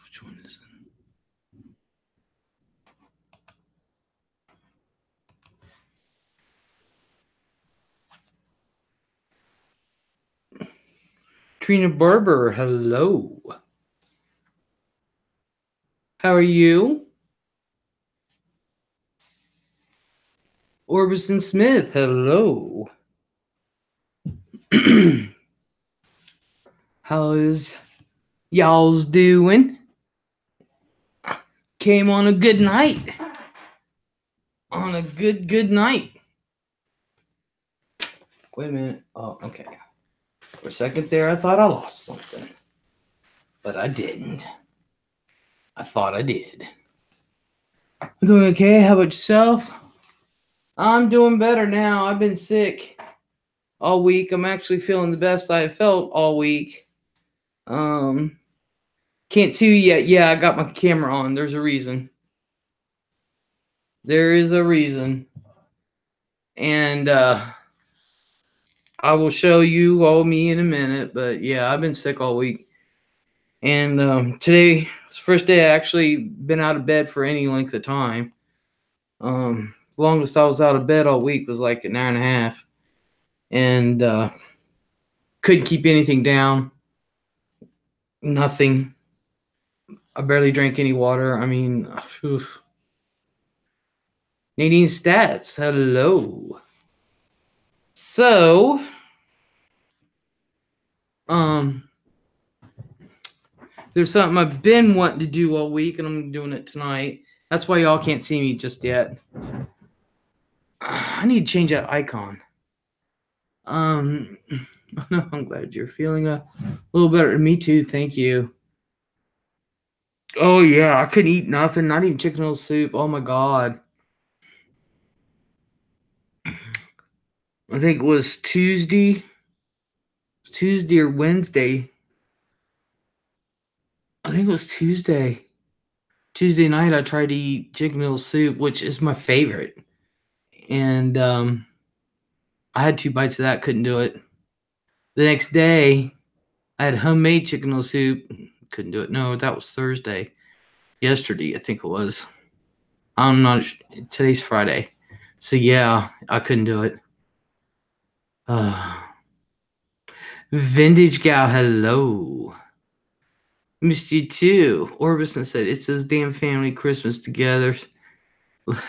Which one is it? Trina Barber, hello. How are you? Orbison Smith, hello. How is y'all's doing? Came on a good night. On a good night. Wait a minute. Oh, okay. For a second there, I thought I lost something. But I didn't. I thought I did. I'm doing okay. How about yourself? I'm doing better now. I've been sick all week. I'm actually feeling the best I have felt all week. Can't see you yet. Yeah, I got my camera on. There's a reason. There is a reason. And I will show you all me in a minute. But yeah, I've been sick all week. And today was the first day I actually been out of bed for any length of time. The longest I was out of bed all week was like an hour and a half. And couldn't keep anything down. Nothing. I barely drank any water. I mean, oof. Nadine Stats, hello. So, there's something I've been wanting to do all week, and I'm doing it tonight. That's why y'all can't see me just yet. I need to change that icon. I'm glad you're feeling a little better. Me too, thank you. Oh yeah, I couldn't eat nothing, not even chicken noodle soup. Oh my god. I think it was Tuesday or Wednesday. I think it was Tuesday. Tuesday night, I tried to eat chicken noodle soup, which is my favorite. And I had 2 bites of that, couldn't do it. The next day, I had homemade chicken noodle soup. Couldn't do it. No, that was Thursday. Yesterday, I think it was. I'm not. Today's Friday. So yeah, I couldn't do it. Vintage Gal, hello. Missed you too. Orbison said, it's this damn family Christmas together.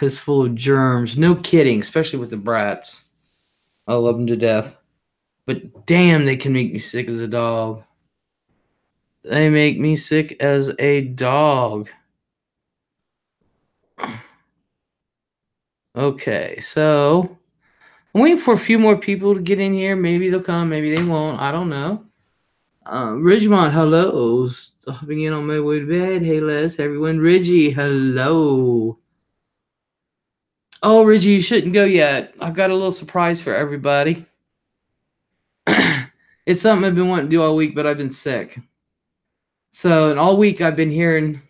It's full of germs. No kidding, especially with the brats. I love them to death. But damn, they can make me sick as a dog. They make me sick as a dog. Okay, so I'm waiting for a few more people to get in here. Maybe they'll come, maybe they won't. I don't know. Ridgemont, hello. Stopping in on my way to bed. Hey, Les, everyone. Reggie, hello. Oh, Reggie, you shouldn't go yet. I've got a little surprise for everybody. It's something I've been wanting to do all week, but I've been sick. So, and all week I've been hearing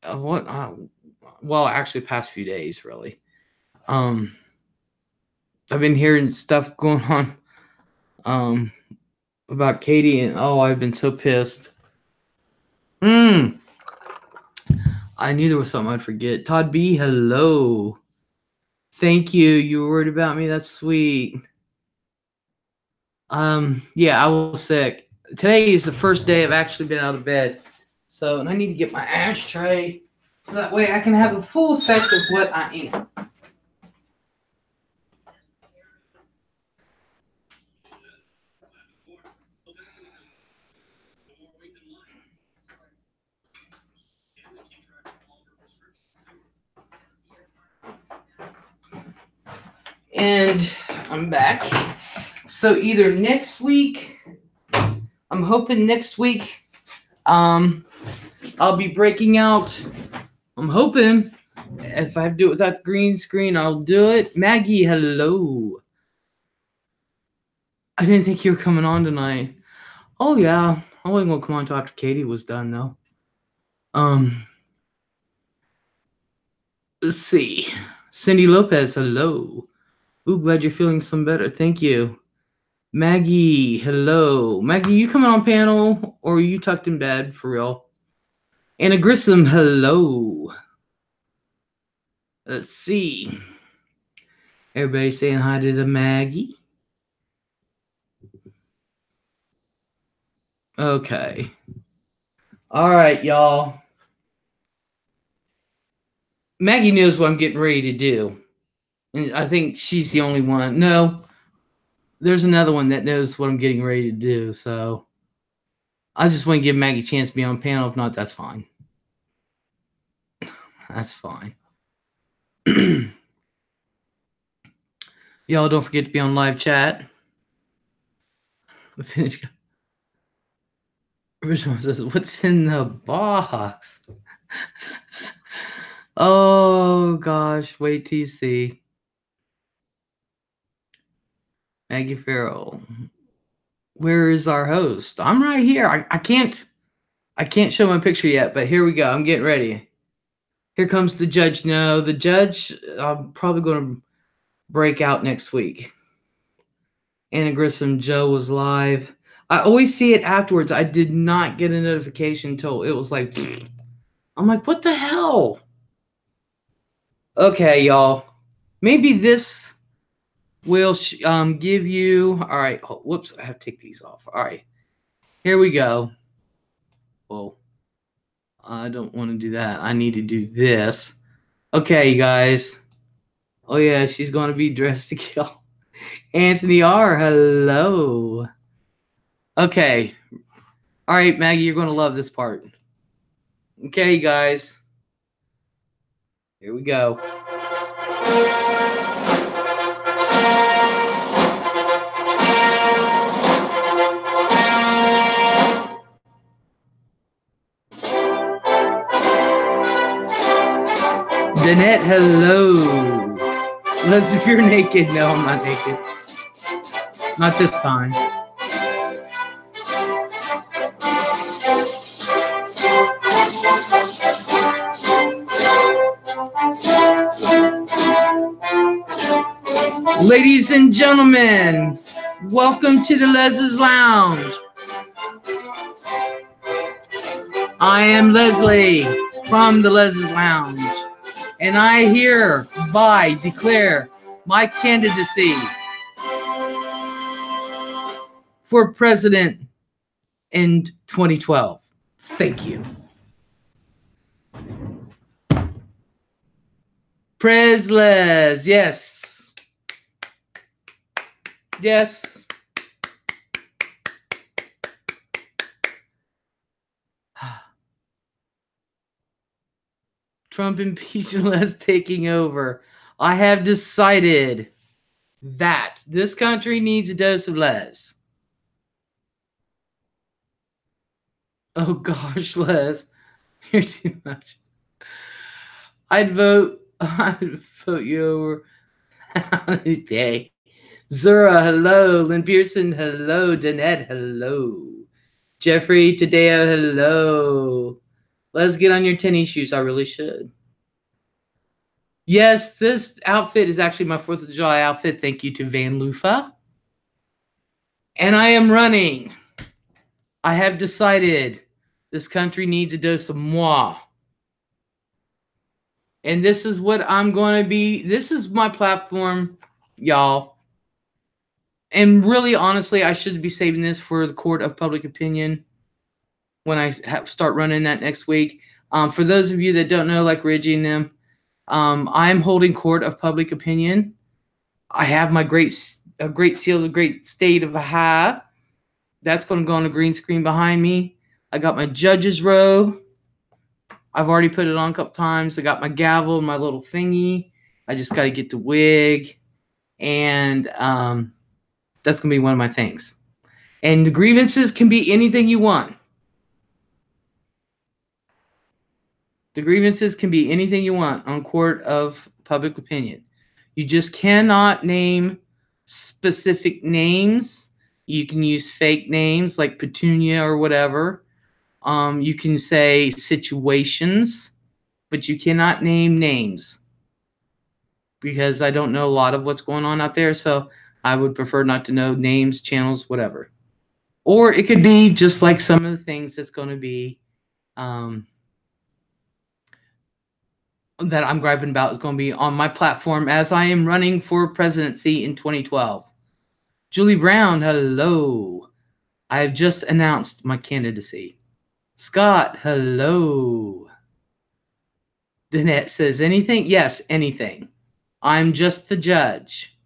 well, actually past few days, really. I've been hearing stuff going on about Katie, and oh, I've been so pissed. I knew there was something I'd forget. Todd B, hello. Thank you. You were worried about me. That's sweet. Yeah, I was sick. Today is the first day I've actually been out of bed. So, and I need to get my ashtray so that way I can have the full effect of what I am. And I'm back. So either next week, I'm hoping next week, I'll be breaking out. I'm hoping if I have to do it without the green screen, I'll do it. Maggie, hello. I didn't think you were coming on tonight. Oh yeah, I wasn't gonna come on until after Katie was done though. Let's see. Cindy Lopez, hello. Ooh, glad you're feeling some better. Thank you. Maggie, hello. Maggie, you coming on panel or are you tucked in bed for real? Anna Grissom, hello. Let's see. Everybody saying hi to the Maggie. Okay. All right, y'all. Maggie knows what I'm getting ready to do. And I think she's the only one. No, there's another one that knows what I'm getting ready to do. So I just want to give Maggie a chance to be on panel. If not, that's fine. That's fine. Y'all don't forget to be on live chat. Original says, what's in the box? Oh gosh, wait till you see. Maggie Farrell. Where is our host? I'm right here. I can't show my picture yet, but here we go. I'm getting ready. Here comes the judge. No, the judge, I'm probably going to break out next week. Anna Grissom, Joe was live. I always see it afterwards. I did not get a notification until it was like, I'm like, what the hell? Okay, y'all. Maybe this will give you. All right. Oh, whoops. I have to take these off. All right. Here we go. Whoa. I don't want to do that. I need to do this. Okay, you guys. Oh, yeah. She's going to be dressed to kill. Anthony R. Hello. Okay. All right, Maggie. You're going to love this part. Okay, you guys. Here we go. Danette, hello. Les, if you're naked, no, I'm not naked. Not this time. Ladies and gentlemen, welcome to the LEZ'S Lounge. I am Leslie from the LEZ'S Lounge, and I hereby declare my candidacy for president in 2012. Thank you. PREZ, LEZ'S, yes. Yes. Trump impeachment Les taking over. I have decided that this country needs a dose of Les. Oh gosh, Les, you're too much. I'd vote you over any day. Zura, hello. Lynn Pearson, hello. Danette, hello. Jeffrey Tadeo, hello. Let's get on your tennis shoes. I really should. Yes, this outfit is actually my 4th of July outfit. Thank you to Van Lufa. And I am running. I have decided this country needs a dose of moi. And this is what I'm going to be. This is my platform, y'all. And really, honestly, I should be saving this for the court of public opinion when I start running that next week. For those of you that don't know, like Reggie and them, I'm holding court of public opinion. I have my great seal of the great state of Ohio. That's going to go on a green screen behind me. I got my judge's robe. I've already put it on a couple times. I got my gavel, my little thingy. I just got to get the wig. And that's going to be one of my things. And the grievances can be anything you want. The grievances can be anything you want on court of public opinion. You just cannot name specific names. You can use fake names like Petunia or whatever. You can say situations, but you cannot name names because I don't know a lot of what's going on out there. So I would prefer not to know names, channels, whatever. Or it could be just like some of the things that's going to be that I'm griping about is going to be on my platform as I am running for presidency in 2012. Julie Brown, hello. I have just announced my candidacy. Scott, hello. Danette says, anything? Yes, anything. I'm just the judge.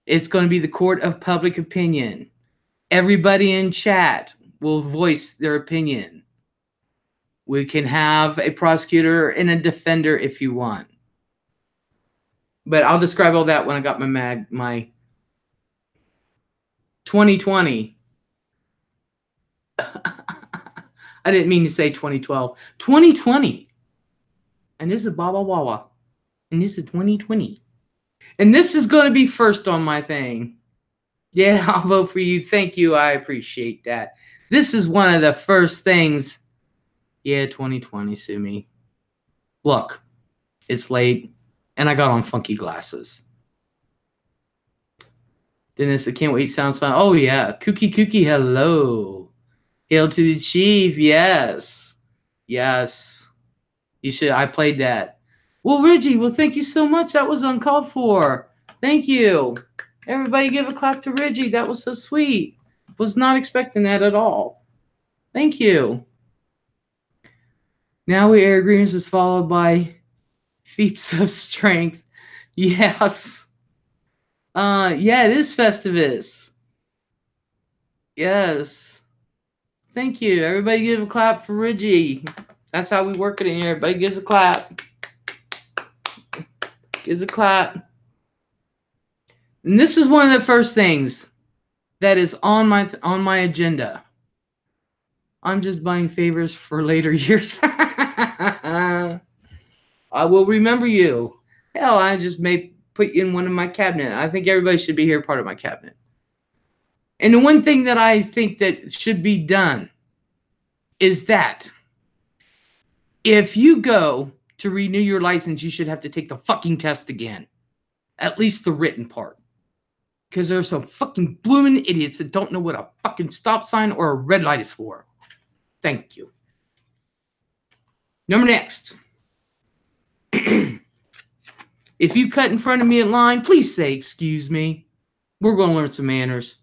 It's going to be the court of public opinion. Everybody in chat will voice their opinion. We can have a prosecutor and a defender if you want. But I'll describe all that when I got my 2020. I didn't mean to say 2012. 2020. And this is Baba Wawa. And this is 2020. And this is going to be first on my thing. Yeah, I'll vote for you. Thank you. I appreciate that. This is one of the first things. Yeah, 2020, sue me. Look, it's late, and I got on funky glasses. Dennis, I can't wait. Sounds fun. Oh, yeah. Kooky, hello. Hail to the chief. Yes. Yes. You should. I played that. Well, Reggie, well, thank you so much. That was uncalled for. Thank you. Everybody give a clap to Reggie. That was so sweet. Was not expecting that at all. Thank you. Now we air agreements is followed by feats of strength. Yes. Yeah, it is Festivus. Yes. Thank you. Everybody give a clap for Reggie. That's how we work it in here. Everybody gives a clap. Gives a clap. And this is one of the first things that is on my agenda. I'm just buying favors for later years. I will remember you. Hell, I just may put you in one of my cabinet. I think everybody should be here part of my cabinet. And the one thing that I think that should be done is that if you go to renew your license, you should have to take the fucking test again. At least the written part. Because there's some fucking blooming idiots that don't know what a fucking stop sign or a red light is for. Thank you. Number next. If you cut in front of me in line, please say, excuse me. We're going to learn some manners.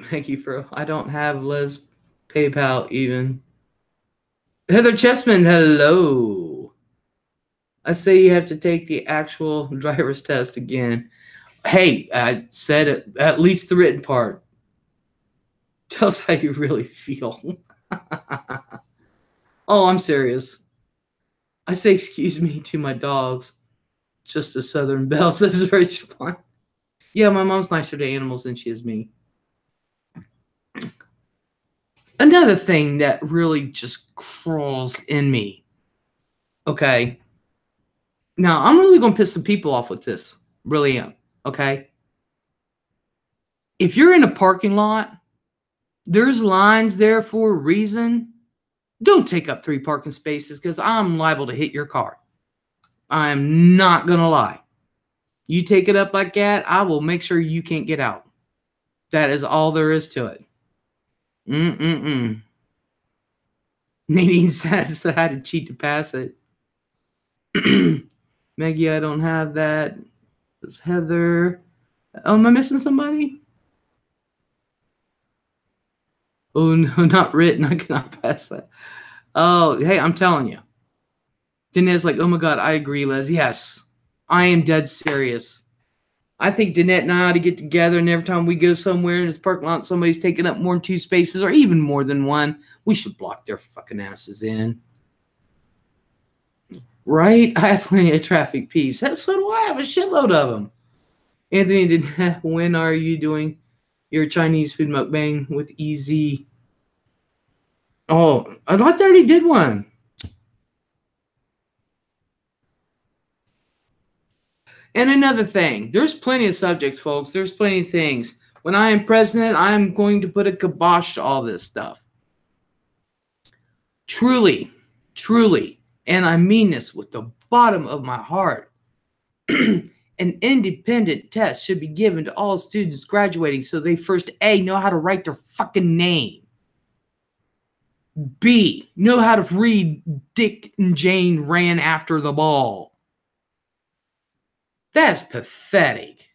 Thank you for, I don't have Les PayPal even. Heather Chessman, hello. I say you have to take the actual driver's test again. Hey, I said it, at least the written part. Tell us how you really feel. Oh, I'm serious. I say excuse me to my dogs. Just a Southern Belle says it's very fun. Yeah, my mom's nicer to animals than she is me. Another thing that really just crawls in me. Okay. Now, I'm really going to piss some people off with this. Really am. Okay. If you're in a parking lot, there's lines there for a reason. Don't take up 3 parking spaces because I'm liable to hit your car. I'm not going to lie. You take it up like that, I will make sure you can't get out. That is all there is to it. Nadine says I had to cheat to pass it. Maggie, I don't have that. It's Heather. Oh, am I missing somebody? Oh, no, not written. I cannot pass that. Oh, hey, I'm telling you. Danette's like, oh my God, I agree, Les. Yes, I am dead serious. I think Danette and I ought to get together, and every time we go somewhere in this parking lot, somebody's taking up more than 2 spaces or even more than 1, we should block their fucking asses in. Right? I have plenty of traffic peeps. So do I. Have a shitload of them. Anthony, when are you doing your Chinese food mukbang with EZ? Oh, I thought I already did one. And another thing, there's plenty of subjects, folks. There's plenty of things. When I am president, I'm going to put a kibosh to all this stuff. Truly, truly, and I mean this with the bottom of my heart, an independent test should be given to all students graduating so they first, know how to write their fucking name. B, know how to read Dick and Jane ran after the ball. That's pathetic.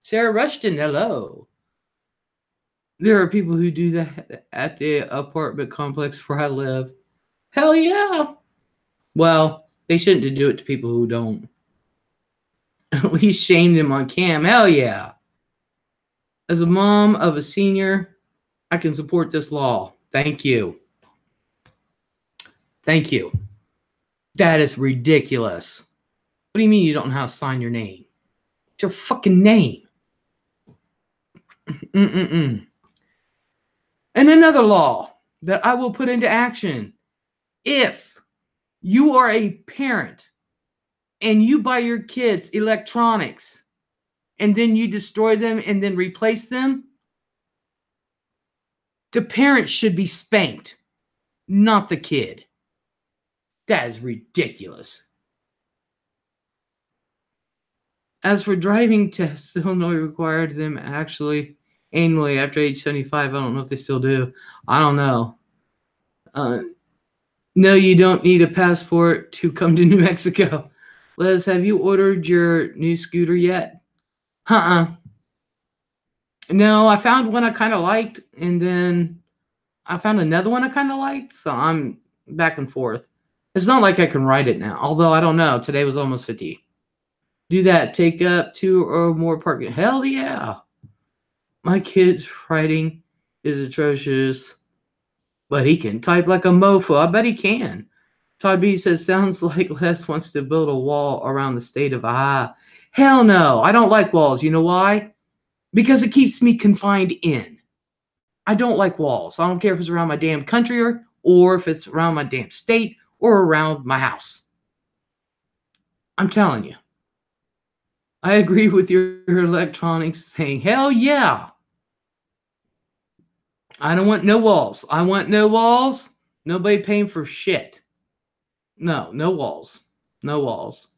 Sarah Rushton, hello. There are people who do that at the apartment complex where I live. Hell yeah. Well, they shouldn't do it to people who don't. At least shame them on cam. Hell yeah. As a mom of a senior, I can support this law. Thank you. Thank you. That is ridiculous. What do you mean you don't know how to sign your name? It's your fucking name. And another law that I will put into action. If you are a parent and you buy your kids electronics and then you destroy them and then replace them, the parent should be spanked, not the kid. That is ridiculous. As for driving tests, Illinois required them actually annually after age 75. I don't know if they still do. I don't know. No, you don't need a passport to come to New Mexico. Liz, have you ordered your new scooter yet? No, I found one I kind of liked, and then I found another one I kind of liked, so I'm back and forth. It's not like I can ride it now, although I don't know. Today was almost 50. Do that. Take up 2 or more parking. Hell yeah. My kid's writing is atrocious, but he can type like a mofo. I bet he can. Todd B says, sounds like Les wants to build a wall around the state of Ohio. Hell no. I don't like walls. You know why? Because it keeps me confined in. I don't like walls. I don't care if it's around my damn country or if it's around my damn state or around my house. I'm telling you. I agree with your electronics thing. Hell yeah. I don't want no walls. I want no walls. Nobody paying for shit. No walls. No walls.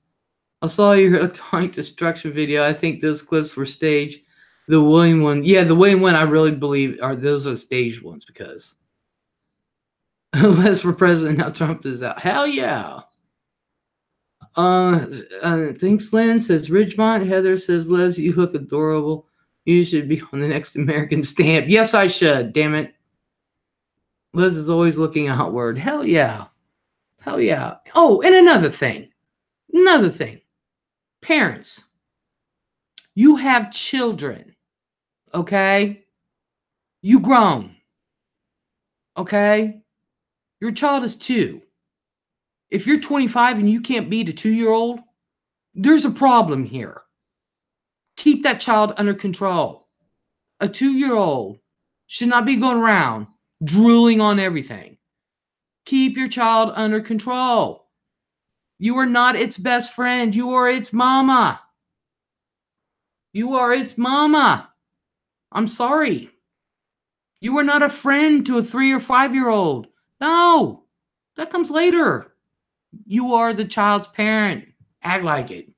I saw your electronic destruction video. I think those clips were staged. The William one. Yeah, the William one I really believe those are staged ones because Les for president, now Trump is out. Hell yeah. Thanks, Lynn says Ridgemont. Heather says, Les, you look adorable. You should be on the next American stamp. Yes, I should. Damn it. Liz is always looking outward. Hell yeah. Hell yeah. Oh, and another thing. Parents, you have children. Okay? You grown. Okay? Your child is 2. If you're 25 and you can't beat a 2-year-old, there's a problem here. Keep that child under control. A 2-year-old should not be going around drooling on everything. Keep your child under control. You are not its best friend. You are its mama. You are its mama. I'm sorry. You are not a friend to a 3 or 5-year-old. No, that comes later. You are the child's parent. Act like it.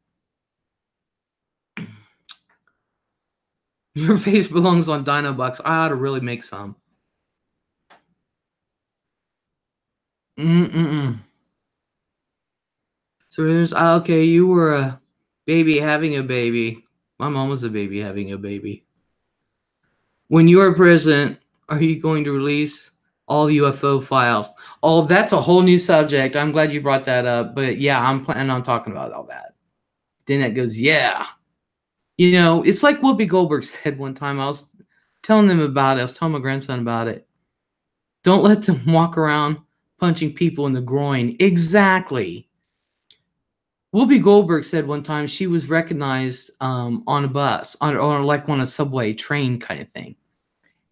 Your face belongs on Dino Bucks. I ought to really make some. So there's okay. You were a baby having a baby. My mom was a baby having a baby. When you are president, are you going to release all UFO files? Oh, that's a whole new subject. I'm glad you brought that up. But yeah, I'm planning on talking about all that. Then it goes, yeah. You know, it's like Whoopi Goldberg said one time. I was telling them about it. I was telling my grandson about it. Don't let them walk around punching people in the groin. Exactly. Whoopi Goldberg said one time she was recognized on a bus, or like on a subway train kind of thing.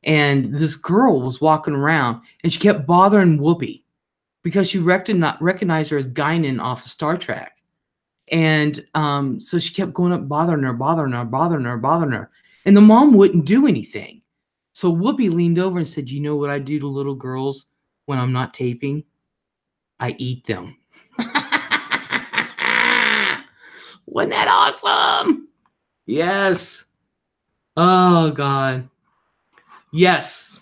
And this girl was walking around, and she kept bothering Whoopi because she recognized her as Guinan off of Star Trek. And so she kept going up, bothering her. And the mom wouldn't do anything. So Whoopi leaned over and said, you know what I do to little girls when I'm not taping? I eat them. Wasn't that awesome? Yes. Oh, God. Yes.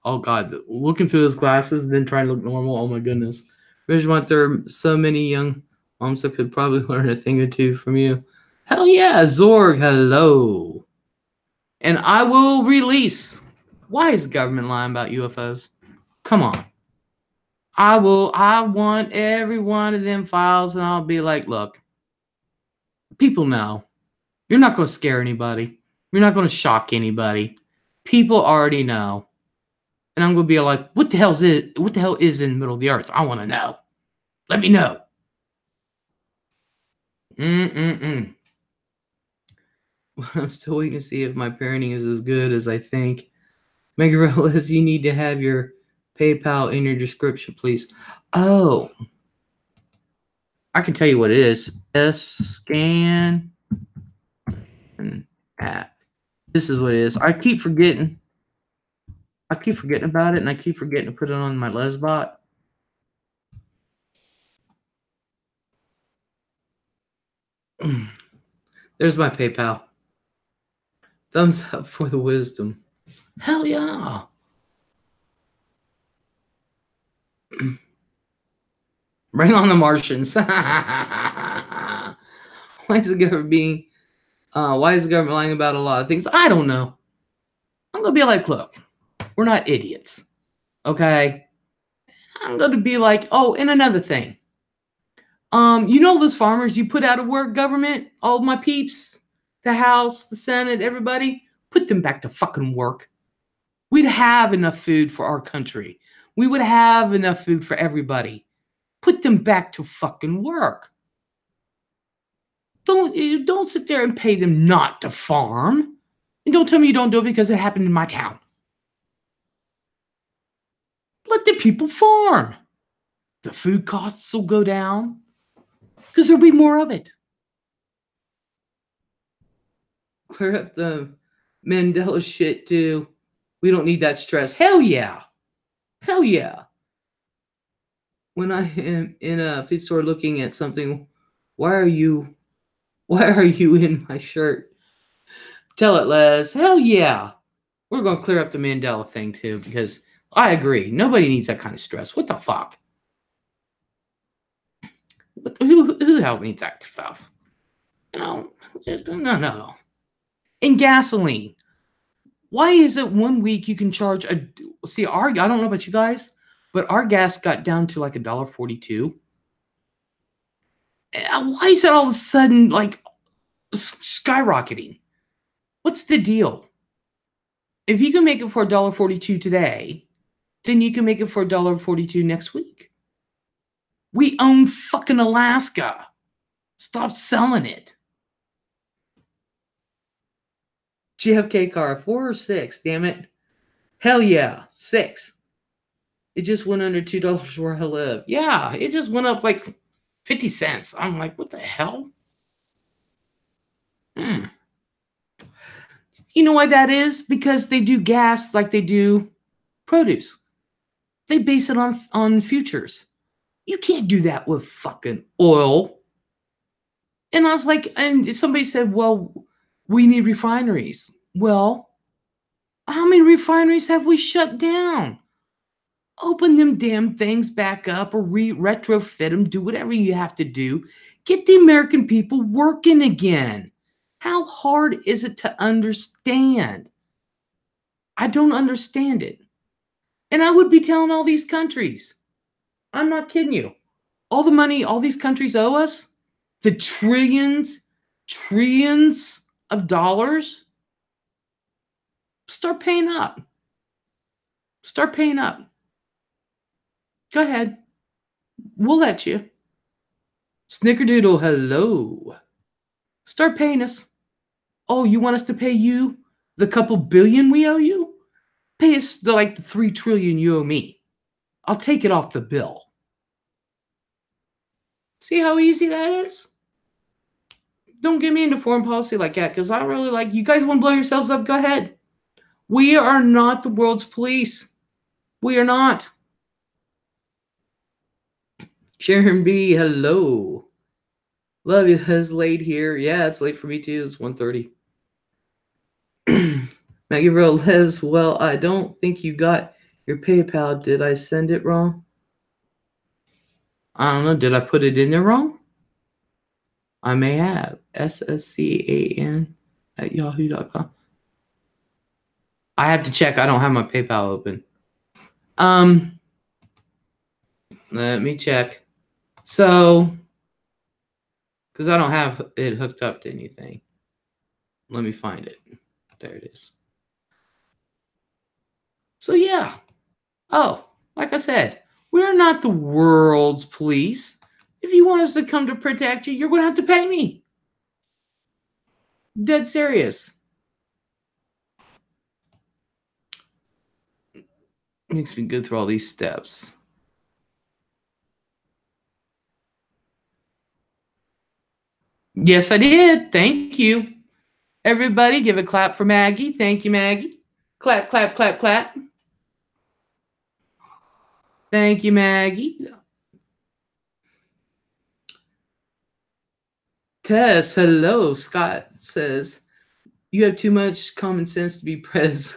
Oh God, looking through those glasses and then trying to look normal. Oh my goodness. Ridgemont, there are so many young moms that could probably learn a thing or two from you. Hell yeah, Zorg, hello. And I will release. Why is the government lying about UFOs? Come on. I want every one of them files, and I'll be like, look, people know. You're not going to scare anybody. You're not going to shock anybody. People already know. And I'm going to be like, what the hell is it? What the hell is in the middle of the earth? I want to know. Let me know. I'm still waiting to see if my parenting is as good as I think. Megarellas, you need to have your PayPal in your description, please. Oh, I can tell you what it is. Scan and app. This is what it is. I keep forgetting about it, and I keep forgetting to put it on my LEZ'S. There's my PayPal. Thumbs up for the wisdom. Hell yeah. Bring on the Martians. Why is the government lying about a lot of things? I don't know. I'm gonna be like, look, we're not idiots. Okay? I'm gonna be like, oh, and another thing. You know those farmers you put out of work, government, all my peeps, the House, the Senate, everybody, put them back to fucking work. We'd have enough food for our country. We would have enough food for everybody. Put them back to fucking work. Don't sit there and pay them not to farm. And don't tell me you don't do it because it happened in my town. Let the people farm. The food costs will go down because there'll be more of it. Clear up the Mandela shit too. We don't need that stress. Hell yeah. Hell yeah. When I am in a feed store looking at something, why are you in my shirt? Tell it, Les. Hell yeah. We're going to clear up the Mandela thing too, because I agree. Nobody needs that kind of stress. What the fuck? Who the hell needs that stuff? No. In gasoline. Why is it 1 week you can charge I don't know about you guys, but our gas got down to like $1.42. Why is it all of a sudden like skyrocketing? What's the deal? If you can make it for $1.42 today, then you can make it for $1.42 next week. We own fucking Alaska. Stop selling it. JFK car, 4 or 6, damn it. Hell yeah, 6. It just went under $2 where I live. Yeah, it just went up like 50 cents. I'm like, what the hell? You know why that is? Because they do gas like they do produce. They base it on futures. You can't do that with fucking oil. And I was like, and somebody said, well, we need refineries. Well, how many refineries have we shut down? Open them damn things back up or retrofit them. Do whatever you have to do. Get the American people working again. How hard is it to understand? I don't understand it. And I would be telling all these countries, I'm not kidding you, all the money all these countries owe us, the trillions of dollars, start paying up. Start paying up. Go ahead. We'll let you. Snickerdoodle, hello. Start paying us. Oh, you want us to pay you the couple billion we owe you? Pay us the 3 trillion you owe me. I'll take it off the bill. See how easy that is? Don't get me into foreign policy like that, because I really like, you guys want to blow yourselves up, go ahead. We are not the world's police. We are not. Sharon B, hello. Love you, it's late here. Yeah, it's late for me too. It's 1:30. Maggie Real Les, well, I don't think you got Your PayPal, did I send it wrong? I don't know. Did I put it in there wrong? I may have. sscan@yahoo.com. I have to check. I don't have my PayPal open. Let me check. So, because I don't have it hooked up to anything. Let me find it. There it is. So, yeah. Oh, like I said, we're not the world's police. If you want us to come to protect you, you're going to have to pay me. Dead serious. Makes me go through all these steps. Yes, I did. Thank you. Everybody give a clap for Maggie. Thank you, Maggie. Clap, clap, clap, clap. Thank you, Maggie. Tess, hello. Scott says, you have too much common sense to be PREZ.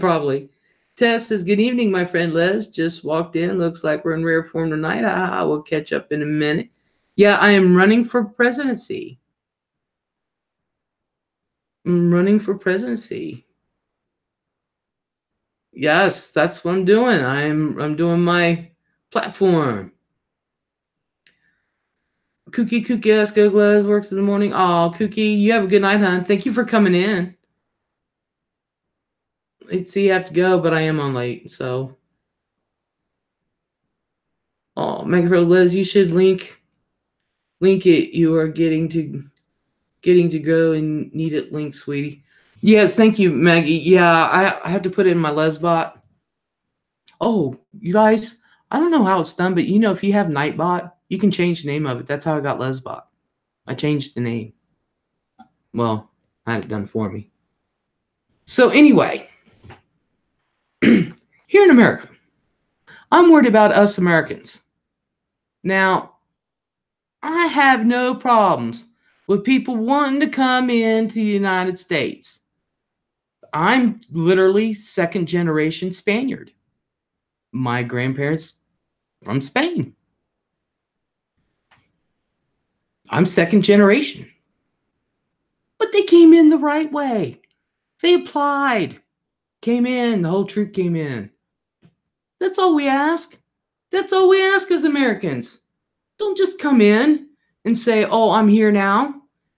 Probably. Tess says, good evening, my friend Les. Just walked in. Looks like we're in rare form tonight. We'll catch up in a minute. Yeah, I am running for presidency. I'm running for presidency. Yes, that's what I'm doing. I'm doing my platform. Kookie, yes, go Les, works in the morning. Oh, Kookie, you have a good night, hon. Thank you for coming in. Let's see, you have to go, but I am on late, so. Oh, Megaphone Liz, you should link it. You are getting to go and need it linked, sweetie. Yes, thank you, Maggie. Yeah, I have to put it in my LEZ'Bot. Oh, you guys, I don't know how it's done, but if you have Nightbot, you can change the name of it. That's how I got LEZ'Bot. I changed the name. Well, I had it done for me. So anyway, here in America, I'm worried about us Americans. Now, I have no problems with people wanting to come into the United States. I'm literally second generation Spaniard. My grandparents from Spain. I'm second generation. But they came in the right way. They applied, came in, the whole troop came in. That's all we ask. That's all we ask as Americans. Don't just come in and say, oh, I'm here now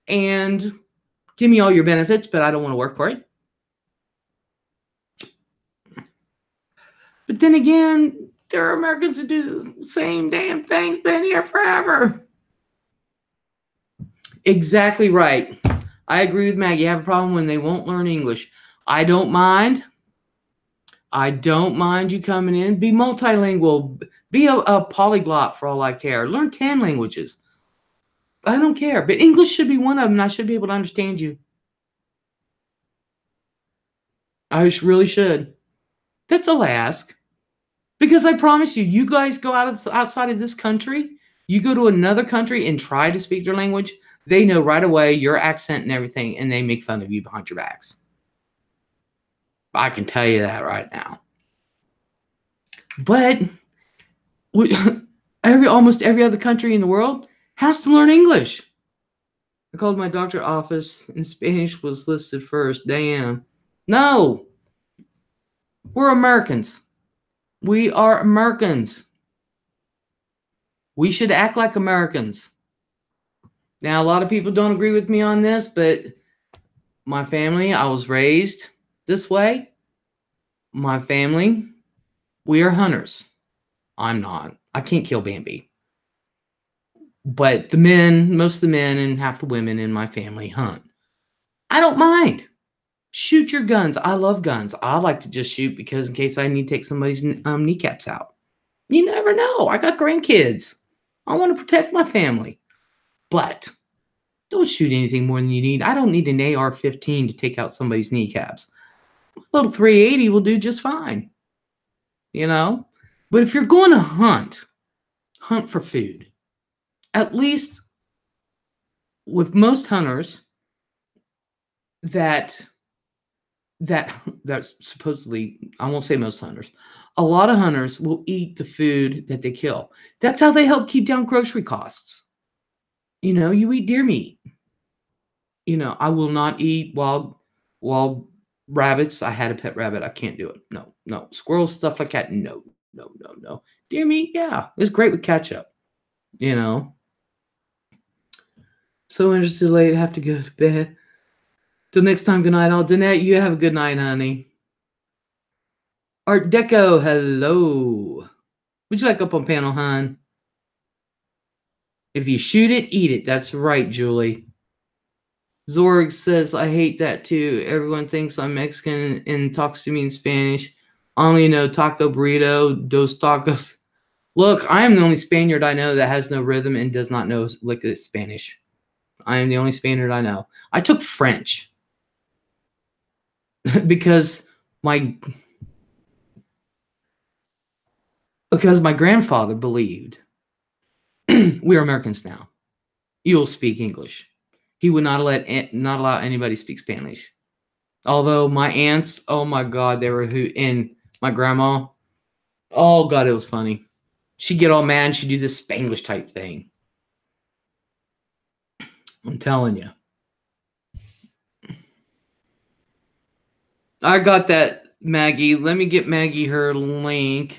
and give me all your benefits, but I don't want to work for it. But then again, there are Americans who do the same damn thing, been here forever. Exactly right. I agree with Maggie. I have a problem when they won't learn English. I don't mind. I don't mind you coming in. Be multilingual. Be a polyglot for all I care. Learn 10 languages. I don't care. But English should be one of them. I should be able to understand you. I really should. That's all I ask. Because I promise you, you guys go outside of this country, you go to another country and try to speak their language, they know right away your accent and everything, and they make fun of you behind your backs. I can tell you that right now. But almost every other country in the world has to learn English. I called my doctor office and Spanish was listed first. Damn. No. We're Americans. We are Americans. We should act like Americans. Now, a lot of people don't agree with me on this, but my family, I was raised this way. My family, we are hunters. I'm not. I can't kill Bambi. But the men, most of the men and half the women in my family hunt. I don't mind. Shoot your guns. I love guns. I like to just shoot because in case I need to take somebody's kneecaps out. You never know. I got grandkids. I want to protect my family. But don't shoot anything more than you need. I don't need an AR-15 to take out somebody's kneecaps. A little 380 will do just fine. But if you're going to hunt for food. At least with most hunters that that's supposedly, I won't say most hunters, a lot of hunters will eat the food that they kill. That's how they help keep down grocery costs. You eat deer meat. I will not eat wild rabbits. I had a pet rabbit. I can't do it. No, no. Squirrels, stuff like that. No, no, no, no. Deer meat, yeah. It's great with ketchup. So interested late, have to go to bed. Till next time, good night all. Danette, you have a good night, honey. Art Deco, hello. Would you like up on panel, hon? If you shoot it, eat it. That's right, Julie. Zorg says, I hate that too. Everyone thinks I'm Mexican and talks to me in Spanish. I only know taco burrito, dos tacos. Look, I am the only Spaniard I know that has no rhythm and does not know liquid Spanish. I am the only Spaniard I know. I took French because my grandfather believed we're Americans now. You'll speak English. He would not allow anybody to speak Spanish. Although my aunts, oh my God, they were and my grandma, oh God, it was funny. She'd get all mad and she'd do this Spanglish type thing. I'm telling you. I got that, Maggie. Let me get Maggie her link.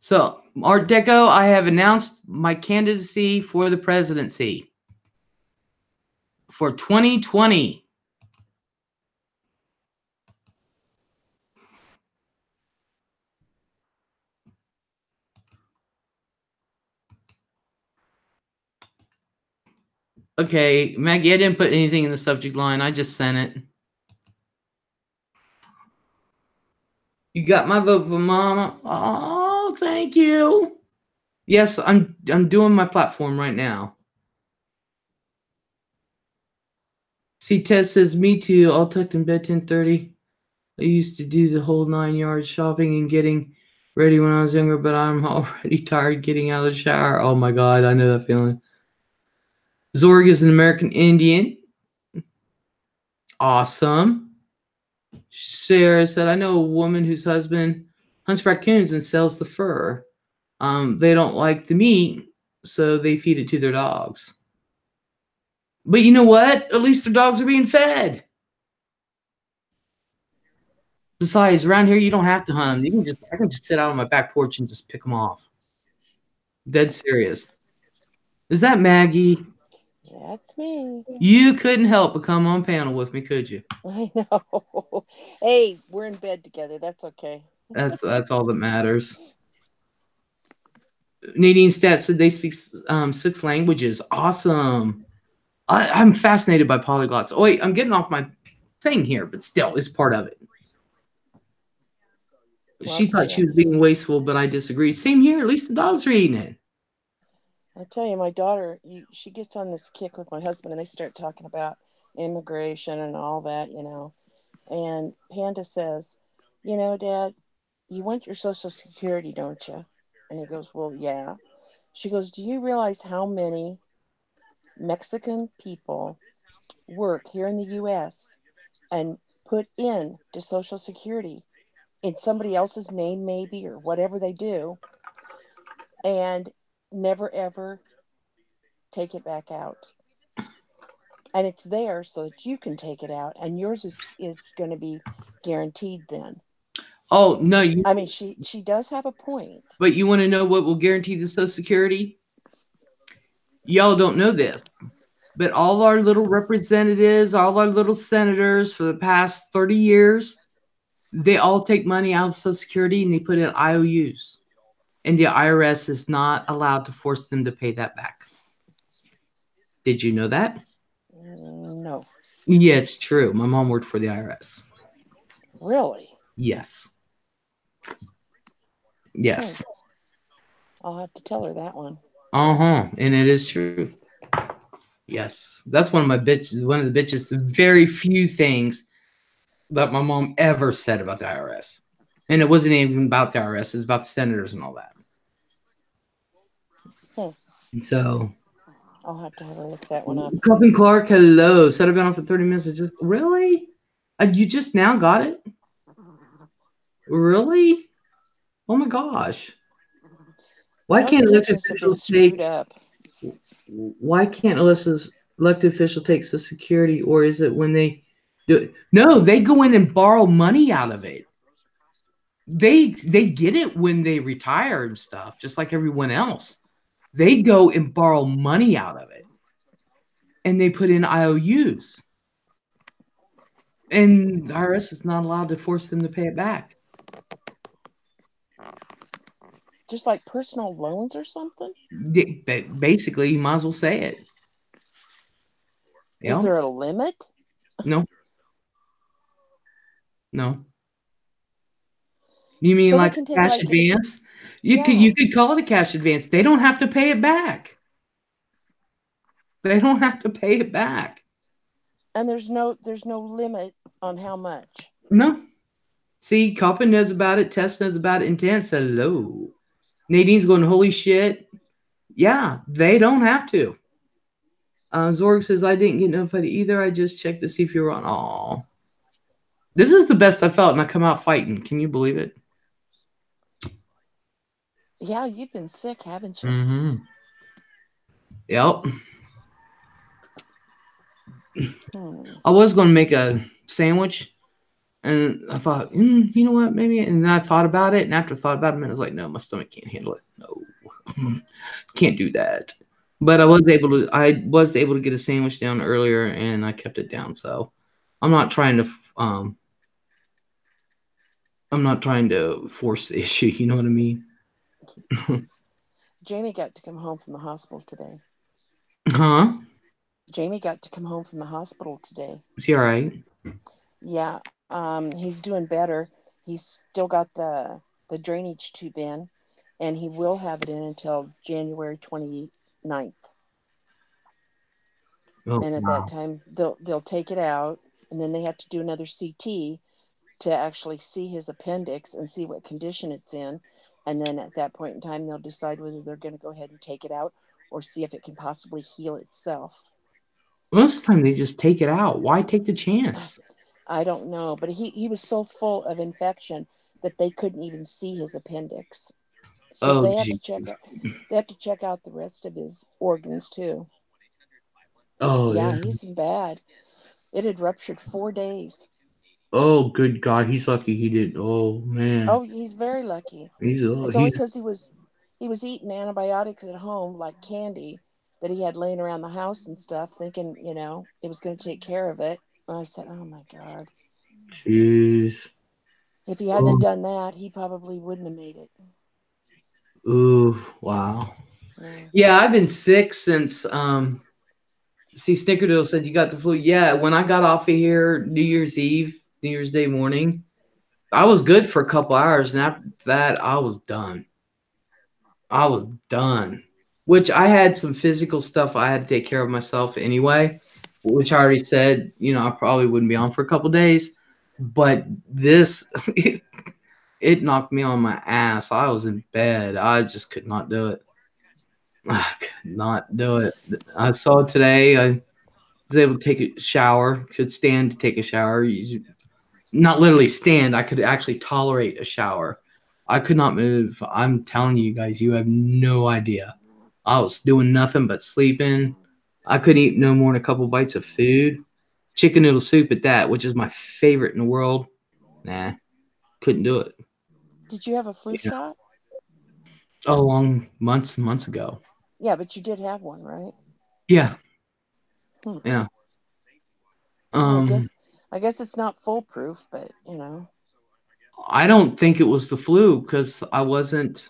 So, Art Deco, I have announced my candidacy for the presidency for 2020. Okay, Maggie, I didn't put anything in the subject line. I just sent it. You got my vote for Mama. Oh, thank you. Yes, I'm doing my platform right now. See, Tess says, me too. All tucked in bed 10:30. I used to do the whole 9 yards shopping and getting ready when I was younger, but I'm already tired getting out of the shower. Oh my God, I know that feeling. Zorg is an American Indian. Awesome. Sarah said, I know a woman whose husband hunts raccoons and sells the fur. They don't like the meat, so they feed it to their dogs. But you know what? At least their dogs are being fed. Besides, around here, you don't have to hunt them. I can just sit out on my back porch and just pick them off. Dead serious. Is that Maggie? That's me. You couldn't help but come on panel with me, could you? I know. Hey, we're in bed together. That's okay. That's all that matters. Nadine Stat said they speak 6 languages. Awesome. I'm fascinated by polyglots. Oh, wait, I'm getting off my thing here, but still, it's part of it. Well, she thought she was being wasteful, but I disagreed. Same here. At least the dogs are eating it. I tell you, my daughter, she gets on this kick with my husband, and they start talking about immigration and all that, And Panda says, Dad, you want your Social Security, don't you? And he goes, well, yeah. She goes, do you realize how many Mexican people work here in the U.S. and put in to Social Security in somebody else's name, maybe, or whatever they do, and never, ever take it back out? And it's there so that you can take it out, and yours is going to be guaranteed then. Oh, no. I mean, she does have a point. But you want to know what will guarantee the Social Security? Y'all don't know this, but all our little representatives, all our little senators for the past 30 years, they all take money out of Social Security and they put in IOUs. And the IRS is not allowed to force them to pay that back. Did you know that? No. Yeah, it's true. My mom worked for the IRS. Really? Yes. Yes. I'll have to tell her that one. And it is true. Yes. That's one of the bitches, the very few things that my mom ever said about the IRS. And it wasn't even about the IRS, it's about the senators and all that. And so I'll have to look that one up. Coffin Clark, hello. Said I've been on for 30 minutes. Just really? You just now got it? Really? Oh my gosh. Why can't elected officials take? Why can't elected official take Social Security, or is it when they do it? No, they go in and borrow money out of it. They get it when they retire and stuff, just like everyone else. They go and borrow money out of it, and they put in IOUs. And the IRS is not allowed to force them to pay it back. Just like personal loans or something? Basically, you might as well say it. Is there a limit? No. No. You mean so like a cash advance? You could call it a cash advance. They don't have to pay it back. They don't have to pay it back. And there's no limit on how much. No. See, Coppin knows about it. Tess knows about it. Intense. Hello. Nadine's going, holy shit. Yeah, they don't have to. Zorg says, I didn't get notified either. I just checked to see if you were on. Aw. This is the best I felt, and I come out fighting. Can you believe it? Yeah, you've been sick, haven't you? Mm-hmm. Yep. I was going to make a sandwich, and I thought, you know what, maybe. And then I thought about it, and after I thought about it a minute, I was like, no, my stomach can't handle it. No, can't do that. But I was able to get a sandwich down earlier, and I kept it down. So I'm not trying to force the issue. You know what I mean? Jamie got to come home from the hospital today. Huh? Jamie got to come home from the hospital today. Is he all right? Yeah. He's doing better. He's still got the drainage tube in, and he will have it in until January 29th. Oh, and at that time, they'll take it out, and then they have to do another CT to actually see his appendix and see what condition it's in. And then at that point in time, they'll decide whether they're going to go ahead and take it out or see if it can possibly heal itself. Most of the time, they just take it out. Why take the chance? I don't know, but he was so full of infection that they couldn't even see his appendix. So they have to check out the rest of his organs too. Oh yeah, he's bad. It had ruptured 4 days. Oh, good God, he's lucky he did. Oh man. Oh, he's very lucky. It's only because he was eating antibiotics at home like candy that he had laying around the house and stuff, thinking it was going to take care of it. And I said, "Oh my God." Jeez. If he hadn't done that, he probably wouldn't have made it. Ooh, wow. Yeah, I've been sick since see, Snickerdoodle said you got the flu. Yeah, when I got off of here New Year's Day morning, I was good for a couple hours, and after that, I was done. Which I had some physical stuff I had to take care of myself anyway, which I already said, I probably wouldn't be on for a couple days. But this, it knocked me on my ass. I was in bed. I just could not do it. I could not do it. I saw it today. I was able to take a shower, could stand to take a shower. Not literally stand. I could actually tolerate a shower. I could not move. I'm telling you guys, you have no idea. I was doing nothing but sleeping. I couldn't eat no more than a couple bites of food. Chicken noodle soup at that, which is my favorite in the world. Nah, couldn't do it. Did you have a flu shot? Oh, long months and months ago. Yeah, but you did have one, right? Yeah. Yeah. I guess it's not foolproof, but I don't think it was the flu because I wasn't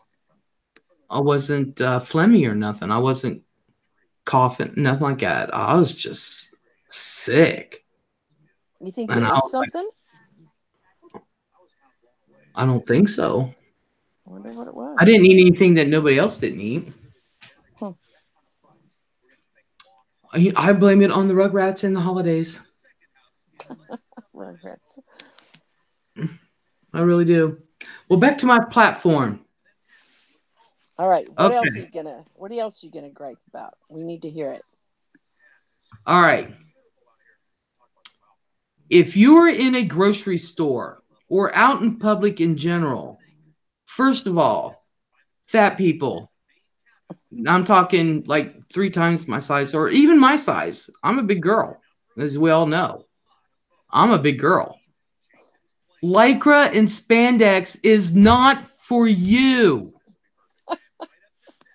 phlegmy or nothing. I wasn't coughing, nothing like that. I was just sick. You think you ate something? I don't think so. I wonder what it was. I didn't eat anything that nobody else didn't eat. I blame it on the Rugrats and the holidays. Rugrats. I really do. Well, back to my platform. All right. What else are Okay. you gonna? What else are you gonna gripe about? We need to hear it. All right. If you're in a grocery store or out in public in general, first of all, fat people, I'm talking like 3 times my size or even my size. I'm a big girl, as we all know. I'm a big girl. Lycra and spandex is not for you.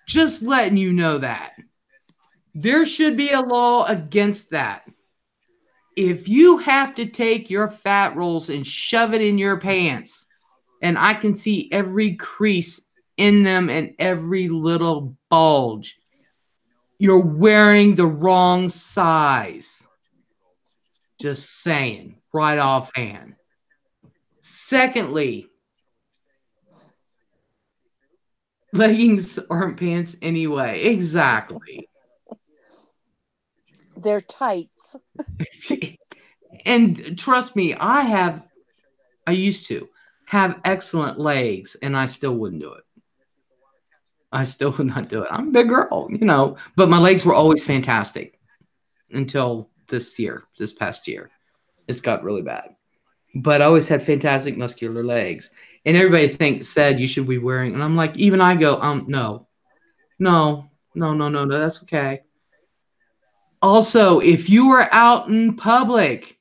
Just letting you know that. There should be a law against that. If you have to take your fat rolls and shove it in your pants, and I can see every crease in them and every little bulge, you're wearing the wrong size. Just saying, right offhand. Secondly, leggings aren't pants anyway. Exactly. They're tights. And trust me, I used to have excellent legs, and I still wouldn't do it. I still would not do it. I'm a big girl, but my legs were always fantastic until this past year. It's got really bad. But I always had fantastic muscular legs. And everybody said you should be wearing, and I'm like, even I go, no, no, no, no, no, no, that's okay. Also, if you are out in public,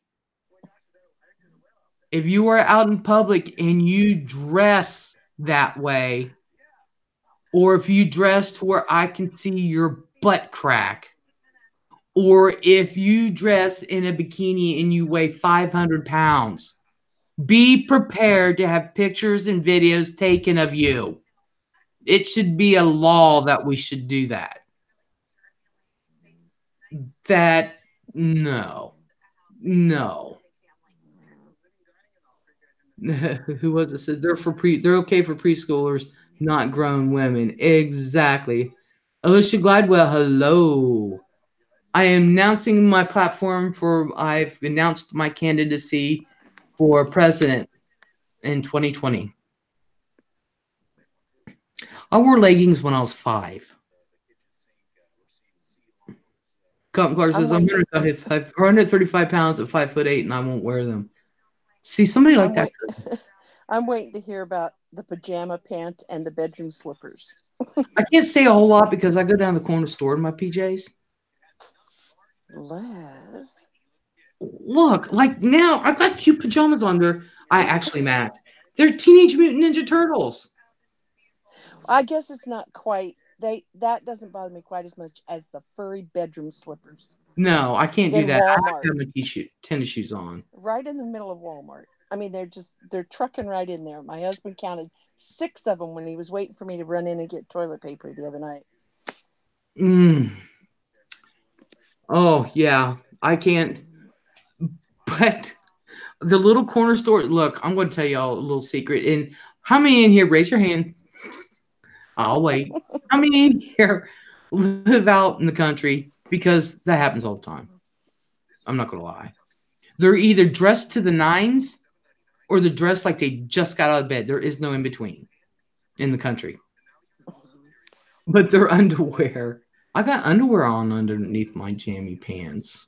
and you dress that way, or if you dress to where I can see your butt crack, or if you dress in a bikini and you weigh 500 pounds, be prepared to have pictures and videos taken of you. It should be a law that we should do that. No. Who was it? Said they're okay for preschoolers, not grown women. Exactly. Alicia Gladwell, hello. I am announcing my platform I've announced my candidacy for president in 2020. I wore leggings when I was 5. Cotton Clark says, I'm 135 pounds at 5'8", and I won't wear them. See, somebody like that. I'm waiting to hear about the pajama pants and the bedroom slippers. I can't say a whole lot because I go down to the corner store in my PJs. Les. Look, like now, I've got cute pajamas on there. I actually match. They're Teenage Mutant Ninja Turtles. I guess it's not quite. That doesn't bother me quite as much as the furry bedroom slippers. No, I can't do that. Walmart. I have to have my tennis shoes on. Right in the middle of Walmart. I mean, they're trucking right in there. My husband counted 6 of them when he was waiting for me to run in and get toilet paper the other night. Oh, yeah. I can't. But the little corner store, look, I'm going to tell y'all a little secret. And how many in here, raise your hand. I'll wait. How many in here live out in the country? Because that happens all the time. I'm not going to lie. They're either dressed to the nines or they're dressed like they just got out of bed. There is no in between in the country. But their underwear. I got underwear on underneath my jammy pants.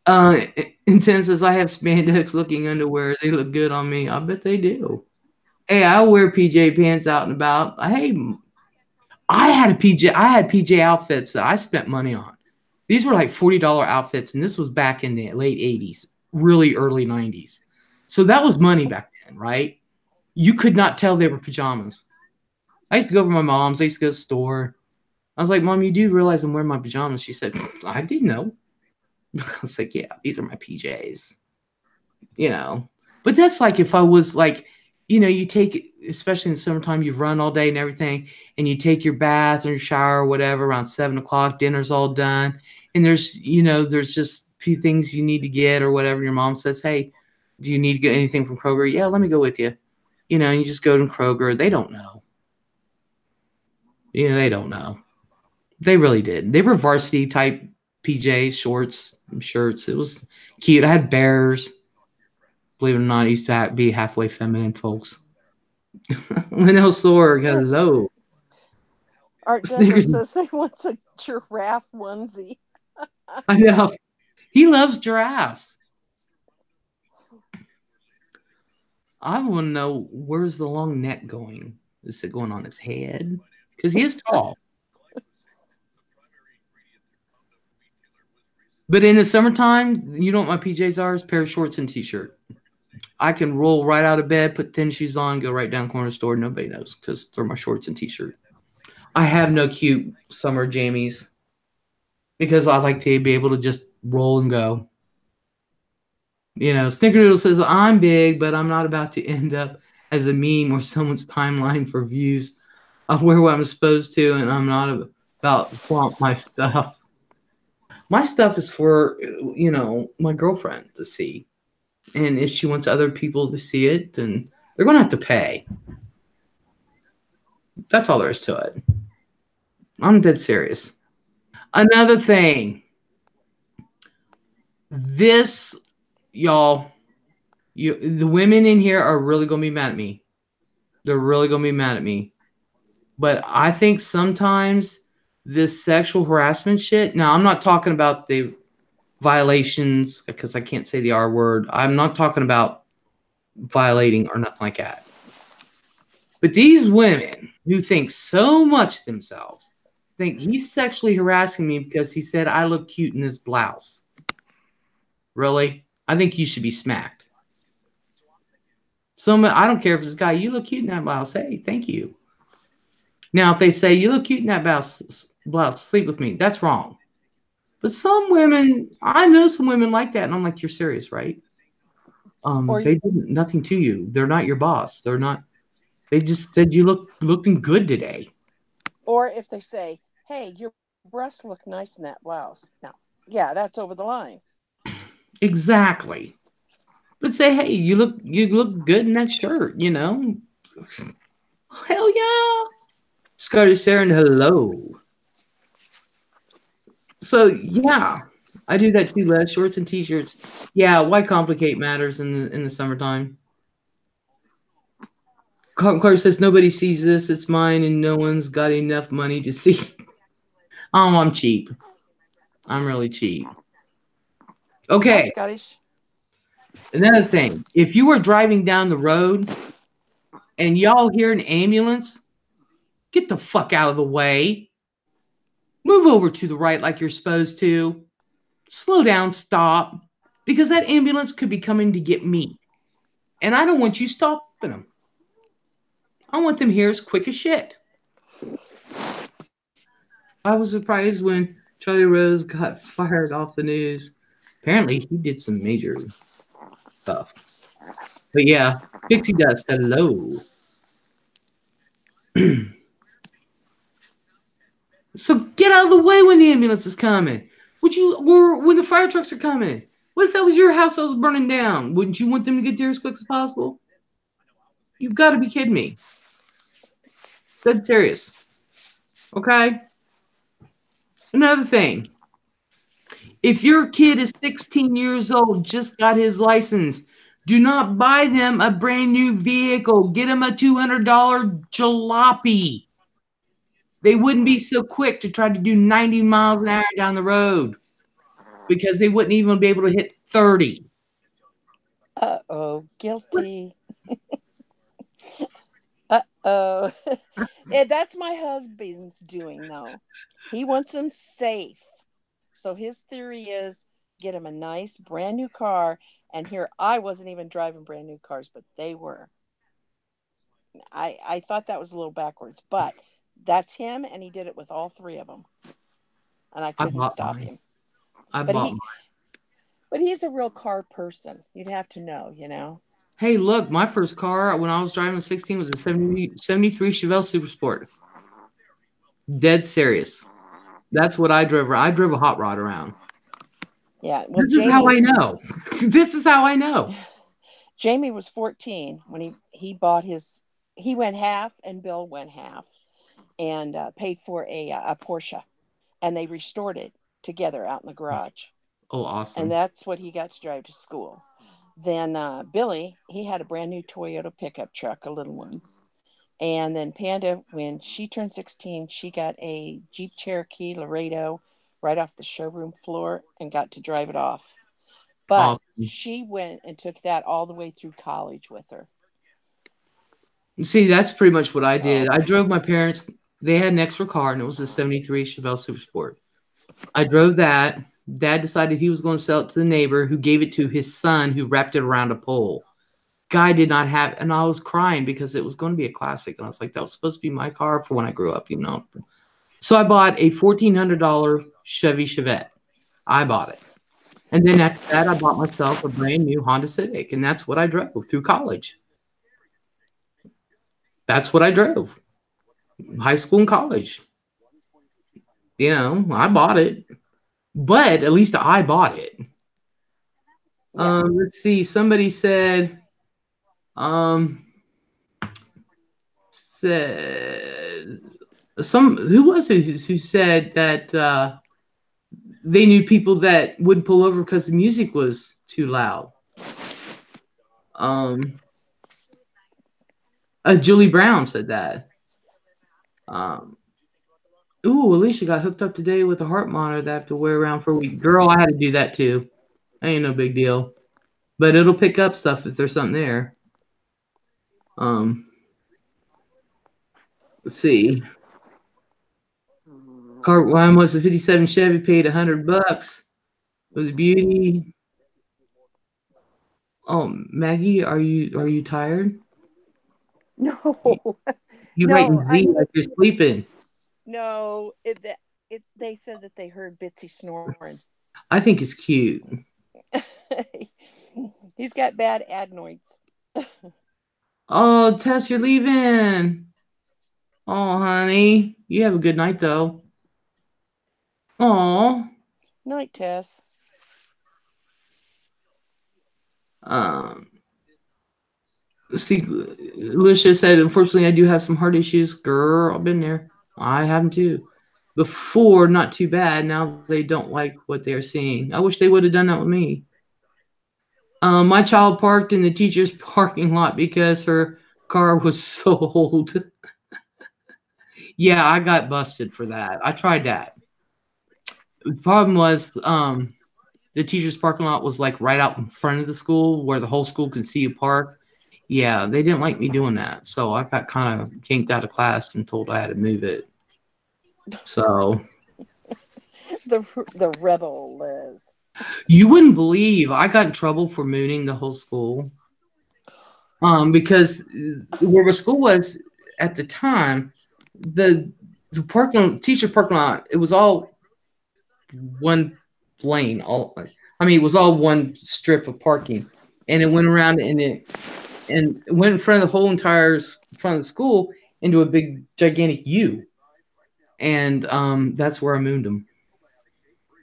Intense says, I have spandex looking underwear. They look good on me. I bet they do. Hey, I wear PJ pants out and about. Hey, I had PJ outfits that I spent money on. These were like $40 outfits, and this was back in the late 80s, really early 90s. So that was money back then, right? You could not tell they were pajamas. I used to go over to my mom's. I used to go to the store. I was like, Mom, you do realize I'm wearing my pajamas? She said, I didn't know. I was like, yeah, these are my PJs. But that's like if I was like, you take, especially in the summertime, you've run all day and everything, and you take your bath or your shower or whatever around 7 o'clock, dinner's all done. And there's just a few things you need to get or whatever. Your mom says, hey, do you need to get anything from Kroger? Yeah, let me go with you. And you just go to Kroger. They don't know. They don't know. They really did. They were varsity type PJs, shorts, shirts. It was cute. I had bears. Believe it or not, I used to be halfway feminine, folks. Linnell Sorg, hello. Art Deco Snickers. says they want a giraffe onesie. I know. He loves giraffes. I want to know, where's the long neck going? Is it going on his head? Because he is tall. But in the summertime, you know what my PJs are? It's a pair of shorts and t-shirt. I can roll right out of bed, put tennis shoes on, go right down corner store. Nobody knows because they're my shorts and t-shirt. I have no cute summer jammies because I like to be able to just roll and go. You know, Snickerdoodle says, I'm big, but I'm not about to end up as a meme or someone's timeline for views. I wear what I'm supposed to, and I'm not about to flaunt my stuff. My stuff is for, you know, my girlfriend to see. And if she wants other people to see it, then they're going to have to pay. That's all there is to it. I'm dead serious. Another thing. This, y'all, the women in here are really going to be mad at me. They're really going to be mad at me. But I think sometimes this sexual harassment shit, now I'm not talking about the violations because I can't say the R word. I'm not talking about violating or nothing like that. But these women who think so much of themselves think he's sexually harassing me because he said I look cute in this blouse. Really? I think you should be smacked. So I don't care if this guy, you look cute in that blouse. Hey, thank you. Now, if they say you look cute in that blouse, sleep with me, that's wrong. But some women, I know some women like that, and I'm like, you're serious, right? They did nothing to you. They're not your boss. They're not. They just said you looking good today. Or if they say, hey, your breasts look nice in that blouse. Now, yeah, that's over the line. Exactly. But say, hey, you look good in that shirt, you know? Hell yeah. Scottish Sharon, hello. So yeah, I do that too, Les. Shorts and t-shirts. Yeah, why complicate matters in the summertime? Clark says nobody sees this, it's mine, and no one's got enough money to see. Oh, I'm cheap. I'm really cheap. Okay. Hi, Scottish. Another thing, if you are driving down the road and y'all hear an ambulance, get the fuck out of the way. Move over to the right like you're supposed to. Slow down, stop. Because that ambulance could be coming to get me. And I don't want you stopping them. I want them here as quick as shit. I was surprised when Charlie Rose got fired off the news. Apparently, he did some major stuff. But yeah, Pixie Dust, hello. So get out of the way when the ambulance is coming. When the fire trucks are coming. What if that was your house that was burning down? Wouldn't you want them to get there as quick as possible? You've got to be kidding me. That's serious. Okay? Another thing. If your kid is 16 years old, just got his license, do not buy them a brand new vehicle. Get them a $200 jalopy. They wouldn't be so quick to try to do 90 miles an hour down the road because they wouldn't even be able to hit 30. Uh-oh, guilty. Uh-oh. Yeah, that's my husband's doing, though. He wants them safe. So his theory is get him a nice brand new car. And here, I wasn't even driving brand new cars, but they were. I thought that was a little backwards, but that's him, and he did it with all three of them. And I couldn't stop him. But he's a real car person. You'd have to know, you know. Hey, look, my first car when I was driving at 16 was a 73 Chevelle Super Sport. Dead serious. That's what I drove. I drove a hot rod around. Yeah. Well, this is how I know. This is how I know. Jamie was 14 when he bought his. He went half, and Bill went half, and paid for a Porsche, and they restored it together out in the garage. Oh, awesome! And that's what he got to drive to school. Then Billy, he had a brand new Toyota pickup truck, a little one, And then Panda, when she turned 16, she got a Jeep Cherokee Laredo right off the showroom floor and got to drive it off. But Awesome. she went and took that all the way through college with her. See, that's pretty much what I did. So, I drove my parents. They had an extra car, and it was a '73 Chevelle Super Sport. I drove that. Dad decided he was going to sell it to the neighbor, who gave it to his son, who wrapped it around a pole. Guy did not have, and I was crying because it was going to be a classic, and I was like, that was supposed to be my car for when I grew up, you know. So I bought a $1,400 Chevy Chevette. I bought it. And then after that, I bought myself a brand new Honda Civic, and that's what I drove through college. That's what I drove. High school and college. You know, I bought it. But at least I bought it. yeah. Let's see. Somebody said, said who was it who said that they knew people that wouldn't pull over because the music was too loud. Julie Brown said that. Ooh, Alicia got hooked up today with a heart monitor that I have to wear around for a week. Girl, I had to do that too. Ain't no big deal. But it'll pick up stuff if there's something there. Let's see. Car one was a '57 Chevy, paid $100. It was a beauty. Oh, Maggie, are you tired? No. You No, writing Z like you're sleeping. No, they said that they heard Bitsy snoring. I think it's cute. He's got bad adenoids. Oh, Tess, you're leaving. Oh, honey. You have a good night, though. Oh. Night, Tess. See, Alicia said, unfortunately, I do have some heart issues. Girl, I've been there. I have them too. Before, not too bad. Now they don't like what they're seeing. I wish they would have done that with me. My child parked in the teacher's parking lot because her car was so old. Yeah, I got busted for that. I tried that. The problem was the teacher's parking lot was like right out in front of the school where the whole school can see you park. Yeah, they didn't like me doing that. So I got kind of kinked out of class and told I had to move it. So the rebel Liz. You wouldn't believe I got in trouble for mooning the whole school. Because where the school was at the time, the teacher parking lot, it was all one lane. It was all one strip of parking, and it went around and it went in front of the whole entire front of the school into a big gigantic U, and that's where I mooned them.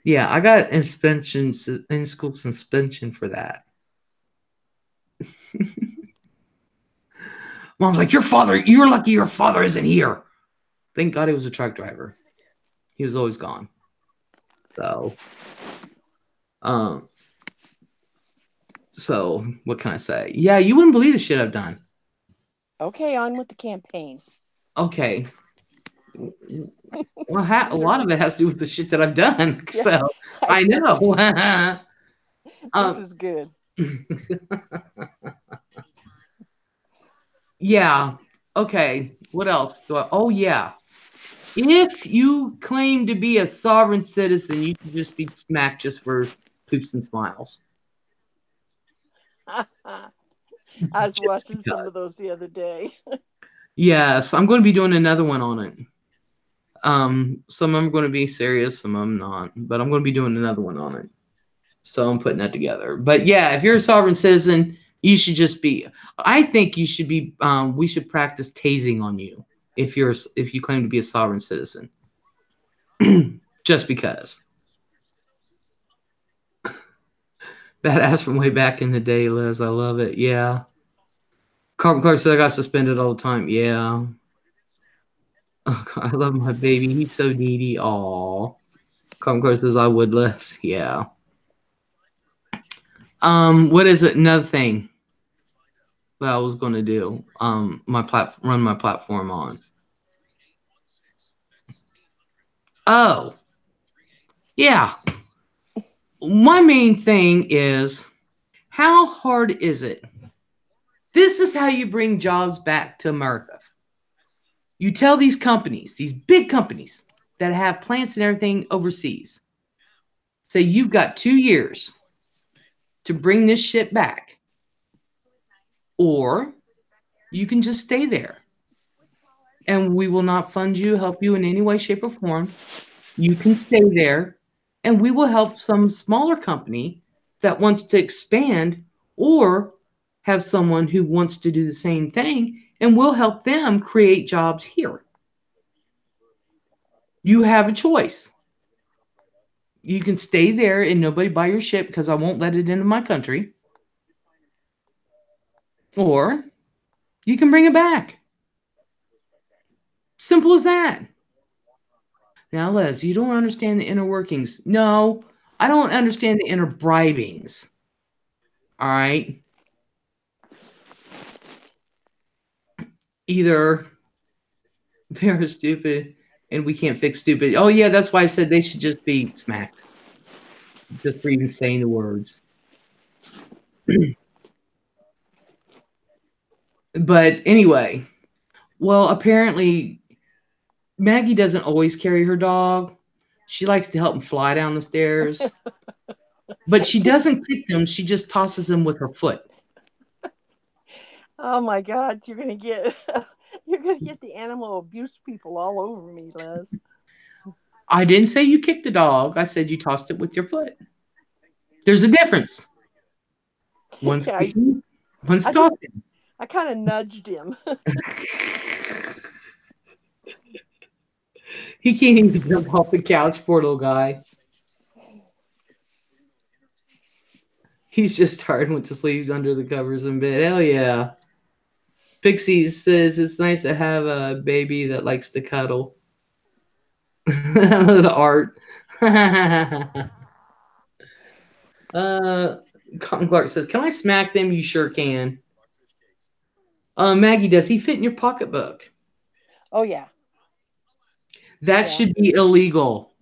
Yeah, I got in school suspension for that. Mom's like, you're lucky your father isn't here. Thank God he was a truck driver. He was always gone. So what can I say? Yeah, you wouldn't believe the shit I've done. Okay, on with the campaign. Okay. Well, a lot of it has to do with the shit that I've done. Yeah, so I know. This is good. Yeah. Okay. What else? Oh, yeah. If you claim to be a sovereign citizen, you should just be smacked just for poops and smiles. I was watching some of those the other day. Yes, I'm going to be doing another one on it. Some of them are going to be serious, some of them not. But I'm going to be doing another one on it. So I'm putting that together. But yeah, if you're a sovereign citizen, you should just be. I think you should be. We should practice tasing on you if you claim to be a sovereign citizen. Just because. Badass from way back in the day, Liz. I love it. Yeah. Carlton Clark said I got suspended all the time. Yeah. Oh, God, I love my baby. He's so needy. Aw. Carlton Clark says I would, Liz. Yeah. What is it? Another thing. that I was going to do. Run my platform on. Oh, yeah. My main thing is how hard is it? This is how you bring jobs back to America. You tell these companies, these big companies that have plants and everything overseas, say you've got 2 years to bring this shit back, or you can just stay there and we will not fund you, help you in any way, shape, or form. You can stay there and we will help some smaller company that wants to expand or have someone who wants to do the same thing and we'll help them create jobs here. You have a choice. You can stay there and nobody buy your shit because I won't let it into my country. Or you can bring it back. Simple as that. Now, Les, you don't understand the inner workings. No, I don't understand the inner bribings. All right. Either they're stupid and we can't fix stupid. Oh, yeah, that's why I said they should just be smacked. Just for even saying the words. But anyway, well, apparently Maggie doesn't always carry her dog. She likes to help him fly down the stairs. But she doesn't kick them. She just tosses them with her foot. Oh my God, you're gonna get you're gonna get the animal abuse people all over me, Les. I didn't say you kicked the dog. I said you tossed it with your foot. There's a difference. One's Yeah, kicking, one's I just tossing. I kind of nudged him. He can't even jump off the couch, poor little guy. He's just tired and went to sleep under the covers in bed. Hell yeah. Pixie says it's nice to have a baby that likes to cuddle. The art. Cotton Clark says, "Can I smack them? You sure can." Maggie, does he fit in your pocketbook? Oh yeah. That Yeah. should be illegal.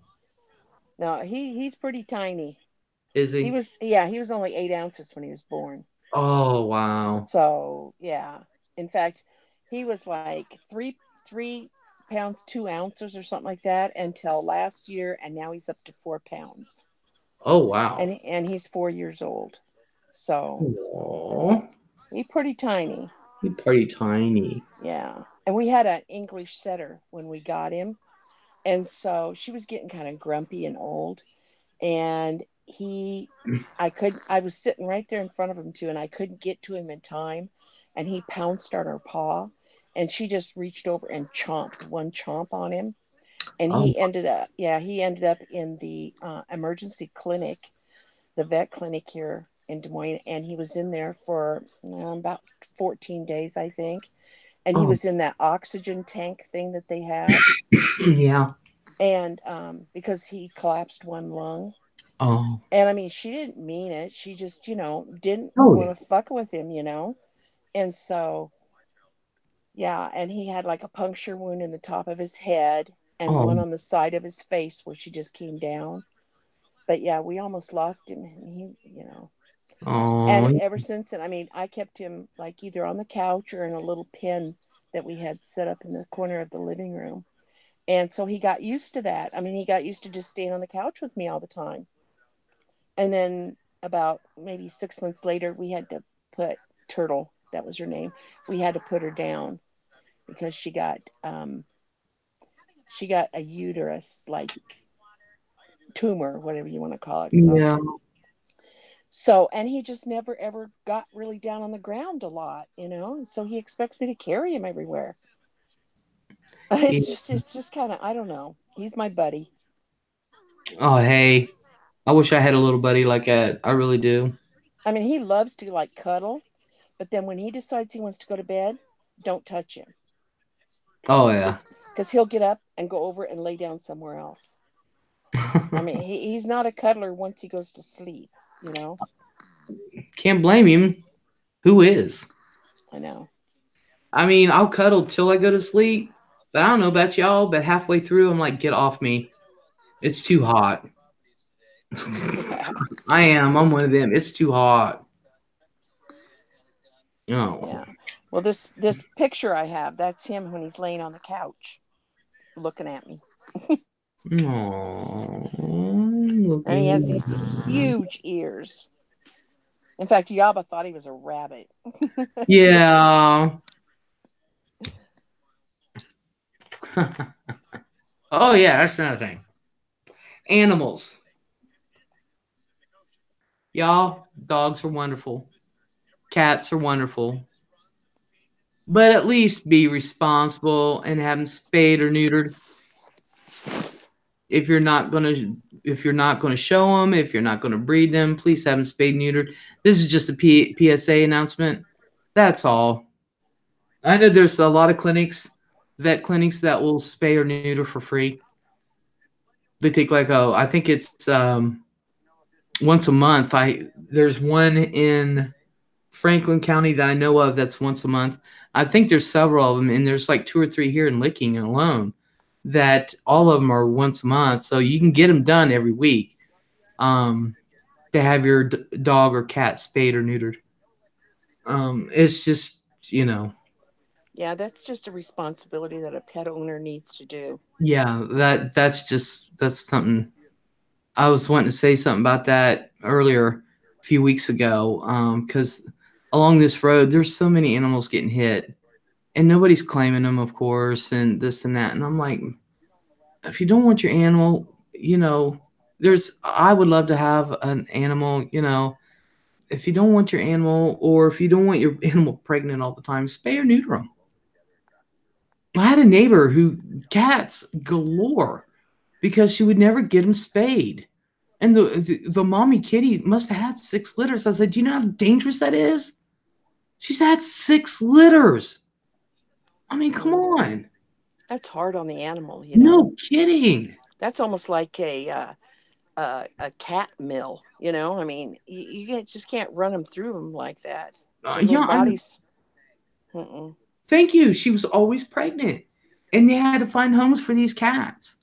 No, he's pretty tiny. Is He he? was he was only 8 ounces when he was born. Oh wow. So yeah. In fact, he was like three pounds 2 ounces or something like that until last year, and now he's up to 4 pounds. Oh wow. And he's 4 years old. So Aww. he's pretty tiny. He's pretty tiny. Yeah. And we had an English setter when we got him. And so she was getting kind of grumpy and old. And I was sitting right there in front of him too, and I couldn't get to him in time. And he pounced on her paw, and she just reached over and chomped one chomp on him. And Oh. he ended up in the emergency clinic, the vet clinic here in Des Moines. And he was in there for about 14 days, I think. And he was in that oxygen tank thing that they have. Yeah. And because he collapsed one lung. Oh. And I mean, she didn't mean it. She just, didn't Oh. want to fuck with him, And so, yeah. And he had like a puncture wound in the top of his head and one on the side of his face where she just came down. But yeah, we almost lost him. And and ever since then, I mean, I kept him like either on the couch or in a little pen that we had set up in the corner of the living room. And so he got used to that. I mean, he got used to just staying on the couch with me all the time. And then about maybe 6 months later, we had to put Turtle, that was her name. We had to put her down because she got a uterus like tumor, whatever you want to call it. Yeah. So, and he just never ever got really down on the ground a lot, And so he expects me to carry him everywhere. It's just kind of, I don't know. He's my buddy. Oh hey, I wish I had a little buddy like that. I really do. I mean, he loves to like cuddle, but then when he decides he wants to go to bed, don't touch him. Oh yeah. Because he'll get up and go over and lay down somewhere else. I mean, he's not a cuddler once he goes to sleep, Can't blame him. Who is? I know. I mean, I'll cuddle till I go to sleep. But I don't know about y'all, but halfway through, I'm like, get off me. It's too hot. Yeah. I am. I'm one of them. It's too hot. Oh. Yeah. Well, this picture I have, that's him when he's laying on the couch looking at me. Aww. And he has Looking. these huge ears. In fact, Yaba thought he was a rabbit. Yeah. Oh, yeah. That's another thing. Animals. Y'all, dogs are wonderful. Cats are wonderful. But at least be responsible and have them spayed or neutered. If you're not gonna, if you're not gonna show them, if you're not gonna breed them, please have them spayed and neutered. This is just a PSA announcement. That's all. I know there's a lot of clinics, vet clinics that will spay or neuter for free. They take like I think it's once a month. There's one in Franklin County that I know of that's once a month. I think there's several of them, and there's like 2 or 3 here in Licking alone. That all of them are once a month, so you can get them done every week. To have your dog or cat spayed or neutered. It's just Yeah, that's just a responsibility that a pet owner needs to do. yeah, that's something. I was wanting to say something about that earlier a few weeks ago, because along this road there's so many animals getting hit, and nobody's claiming them, of course, and this and that. And I'm like, if you don't want your animal, there's I would love to have an animal, if you don't want your animal, or if you don't want your animal pregnant all the time, spay or neuter them. I had a neighbor who cats galore because she would never get them spayed. And the mommy kitty must have had 6 litters. I said, do you know how dangerous that is? She's had 6 litters. I mean, come on. That's hard on the animal, No kidding. That's almost like a cat mill. I mean, just can't run them through them like that. Their little Yeah, bodies. Mm-mm. thank you. She was always pregnant. And they had to find homes for these cats.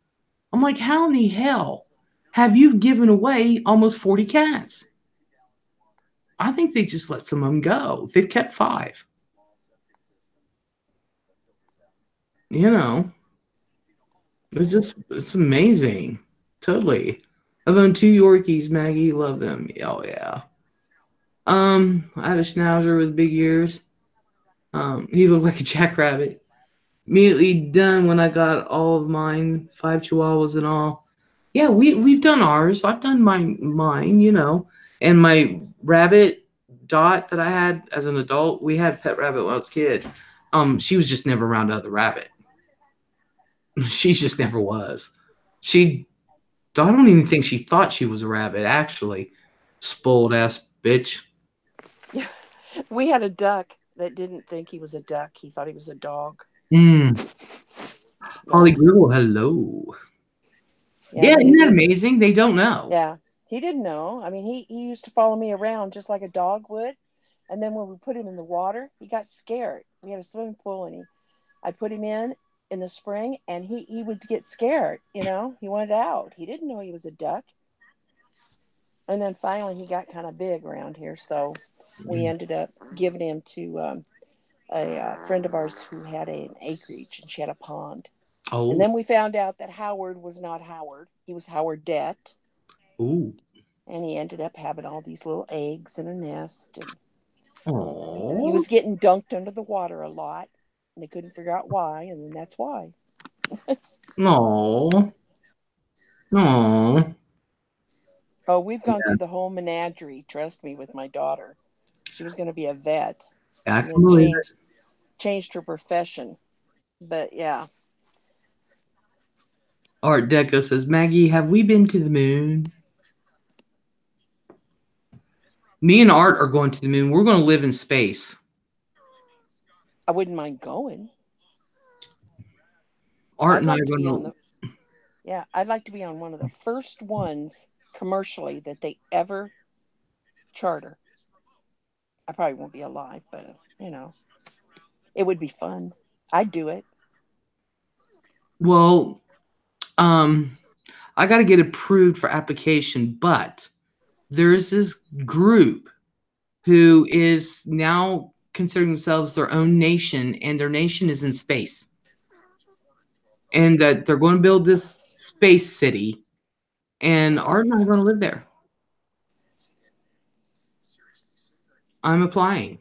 I'm like, how in the hell have you given away almost 40 cats? I think they just let some of them go. They've kept 5. You know, it's amazing. Totally. I've owned 2 Yorkies, Maggie. Love them. Oh, yeah. I had a Schnauzer with big ears. He looked like a jackrabbit. Immediately done when I got all of mine, 5 Chihuahuas and all. Yeah, we've done ours. I've done mine. And my rabbit Dot that I had as an adult, we had pet rabbit when I was a kid. She was just never around other rabbit. She just never was. I don't even think she thought she was a rabbit, actually. Spoiled ass bitch. We had a duck that didn't think he was a duck. He thought he was a dog. Holly Yeah. Gribble, hello. Yeah, isn't that amazing? They don't know. Yeah. He didn't know. I mean, he used to follow me around just like a dog would. And then when we put him in the water, he got scared. We had a swimming pool, and I put him in the spring, and he would get scared. He wanted out. He didn't know he was a duck. And then finally he got kind of big around here, so we ended up giving him to a friend of ours who had an acreage, and she had a pond. Oh. And then we found out that Howard was not Howard. He was Howard Det. Ooh. And he ended up having all these little eggs in a nest. And Aww. he was getting dunked under the water a lot, and they couldn't figure out why, and then that's why. Aww. Aww. Oh, we've gone through the whole menagerie, trust me, with my daughter. She was going to be a vet. I can believe it. Changed her profession. But yeah. Art Deco says, Maggie, have we been to the moon? Me and Art are going to the moon. We're going to live in space. I wouldn't mind going. Art and I are going to... Yeah, I'd like to be on one of the first ones commercially that they ever charter. I probably won't be alive, but you know, it would be fun. I'd do it. Well, I got to get approved for application, but there is this group who is now considering themselves their own nation, and their nation is in space. And that they're going to build this space city, and Art and I are going to live there. I'm applying.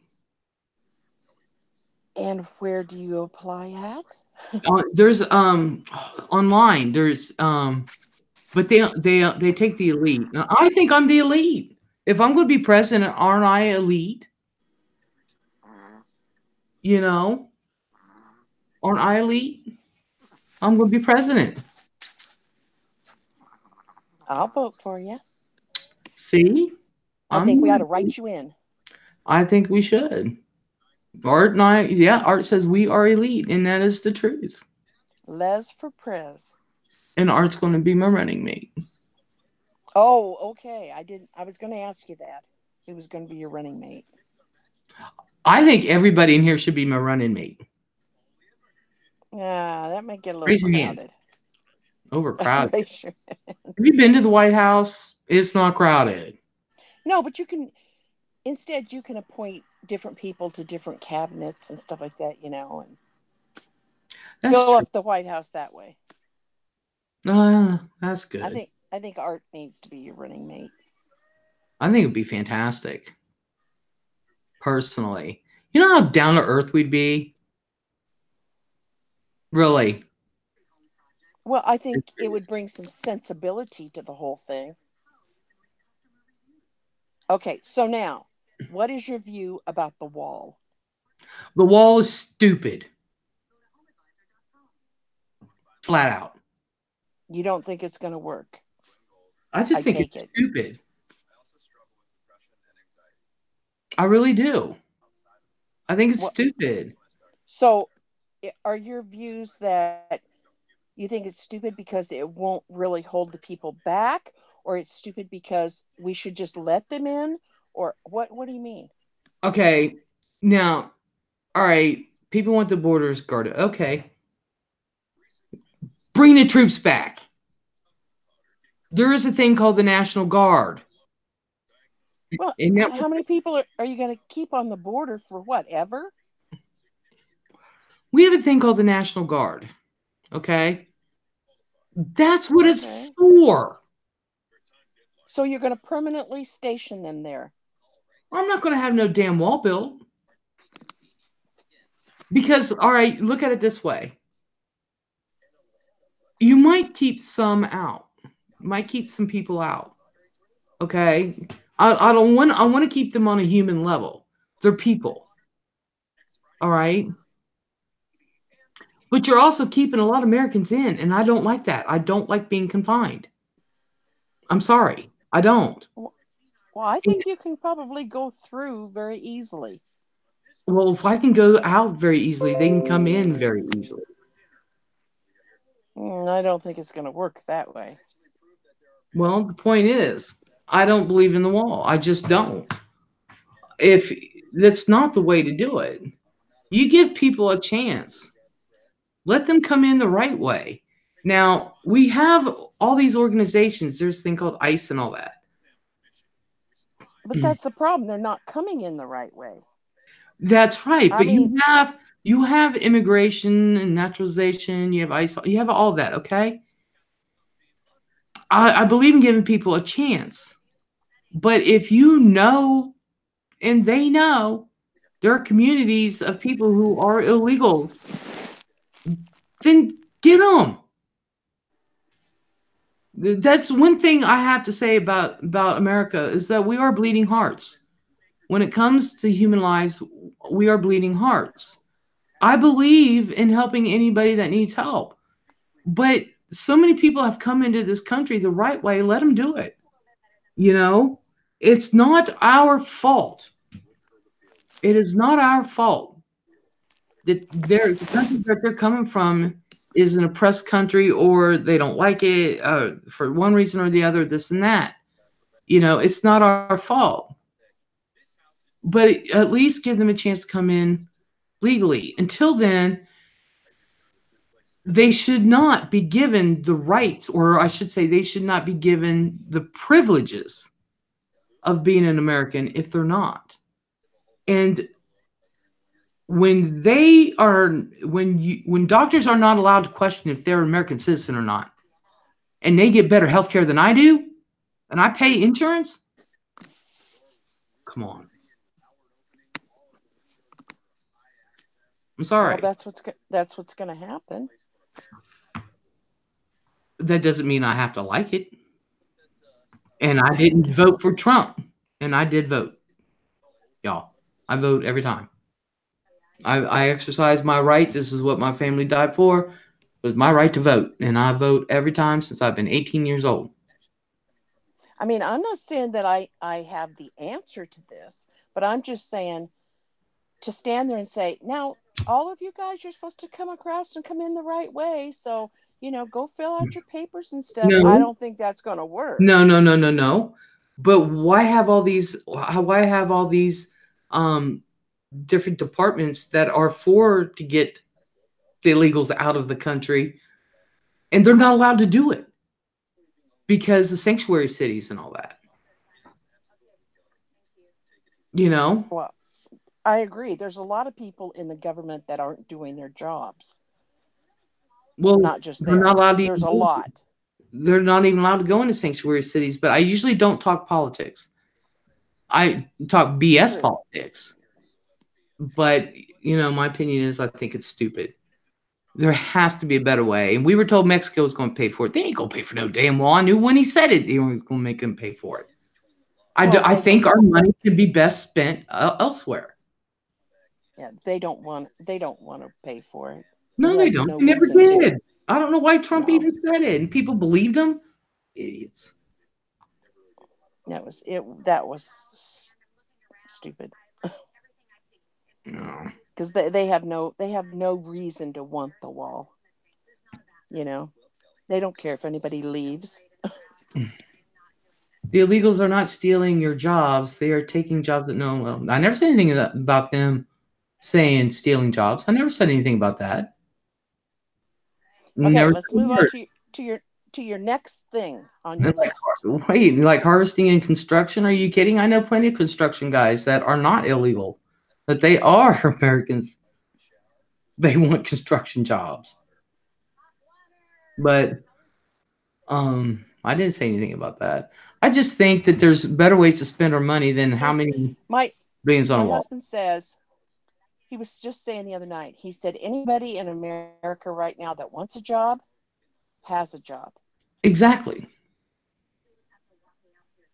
And where do you apply at? There's online. There's but they take the elite. Now, I think I'm the elite. If I'm going to be president, aren't I elite? You know, aren't I elite? I'm going to be president. I'll vote for you. See, I think we ought to write you in. I think we should. Art and I, yeah, Art says we are elite, and that is the truth. Les for PREZ. And Art's going to be my running mate. Oh, okay. I was going to ask you that. Who was going to be your running mate? I think everybody in here should be my running mate. Yeah, that might get a little crowded. Overcrowded. Raise your hands. Have you been to the White House? It's not crowded. No, but instead you can appoint different people to different cabinets and stuff like that, and fill up the White House that way. That's good. I think Art needs to be your running mate. I think it'd be fantastic. Personally. You know how down to earth we'd be? Really? Well, I think it would bring some sensibility to the whole thing. Okay, so now, what is your view about the wall? The wall is stupid. Flat out. You don't think it's going to work? I just think it's stupid. I really do. I think it's stupid. So, are your views that you think it's stupid because it won't really hold the people back, or it's stupid because we should just let them in, or what do you mean? Okay, now, all right, people want the borders guarded. Okay. Bring the troops back. There is a thing called the National Guard. Well, how many people are you going to keep on the border for whatever? We have a thing called the National Guard. Okay? That's what it's for. So you're going to permanently station them there? I'm not going to have no damn wall built. Because, all right, look at it this way. You might keep some out. You might keep some people out. Okay? I want to keep them on a human level. They're people. All right? But you're also keeping a lot of Americans in, and I don't like that. I don't like being confined. I'm sorry. I don't. Well, I think you can probably go through very easily. Well, if I can go out very easily, they can come in very easily. I don't think it's going to work that way. Well, the point is, I don't believe in the wall. I just don't. If that's not the way to do it, you give people a chance. Let them come in the right way. Now, we have all these organizations. There's a thing called ICE and all that. But that's the problem. They're not coming in the right way. That's right. But you have immigration and naturalization. You have ICE. You have all that, okay? I believe in giving people a chance. But if you know, and they know, there are communities of people who are illegals, then get them. That's one thing I have to say about America is that we are bleeding hearts. When it comes to human lives, we are bleeding hearts. I believe in helping anybody that needs help. But so many people have come into this country the right way. Let them do it. It's not our fault. It is not our fault that the country that they're coming from is an oppressed country, or they don't like it for one reason or the other, this and that. It's not our fault. but at least give them a chance to come in legally. Until then, they should not be given the rights, or I should say, they should not be given the privileges of being an American if they're not. And when when doctors are not allowed to question if they're an American citizen or not, and they get better health care than I do, and I pay insurance, come on. I'm sorry. Well, that's what's going to happen. That doesn't mean I have to like it. And I didn't vote for Trump. And I did vote. Y'all, I vote every time. I exercise my right. This is what my family died for. It was my right to vote. And I vote every time since I've been 18 years old. I mean, I'm not saying that I have the answer to this, but I'm just saying to stand there and say, now, all of you guys, you're supposed to come across and come in the right way. So, go fill out your papers and stuff. No. I don't think that's going to work. No. But why have all these different departments that are to get the illegals out of the country, and they're not allowed to do it because of sanctuary cities and all that? Well, I agree. There's a lot of people in the government that aren't doing their jobs. Well, not just they're not allowed to. There's a lot. They're not even allowed to go into sanctuary cities. But I usually don't talk politics. I talk BS politics. But my opinion is I think it's stupid. There has to be a better way. And we were told Mexico was going to pay for it. They ain't going to pay for no damn well. I knew when he said it, they were going to make them pay for it. I think our money could be best spent elsewhere. Yeah, they don't want to pay for it. No, they don't. They never did. I don't know why Trump even said it, and people believed him. Idiots. That was stupid. No. Because they have no reason to want the wall. They don't care if anybody leaves. The illegals are not stealing your jobs. They are taking jobs that I never said anything about them saying stealing jobs. I never said anything about that. Okay, let's move on to your next thing on your list. Wait, like harvesting and construction? Are you kidding? I know plenty of construction guys that are not illegal, that they are Americans. They want construction jobs. But I didn't say anything about that. I just think that there's better ways to spend our money than how many billions on a wall. My husband says, he was just saying the other night, he said, anybody in America right now that wants a job has a job. Exactly.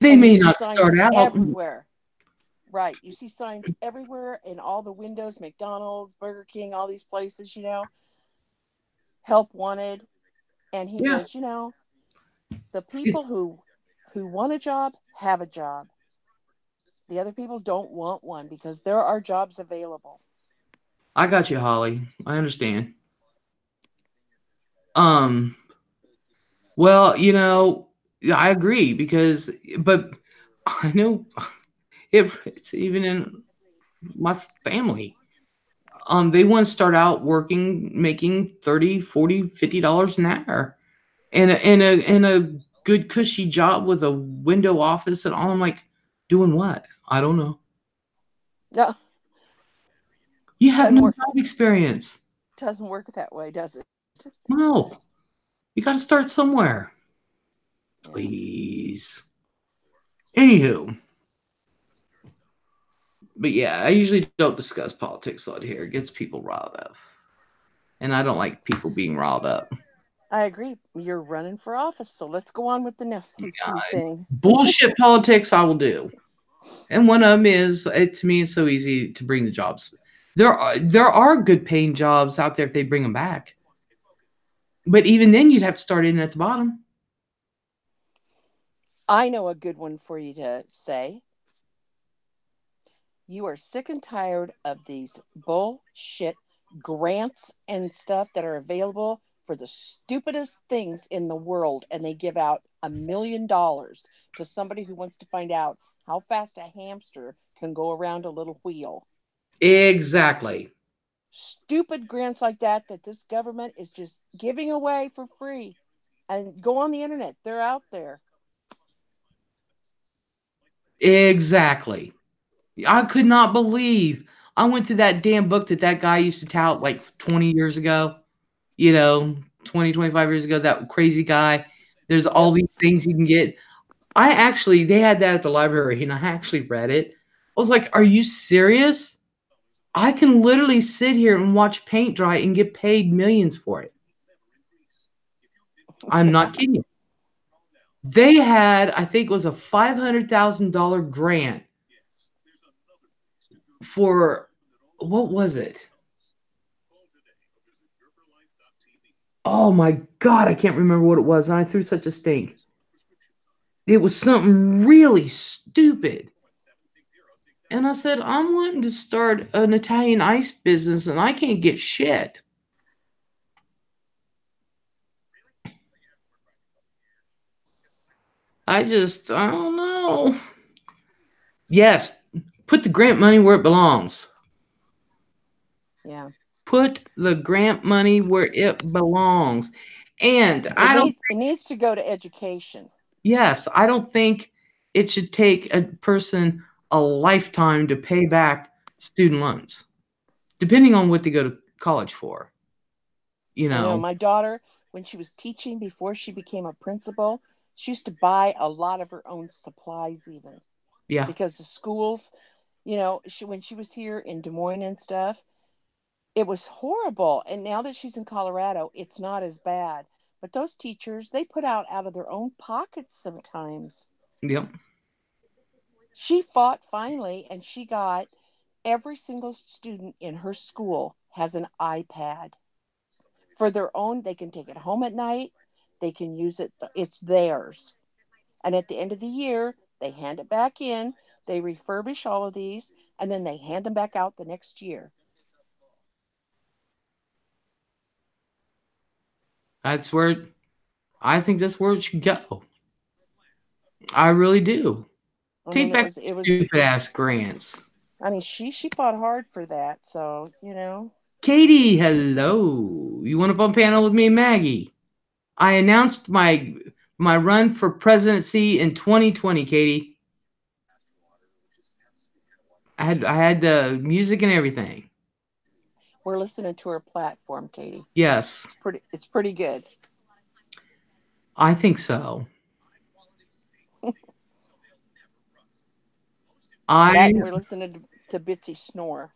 They may not start out everywhere. Right. You see signs everywhere in all the windows, McDonald's, Burger King, all these places, help wanted. And he goes, the people who want a job have a job. The other people don't want one because there are jobs available. I got you, Holly. I understand. Well, I agree but I know it's even in my family. They want to start out making $30, $40, $50 an hour, and a good cushy job with a window office and all. I'm like, doing what? I don't know. Yeah. You have no job experience. Doesn't work that way, does it? No. You got to start somewhere. Please. Anywho. But yeah, I usually don't discuss politics on here. It gets people riled up. And I don't like people being riled up. I agree. You're running for office, so let's go on with the next thing. Bullshit politics I will do. And one of them is, to me, it's so easy to bring the jobs. There are good paying jobs out there if they bring them back. But even then, you'd have to start in at the bottom. I know a good one for you to say. You are sick and tired of these bullshit grants and stuff that are available for the stupidest things in the world, and they give out $1 million to somebody who wants to find out how fast a hamster can go around a little wheel. Exactly. Stupid grants like that this government is just giving away for free. And go on the internet. They're out there. Exactly. I could not believe I went to that damn book that guy used to tout like 20 years ago, 20, 25 years ago, that crazy guy. There's all these things you can get. They had that at the library and I actually read it. I was like, are you serious? I can literally sit here and watch paint dry and get paid millions for it. I'm not kidding you. They had, I think it was a $500,000 grant for, what was it? Oh my God, I can't remember what it was. And I threw such a stink. It was something really stupid. And I said, I'm wanting to start an Italian ice business and I can't get shit. I don't know. Yes, put the grant money where it belongs. Yeah. Put the grant money where it belongs. And it needs to go to education. Yes, I don't think it should take a person a lifetime to pay back student loans, depending on what they go to college for. I know my daughter, when she was teaching before she became a principal, she used to buy a lot of her own supplies even. Yeah. Because the schools, when she was here in Des Moines and stuff, it was horrible. And now that she's in Colorado, it's not as bad. But those teachers, they put out of their own pockets sometimes. Yep. She fought finally, and she got every single student in her school has an iPad. For their own, they can take it home at night. They can use it. It's theirs. And at the end of the year, they hand it back in. They refurbish all of these, and then they hand them back out the next year. I think that's where it should go. I really do. Take back stupid ass grants. I mean, she fought hard for that, so Katie, hello. You want to bump panel with me and Maggie? I announced my run for presidency in 2020, Katie. I had the music and everything. We're listening to her platform, Katie. Yes. It's pretty good. I think so. We're listening to Bitsy snore.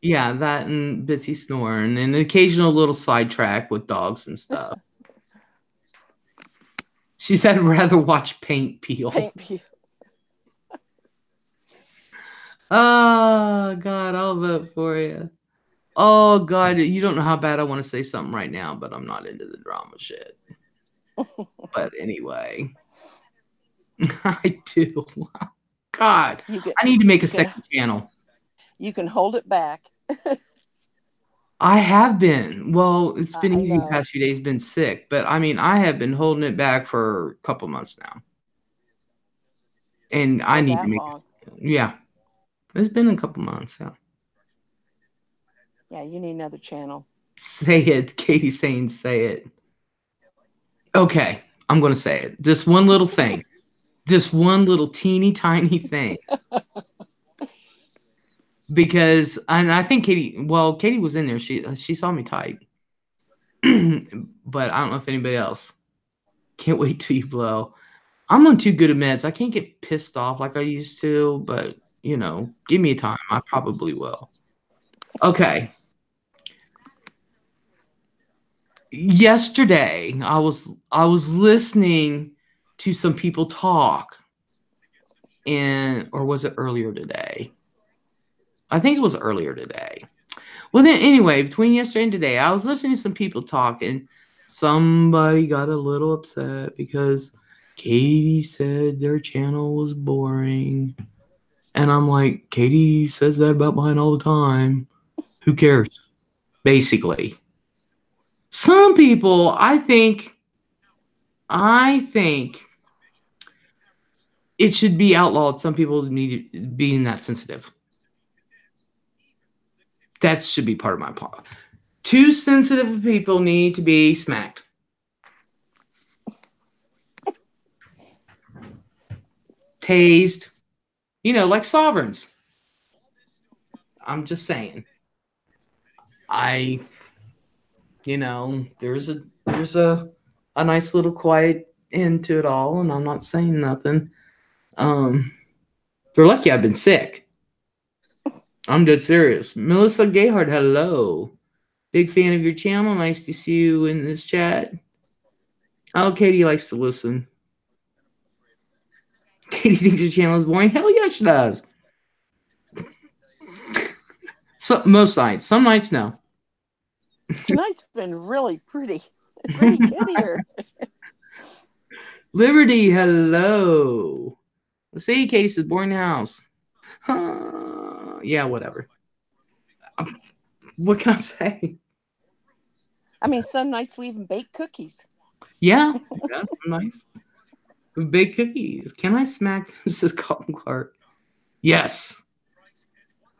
Yeah, that and Bitsy snore and an occasional little sidetrack with dogs and stuff. She said, I'd rather watch paint peel. Paint peel. Oh, God, I'll vote for you. Oh, God, you don't know how bad I want to say something right now, but I'm not into the drama shit. But anyway, I do. God, I need to make a second channel. You can hold it back. I have been. Well, it's been easy the past few days, been sick. But, I mean, I have been holding it back for a couple months now. And I need to make it. Yeah. It's been a couple months, yeah. Yeah, you need another channel. Say it. Katie's saying say it. Okay, I'm going to say it. Just one little thing. Just one little teeny tiny thing. Because, and I think Katie was in there. She saw me type. But I don't know if anybody else. Can't wait till you blow. I'm on too good of meds. I can't get pissed off like I used to, but, give me a time. I probably will. Okay. Yesterday, I was listening to some people talk, or was it earlier today? I think it was earlier today. Well, then anyway, between yesterday and today, I was listening to some people talk, and somebody got a little upset because Katie said their channel was boring. And I'm like, Katie says that about mine all the time. Who cares? Basically. Some people, I think it should be outlawed. Some people need to being that sensitive. That should be part of my policy. Too sensitive people need to be smacked. Tased. You know, like sovereigns. I'm just saying. There's a nice little quiet end to it all, and I'm not saying nothing. They're lucky I've been sick. I'm dead serious. Melissa Gayhard, hello. Big fan of your channel. Nice to see you in this chat. Oh, Katie likes to listen. Katie thinks your channel is boring. Hell yeah, she does. So, most nights. Some nights, no. Tonight's been really pretty good here. Liberty, hello. Let's see, Katie says boring house. Yeah, whatever. What can I say? I mean, some nights we even bake cookies. Yeah, that's nice. We bake cookies. Can I smack? This is Colton Clark. Yes.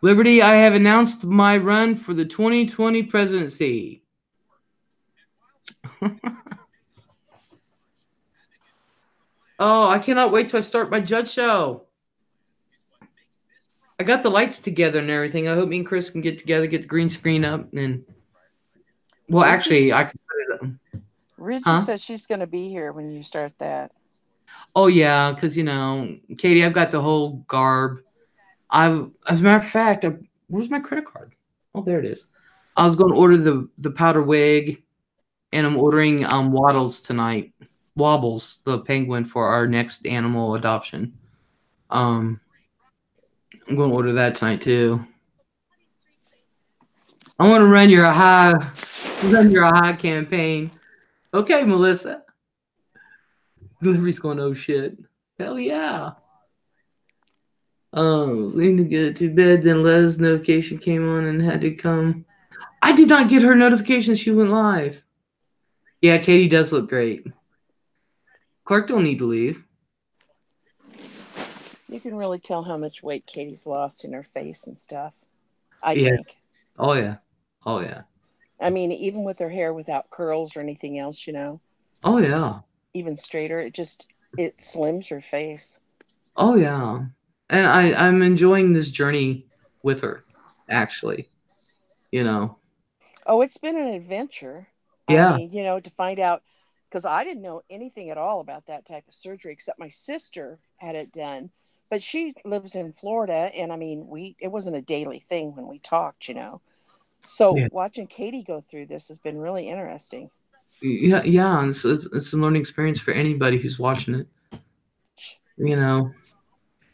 Liberty, I have announced my run for the 2020 presidency. Oh, I cannot wait till I start my judge show. I got the lights together and everything. I hope me and Chris can get together, get the green screen up, and well, actually, I can put it up. Ridge said she's going to be here when you start that. Oh yeah, because Katie, I've got the whole garb. As a matter of fact, where's my credit card? Oh, there it is. I was going to order the powder wig, and I'm ordering Waddles tonight. Wobbles, the penguin, for our next animal adoption. I'm going to order that tonight too. I want to run your high campaign. Okay, Melissa. Delivery's going, oh shit. Hell yeah. I was leaving to get to bed, then Les' notification came on and had to come. I did not get her notification. She went live. Yeah, Katie does look great. Clark don't need to leave. You can really tell how much weight Katie's lost in her face and stuff. I think. Oh, yeah. Oh, yeah. I mean, even with her hair without curls or anything else, Oh, yeah. Even straighter, it slims her face. Oh, yeah. And I'm enjoying this journey with her, actually. Oh, it's been an adventure. Yeah. I mean, to find out, because I didn't know anything at all about that type of surgery, except my sister had it done. But she lives in Florida, and I mean, it wasn't a daily thing when we talked, So watching Katie go through this has been really interesting. Yeah, it's a learning experience for anybody who's watching it.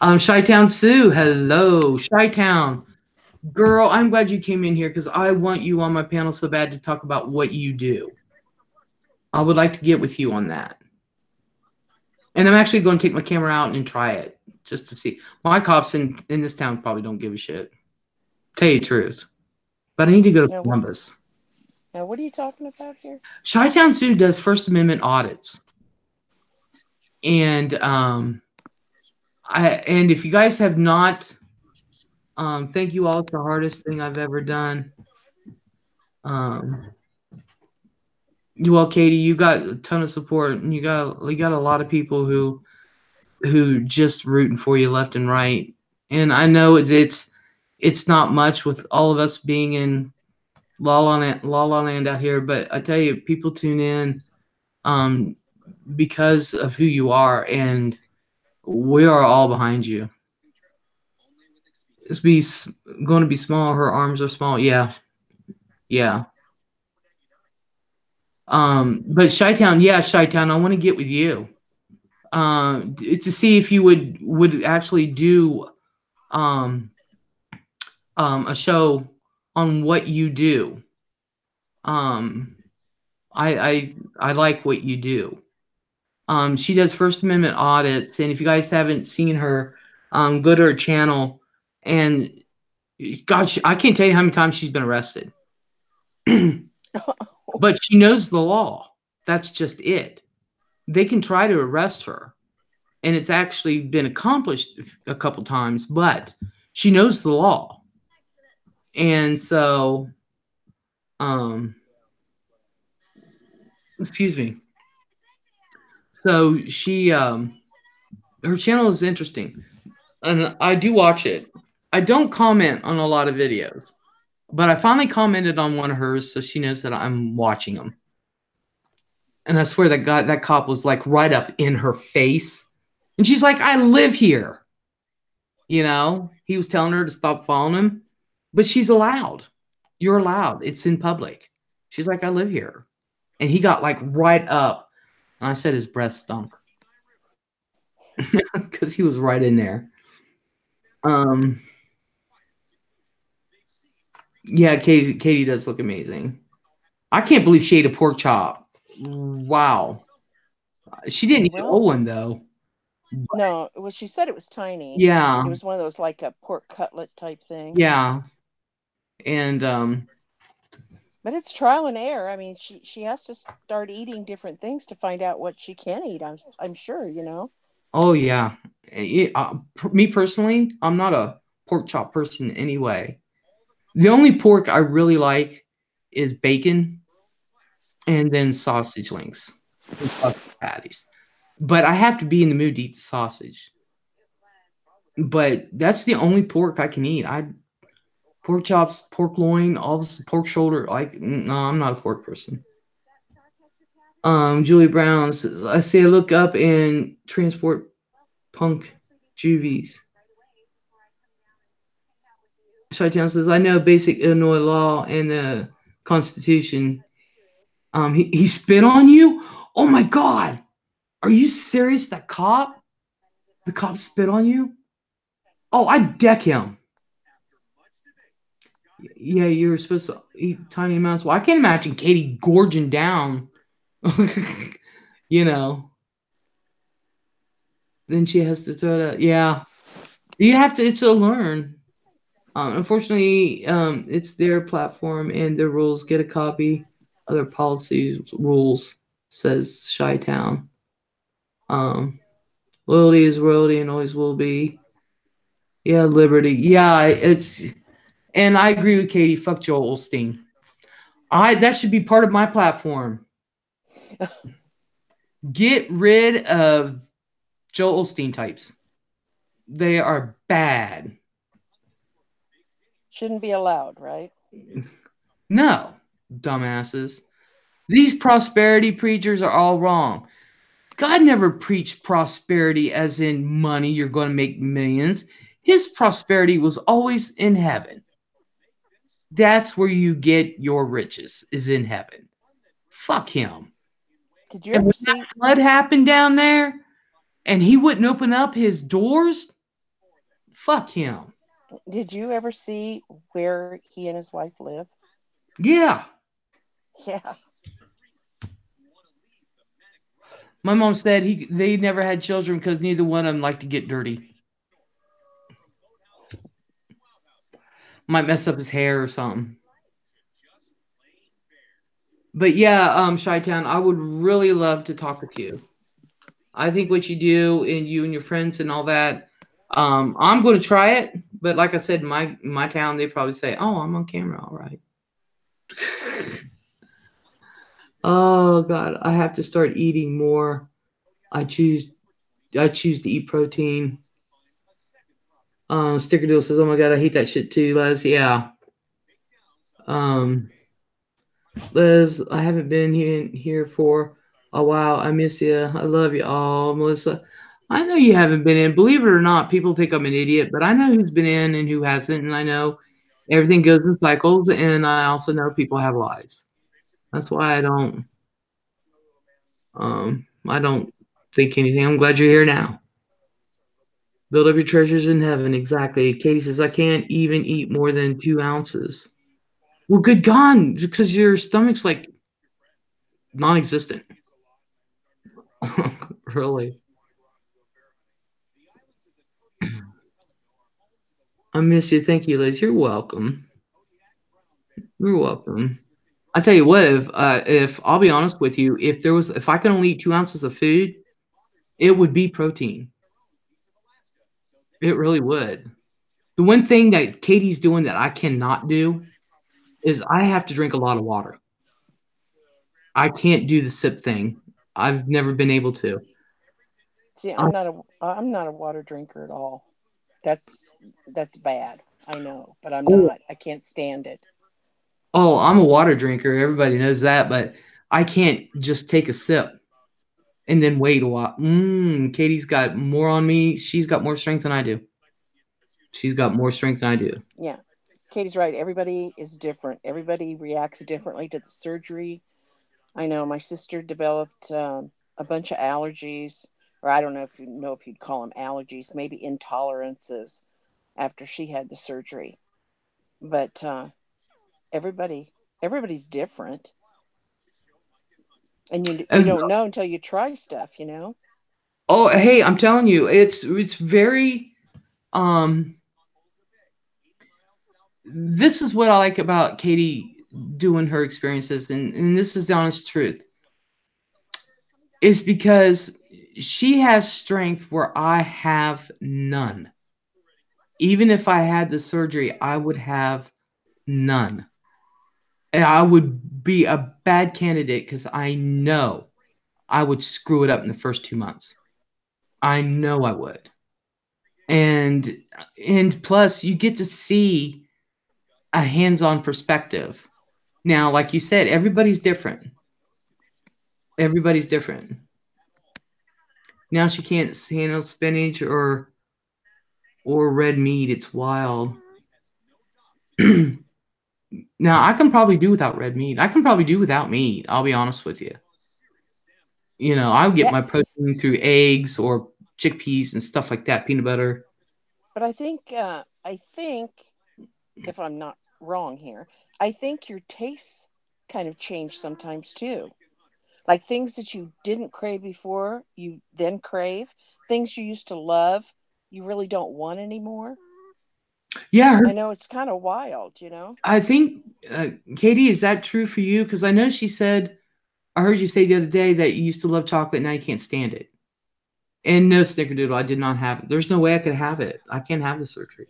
Chi-Town Sue, hello. Chi-Town. Girl, I'm glad you came in here because I want you on my panel so bad to talk about what you do. I would like to get with you on that. And I'm actually going to take my camera out and try it just to see. My cops in this town probably don't give a shit. Tell you the truth. But I need to go to Columbus. Now, what are you talking about here? Chi-Town Sue does First Amendment audits. And if you guys have not, thank you all. It's the hardest thing I've ever done. Katie, you got a ton of support, and you got a lot of people who just rooting for you left and right. And I know it's not much with all of us being in La La Land out here, but I tell you, people tune in because of who you are, and we are all behind you. It's going to be small. Her arms are small. Yeah. But Chi-Town, I want to get with you to see if you would actually do a show on what you do. I like what you do. She does First Amendment audits, and if you guys haven't seen her, go to her channel. And gosh, I can't tell you how many times she's been arrested. But she knows the law. That's just it. They can try to arrest her, and it's actually been accomplished a couple times, but she knows the law. And so, excuse me. So she, her channel is interesting, and I do watch it. I don't comment on a lot of videos, but I finally commented on one of hers, so she knows that I'm watching them. And I swear that cop was like right up in her face, and she's like, "I live here." You know, he was telling her to stop following him, but she's allowed. You're allowed. It's in public. She's like, "I live here," and he got like right up, and I said his breath stunk because he was right in there. Yeah, Katie does look amazing. I can't believe she ate a pork chop. Wow. She didn't eat a whole one though. No, well, she said it was tiny. Yeah. It was one of those like a pork cutlet type thing. Yeah. And but it's trial and error. I mean, she has to start eating different things to find out what she can eat. I'm sure, you know. Oh yeah. Me personally, I'm not a pork chop person anyway. The only pork I really like is bacon and then sausage links and sausage patties. But I have to be in the mood to eat the sausage. But that's the only pork I can eat. Pork chops, pork loin, all this pork shoulder. Like, no, I'm not a pork person. Julie Brown says, I say I look up and transport punk juvies. Chi-Town says, I know basic Illinois law and the Constitution. He spit on you? Oh my God. Are you serious? That cop? The cop spit on you? Oh, I'd deck him. Yeah, you're supposed to eat tiny amounts. Well, I can't imagine Katie gorging down. You know. Then she has to throw it out. Yeah. You have to, it's a learn. Unfortunately, it's their platform and their rules. Get a copy of their policies, rules, says Chi-Town. Loyalty is royalty and always will be. Yeah, liberty. Yeah, it's, and I agree with Katie. Fuck Joel Osteen. That should be part of my platform. Get rid of Joel Osteen types. They are bad. Shouldn't be allowed, right? No, dumbasses. These prosperity preachers are all wrong. God never preached prosperity as in money, you're going to make millions. His prosperity was always in heaven. That's where you get your riches, is in heaven. Fuck him. Did you ever see that flood happened down there and he wouldn't open up his doors? Fuck him. Did you ever see where he and his wife live? Yeah. Yeah. My mom said they never had children because neither one of them liked to get dirty. Might mess up his hair or something. But yeah, Chi-Town, I would really love to talk with you. I think what you do and you and your friends and all that, I'm going to try it. But like I said, my town, they probably say, oh, I'm on camera. All right. Oh, God, I have to start eating more. I choose to eat protein. Sticker Deal says, oh, my God, I hate that shit too, Les. Yeah. Les, I haven't been here for a while. I miss you. I love you all. Melissa, I know you haven't been in. Believe it or not, people think I'm an idiot, but I know who's been in and who hasn't. And I know everything goes in cycles. And I also know people have lives. That's why I don't think anything. I'm glad you're here now. Build up your treasures in heaven. Exactly. Katie says, I can't even eat more than 2 ounces. Well, good God, because your stomach's like non-existent. Really? I miss you. Thank you, Liz. You're welcome. You're welcome. I tell you what, if I'll be honest with you, if I could only eat 2 ounces of food It would be protein. It really would. The one thing that Katie's doing that I cannot do is I have to drink a lot of water. I can't do the sip thing. I've never been able to. See, I, I'm not a water drinker at all. That's bad. I know, but I'm oh, not. I can't stand it. oh, I'm a water drinker. Everybody knows that, but I can't just take a sip and then wait a while. Katie's got more on me. She's got more strength than I do. She's got more strength than I do. Yeah. Katie's right. Everybody is different. Everybody reacts differently to the surgery. I know my sister developed a bunch of allergies, or I don't know if you'd call them allergies, maybe intolerances after she had the surgery. But everybody everybody's different, and you And, don't know until you try stuff. You know. oh, hey, I'm telling you, it's very this is what I like about Katie doing her experiences, and this is the honest truth, is because she has strength where I have none. Even if I had the surgery, I would have none. And I would be a bad candidate because I know I would screw it up in the first 2 months. I know I would. And plus you get to see a hands-on perspective. Now, like you said, everybody's different. Everybody's different. Now she can't handle spinach or red meat. It's wild. Now I can probably do without red meat. I can probably do without meat. I'll be honest with you. You know, I'll get Yeah, my protein through eggs or chickpeas and stuff like that, peanut butter. but I think if I'm not wrong here, I think your tastes kind of change sometimes too. Like things that you didn't crave before, you then crave. Things you used to love, you really don't want anymore. Yeah, I know it's kind of wild, you know. I think, Katie, is that true for you? Because I know she said, I heard you say the other day that you used to love chocolate, now you can't stand it. And no, Snickerdoodle, I did not have it. There's no way I could have it. I can't have the surgery.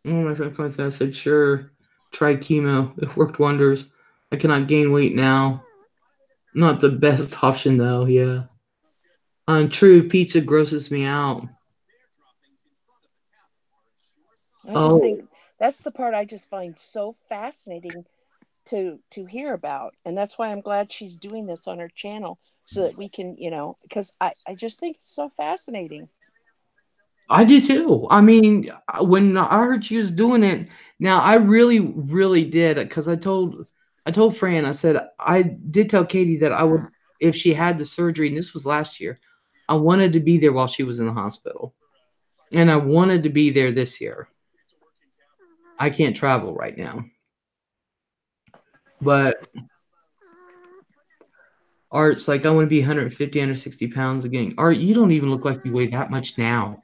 Oh, my friend called that. I said, sure, try chemo. It worked wonders. I cannot gain weight now. Not the best option, though, yeah. True, pizza grosses me out. I just Oh, think that's the part I just find so fascinating to hear about, and that's why I'm glad she's doing this on her channel so that we can, you know, because I just think it's so fascinating. I do too. I mean, when I heard she was doing it, now I really, really did because I told Fran, I said I did tell Katie that I would, if she had the surgery, and this was last year, I wanted to be there while she was in the hospital, and I wanted to be there this year. I can't travel right now, but Art's like I want to be 150, 160 pounds again. Art, you don't even look like you weigh that much now.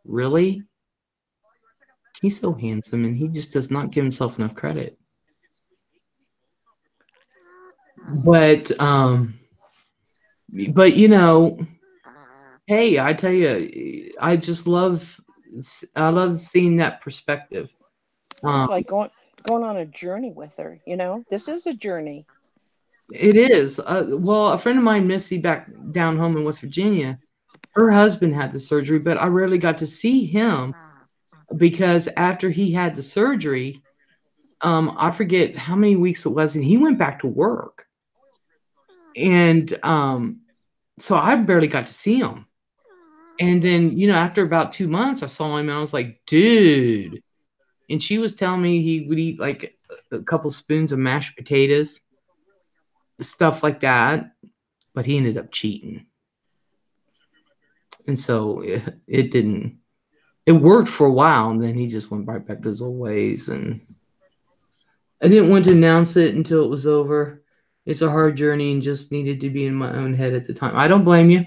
Really? He's so handsome, and he just does not give himself enough credit. But you know, hey, I tell you, I love seeing that perspective. It's Um, like going on a journey with her, you know. This is a journey. it is. Well, a friend of mine, Missy, back down home in West Virginia, her husband had the surgery, but I rarely got to see him because after he had the surgery, I forget how many weeks it was, and he went back to work, and so I barely got to see him. And then, after about 2 months, I saw him and I was like, dude. And she was telling me he would eat like a couple spoons of mashed potatoes, stuff like that. But he ended up cheating. And so it didn't, it worked for a while. And then he just went right back to his old ways. And I didn't want to announce it until it was over. It's a hard journey and just needed to be in my own head at the time. I don't blame you.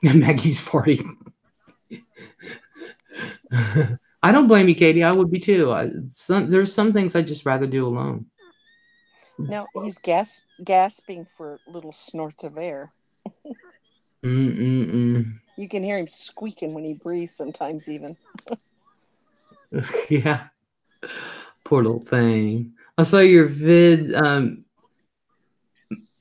Maggie's 40. I don't blame you, Katie. I would be too. There's some things I'd just rather do alone. No, he's gasping for little snorts of air. Mm-mm-mm. You can hear him squeaking when he breathes sometimes even. Yeah. Poor little thing. I saw your vid,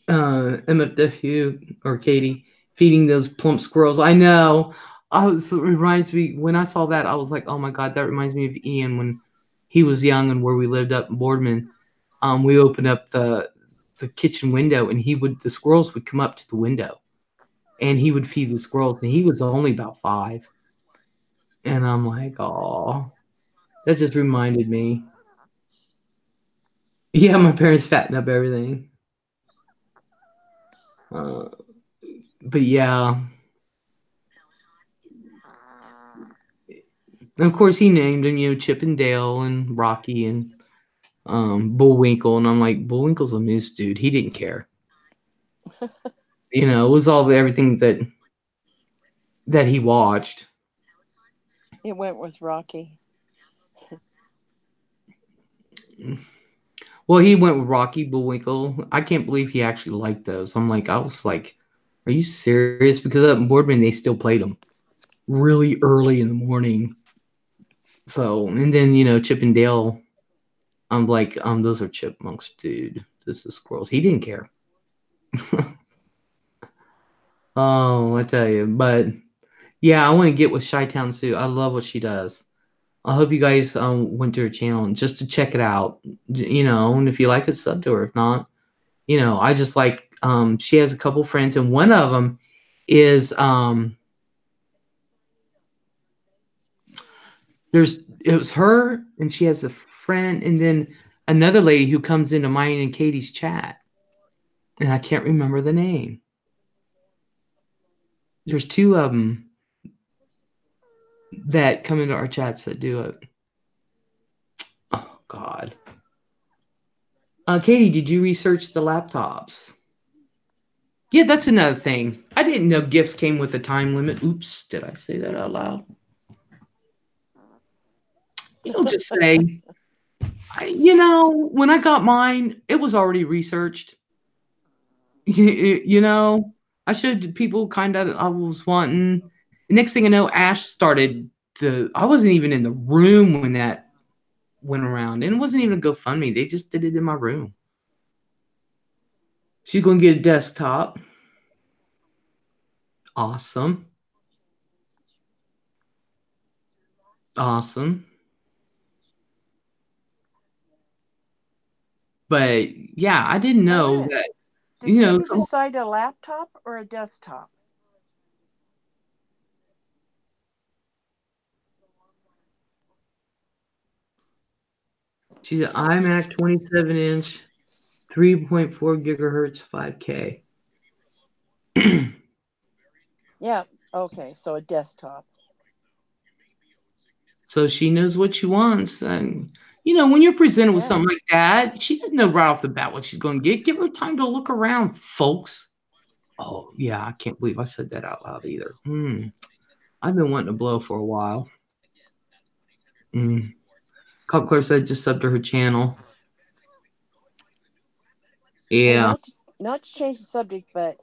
MFW or Katie feeding those plump squirrels. I know. It reminds me when I saw that, I was like, oh my God, that reminds me of Ian when he was young and where we lived up in Boardman. We opened up the kitchen window and the squirrels would come up to the window and he would feed the squirrels and he was only about 5. And I'm like, oh, that just reminded me. Yeah, my parents fatten up everything. Uh, but yeah, and of course he named him, Chip and Dale and Rocky and Bullwinkle, and I'm like, Bullwinkle's a moose, dude. He didn't care. It was all everything that he watched. It went with Rocky. Well, he went with Rocky, Bullwinkle. I can't believe he actually liked those. I was like, are you serious? Because up in Boardman, they still played them really early in the morning. So, and then, Chip and Dale, I'm like, those are chipmunks, dude. This is squirrels. He didn't care. Oh, I tell you. But yeah, I want to get with Chi-Town Sue. I love what she does. I hope you guys went to her channel just to check it out. And if you like it, sub to her. If not, I just like she has a couple friends, and one of them is it was her, and she has a friend, and then another lady who comes into mine and Katie's chat, and I can't remember the name. There's 2 of them that come into our chats that do it. Oh God. Katie, did you research the laptops? Yeah, that's another thing. I didn't know gifts came with a time limit. Oops, did I say that out loud? Just say, when I got mine, it was already researched. I showed people kind of I was wanting. The next thing I know, Ash started I wasn't even in the room when that went around. And it wasn't even a GoFundMe. They just did it in my room. She's going to get a desktop. Awesome. Awesome. But yeah, I didn't know that. Did you decide a laptop or a desktop? She's an iMac 27-inch, 3.4 gigahertz, 5K. Yeah. Okay. So a desktop. So she knows what she wants. And, when you're presented with something like that, she doesn't know right off the bat what she's going to get. Give her time to look around, folks. Oh, yeah. I can't believe I said that out loud either. I've been wanting to blow for a while. Cop Claire said just sub to her channel. Yeah. Hey, not to change the subject, but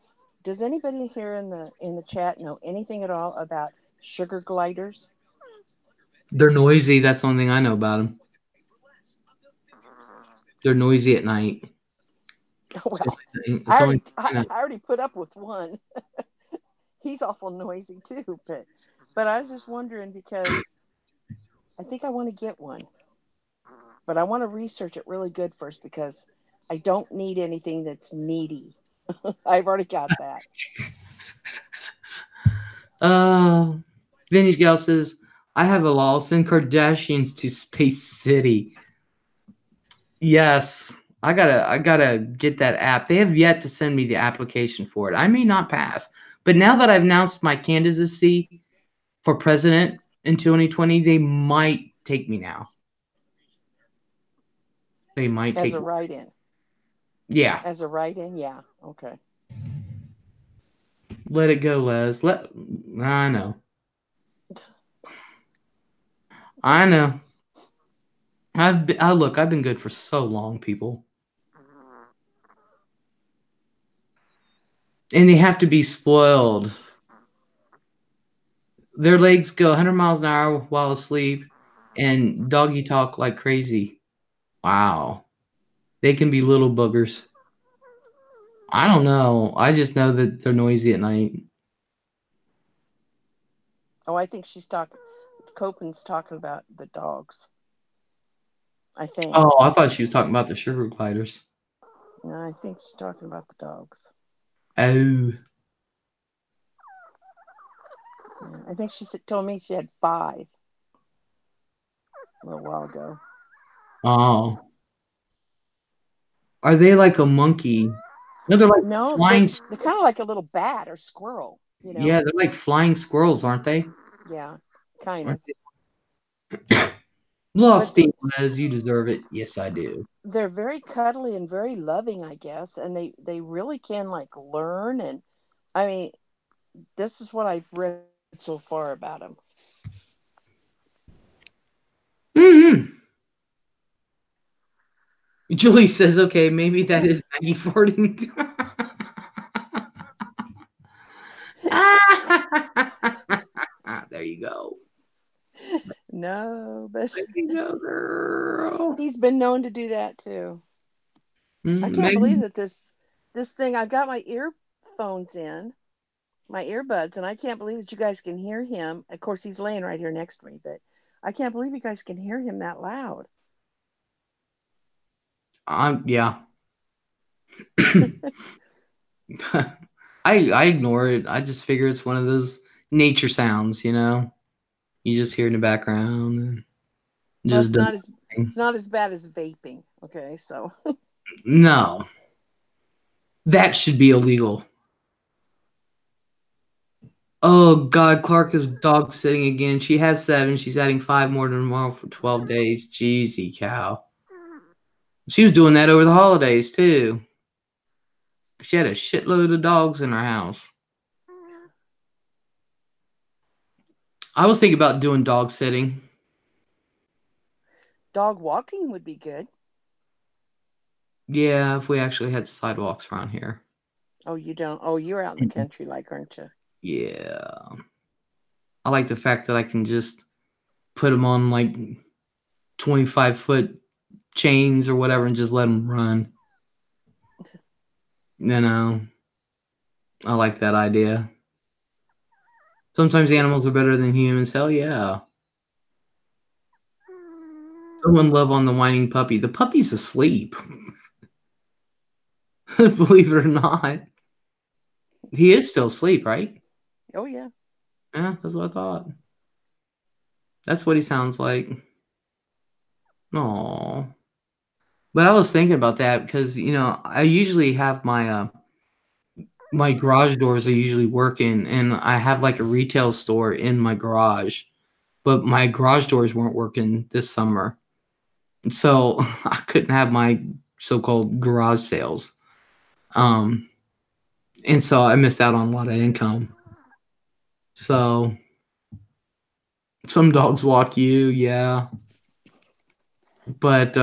does anybody here in the chat know anything at all about sugar gliders? They're noisy. That's the only thing I know about them. They're noisy at night. Well, I already put up with one. He's awful noisy too, but I was just wondering because I think I want to get one. But I want to research it really good first because I don't need anything that's needy. I've already got that. Vintage Gal says, I have a law. Send Kardashians to Space City. Yes. I gotta get that app. They have yet to send me the application for it. I may not pass. But now that I've announced my candidacy for president in 2020, they might take me now. They might take as a write-in. Yeah. As a write-in, yeah. Okay. Let it go, Les. I know. I know. I've been good for so long, people. And they have to be spoiled. Their legs go 100 miles an hour while asleep, and doggy talk like crazy. Wow. They can be little boogers. I don't know. I just know that they're noisy at night. Oh, I think she's talking. Copen's talking about the dogs. I think. Oh, I thought she was talking about the sugar gliders. No, I think she's talking about the dogs. Oh. Yeah, I think she told me she had 5 a little while ago. Oh. Are they like a monkey? No, they're like No, flying. they're kind of like a little bat or squirrel. You know? Yeah, they're like flying squirrels, aren't they? Yeah, kind Aren't of. they? Lost But steam, as you deserve it. Yes, I do. they're very cuddly and very loving, I guess, and they really can like learn. And I mean, this is what I've read so far about them. Mm-hmm. Julie says, okay, maybe that is Maggie farting. There you go. No, but There you go, girl. he's been known to do that too. I can't believe Maybe that this thing. I've got my earphones in, my earbuds, and I can't believe that you guys can hear him. Of course, he's laying right here next to me, but I can't believe you guys can hear him that loud. yeah. I ignore it. I just figure it's one of those nature sounds, you know. You just hear in the background and Well, just does it's not as bad as vaping. Okay, so no. That should be illegal. Oh God, Clark is dog sitting again. She has 7. She's adding 5 more tomorrow for 12 days. Jeezy cow. She was doing that over the holidays too. She had a shitload of dogs in her house. I was thinking about doing dog sitting. dog walking would be good. Yeah, if we actually had sidewalks around here. Oh, you don't. Oh, you're out in the country, like, aren't you? Yeah. I like the fact that I can just put them on like 25-foot chains or whatever and just let them run. You know, I like that idea. Sometimes animals are better than humans. Hell yeah. Someone love on the whining puppy. The puppy's asleep. Believe it or not. He is still asleep, right? Oh yeah. Yeah, that's what I thought. That's what he sounds like. Aww. But I was thinking about that because, you know, I usually have my garage doors are usually working, and I have like a retail store in my garage, but my garage doors weren't working this summer. So I couldn't have my so-called garage sales. Um, and so I missed out on a lot of income. So some dogs walk you, yeah. But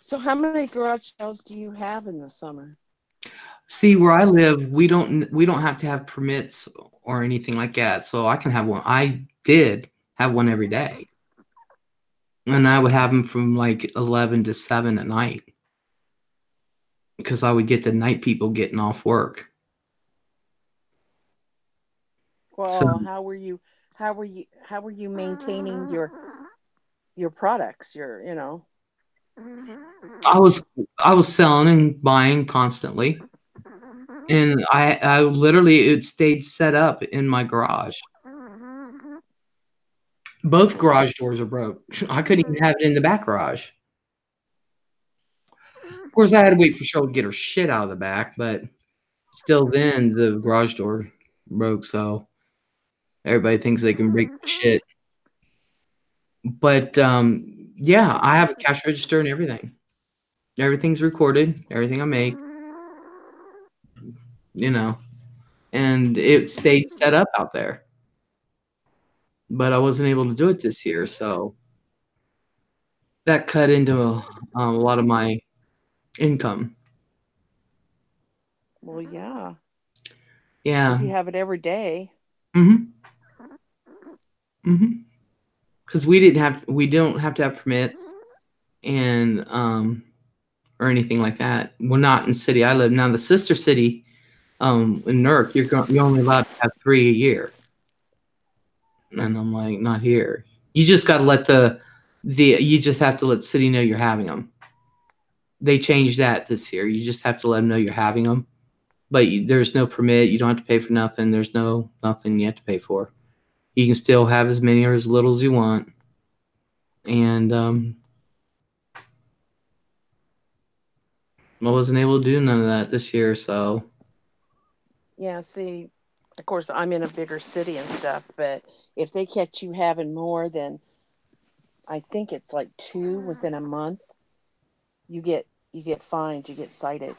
So, how many garage sales do you have in the summer? see where I live, we don't have to have permits or anything like that. So I can have one. I did have one every day. And I would have them from like 11 to 7 at night because I would get the night people getting off work. So Well, how were you maintaining your products? Your, you know. I was I was selling and buying constantly. And I literally it stayed set up in my garage. Both garage doors are broke. I couldn't even have it in the back garage. Of course, I had to wait for Cheryl to get her shit out of the back, but still then the garage door broke, so everybody thinks they can break the shit. But yeah, I have a cash register and everything. Everything's recorded, everything I make, you know, and it stayed set up out there. But I wasn't able to do it this year, so that cut into a lot of my income. Well, yeah. Yeah. If you have it every day. Mm-hmm. Mm-hmm. Because we don't have to have permits and or anything like that. We're not in the city I live now. The sister city, in Newark, you're only allowed to have 3 a year, and I'm like, not here. You just got to let you just have to let the city know you're having them. They changed that this year. You just have to let them know you're having them, but there's no permit. You don't have to pay for nothing. There's nothing you have to pay for. You can still have as many or as little as you want, and I wasn't able to do none of that this year, so. Yeah, see, of course, I'm in a bigger city and stuff, but if they catch you having more than, I think it's like 2 within a month, you get fined, you get cited,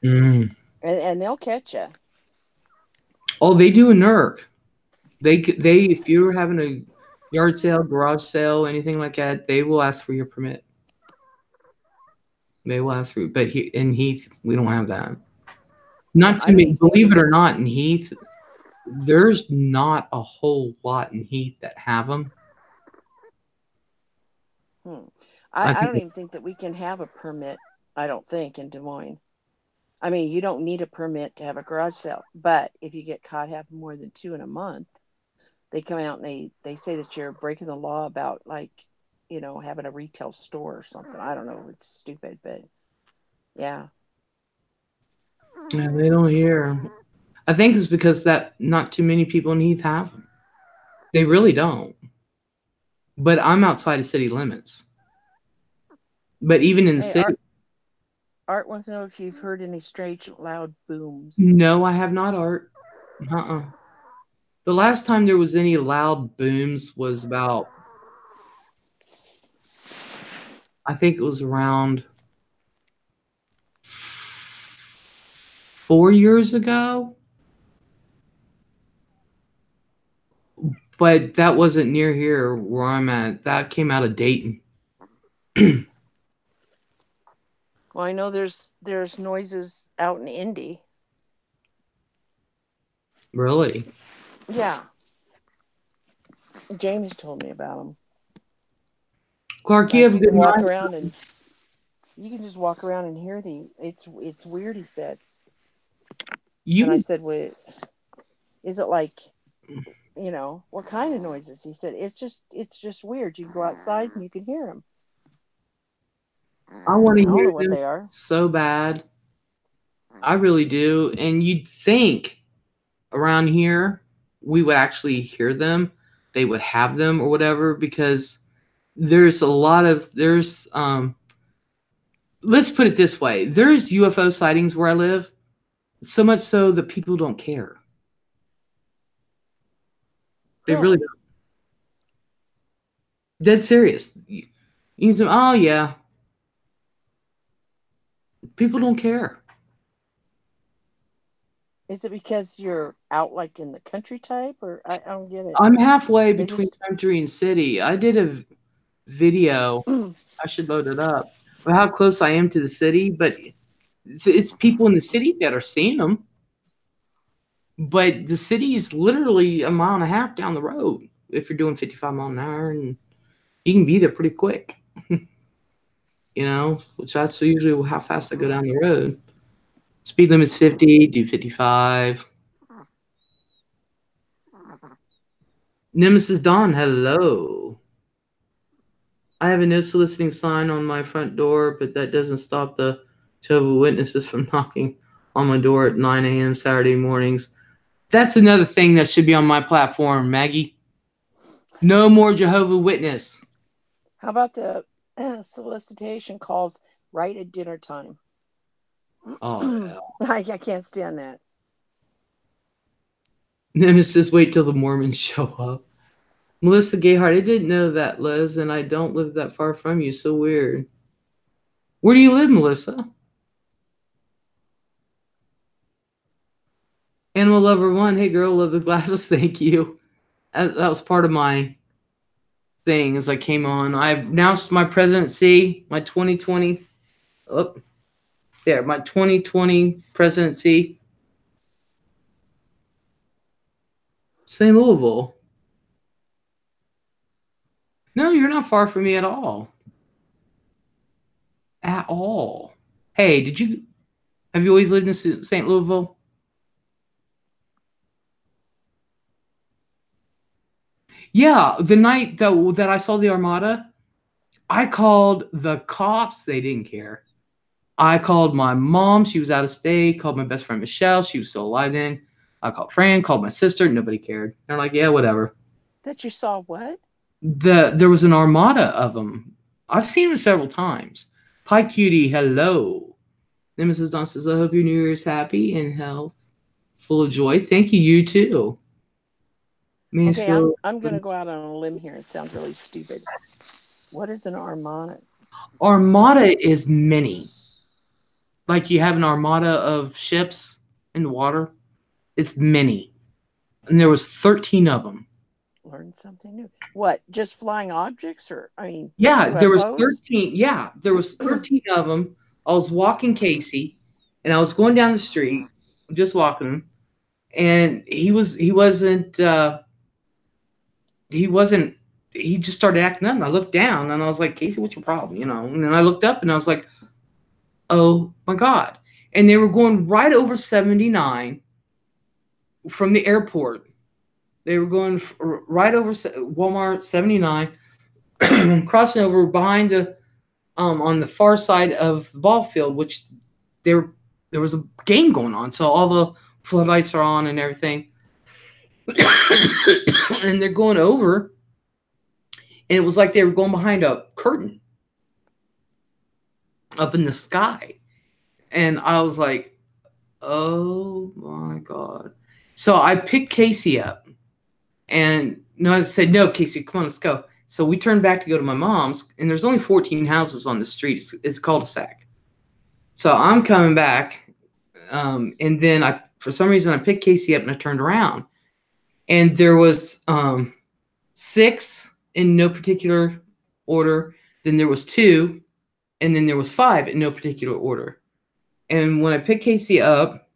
Mm. and they'll catch you. Oh, they do a NERC. They if you're having a yard sale, garage sale, anything like that, they will ask for your permit. They will ask for, but in Heath, we don't have that. Yeah, Not I too don't many. even think Believe they. it or not, in Heath, there's not a whole lot in Heath that have them. Hmm. I I think don't even think that we can have a permit. I don't think in Des Moines. I mean, you don't need a permit to have a garage sale, but if you get caught having more than 2 in a month, they come out and they say that you're breaking the law about, like, having a retail store or something. I don't know. It's stupid, but yeah. yeah, they don't hear. I think it's because that not too many people in Heath have them. They really don't. But I'm outside of city limits. But even in the Hey, city, Art wants to know if you've heard any strange loud booms. no, I have not, Art. Uh-uh. The last time there was any loud booms was about, I think it was around 4 years ago, but that wasn't near here where I'm at. That came out of Dayton. Well, I know there's noises out in Indy. Really? Yeah, James told me about them. Clark, you Like have a you good can walk night. around and you can just walk around and hear the. It's weird. He said, and I You, said, "Wait, is it like, what kind of noises?" He said, "It's just weird. You can go outside and you can hear them. I want I to don't know hear what them they are." so bad. I really do. And you'd think around here we would actually hear them. They would have them or whatever because there's let's put it this way. There's UFO sightings where I live, so much so that people don't care. They really Really? don't. Dead serious. You can say, oh yeah, people don't care. Is it because you're out like in the country type, or I don't get it? I'm halfway They between just. country and city. I did a video. I should load it up. Of how close I am to the city, but it's people in the city that are seeing them. But the city's literally a mile and a half down the road if you're doing 55 mile an hour, and you can be there pretty quick. Which that's usually how fast I go down the road. Speed limit's 50, do 55. Nemesis Dawn, hello. I have a no soliciting sign on my front door, but that doesn't stop the Jehovah's Witnesses from knocking on my door at 9 a.m. Saturday mornings. That's another thing that should be on my platform, Maggie. No more Jehovah's Witness. How about the solicitation calls right at dinner time? Oh, yeah. I can't stand that. Nemesis, wait till the Mormons show up. Melissa Gayhart, I didn't know that, Liz, and I don't live that far from you. So weird. Where do you live, Melissa? Animal Lover 1, hey girl, love the glasses, thank you. That was part of my thing as I came on. I announced my presidency, my 2020. Oh, There, my 2020 presidency. St. Louisville. No, you're not far from me at all. At all. Hey, have you always lived in St. Louisville? Yeah, the night that I saw the Armada, I called the cops. They didn't care. I called my mom. She was out of state. Called my best friend, Michelle. She was still alive then. I called Fran. Called my sister. Nobody cared. They're like, yeah, whatever. That you saw what? There was an Armada of them. I've seen them several times. Pie Cutie, hello. Nemesis Dawn says, I hope your New Year's happy and health, full of joy. Thank you. You too. Okay, I'm going to go out on a limb here. It sounds really stupid. What is an armada? Armada is many. Like you have an armada of ships in the water. It's many. And there was 13 of them. Learn something new. What? Just flying objects, or Yeah, UFOs? there was 13. Yeah, there was 13 of them. I was walking Casey, and I was going down the street, just walking him, and he just started acting up. And I looked down, and I was like, Casey, what's your problem? And then I looked up, and I was like, oh my God. And they were going right over 79 from the airport. They were going right over Walmart 79, crossing over behind the on the far side of the ball field, which there was a game going on. So all the floodlights are on and everything. And they're going over, and it was like they were going behind a curtain up in the sky. And I was like, oh my God. So I picked Casey up. And I said, no, Casey, come on, let's go. So we turned back to go to my mom's, and there's only 14 houses on the street. It's cul-de-sac. So I'm coming back, and then for some reason, I picked Casey up and I turned around. And there was 6 in no particular order. Then there was 2, and then there was 5 in no particular order. And when I picked Casey up,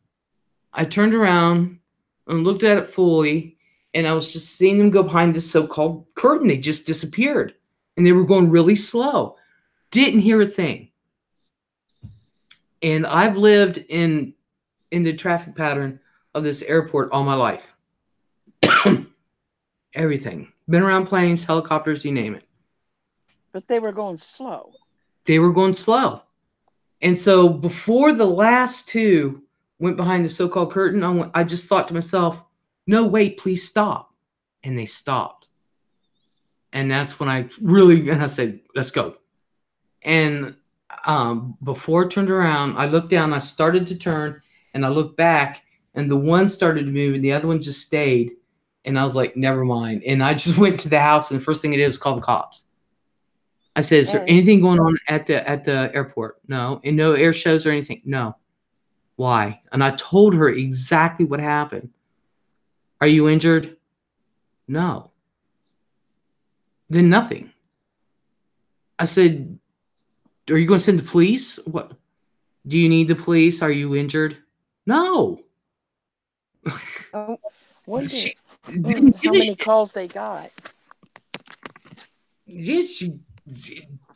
I turned around and looked at it fully. And I was just seeing them go behind this so-called curtain. They just disappeared. And they were going really slow. Didn't hear a thing. And I've lived in the traffic pattern of this airport all my life. Everything. Been around planes, helicopters, you name it. But they were going slow. They were going slow. And so before the last 2 went behind the so-called curtain, I just thought to myself, no, wait, please stop. And they stopped. And that's when I said, let's go. And before I turned around, I looked down, I started to turn, and I looked back, and the one started to move, and the other one just stayed. And I was like, never mind. And I just went to the house, and the first thing I did was call the cops. I said, is there anything going on at the airport? No. And no air shows or anything? No. Why? And I told her exactly what happened. Are you injured? No. Then nothing. I said, are you going to send the police? What? Do you need the police? Are you injured? No. Oh, how many calls they got? Yeah, she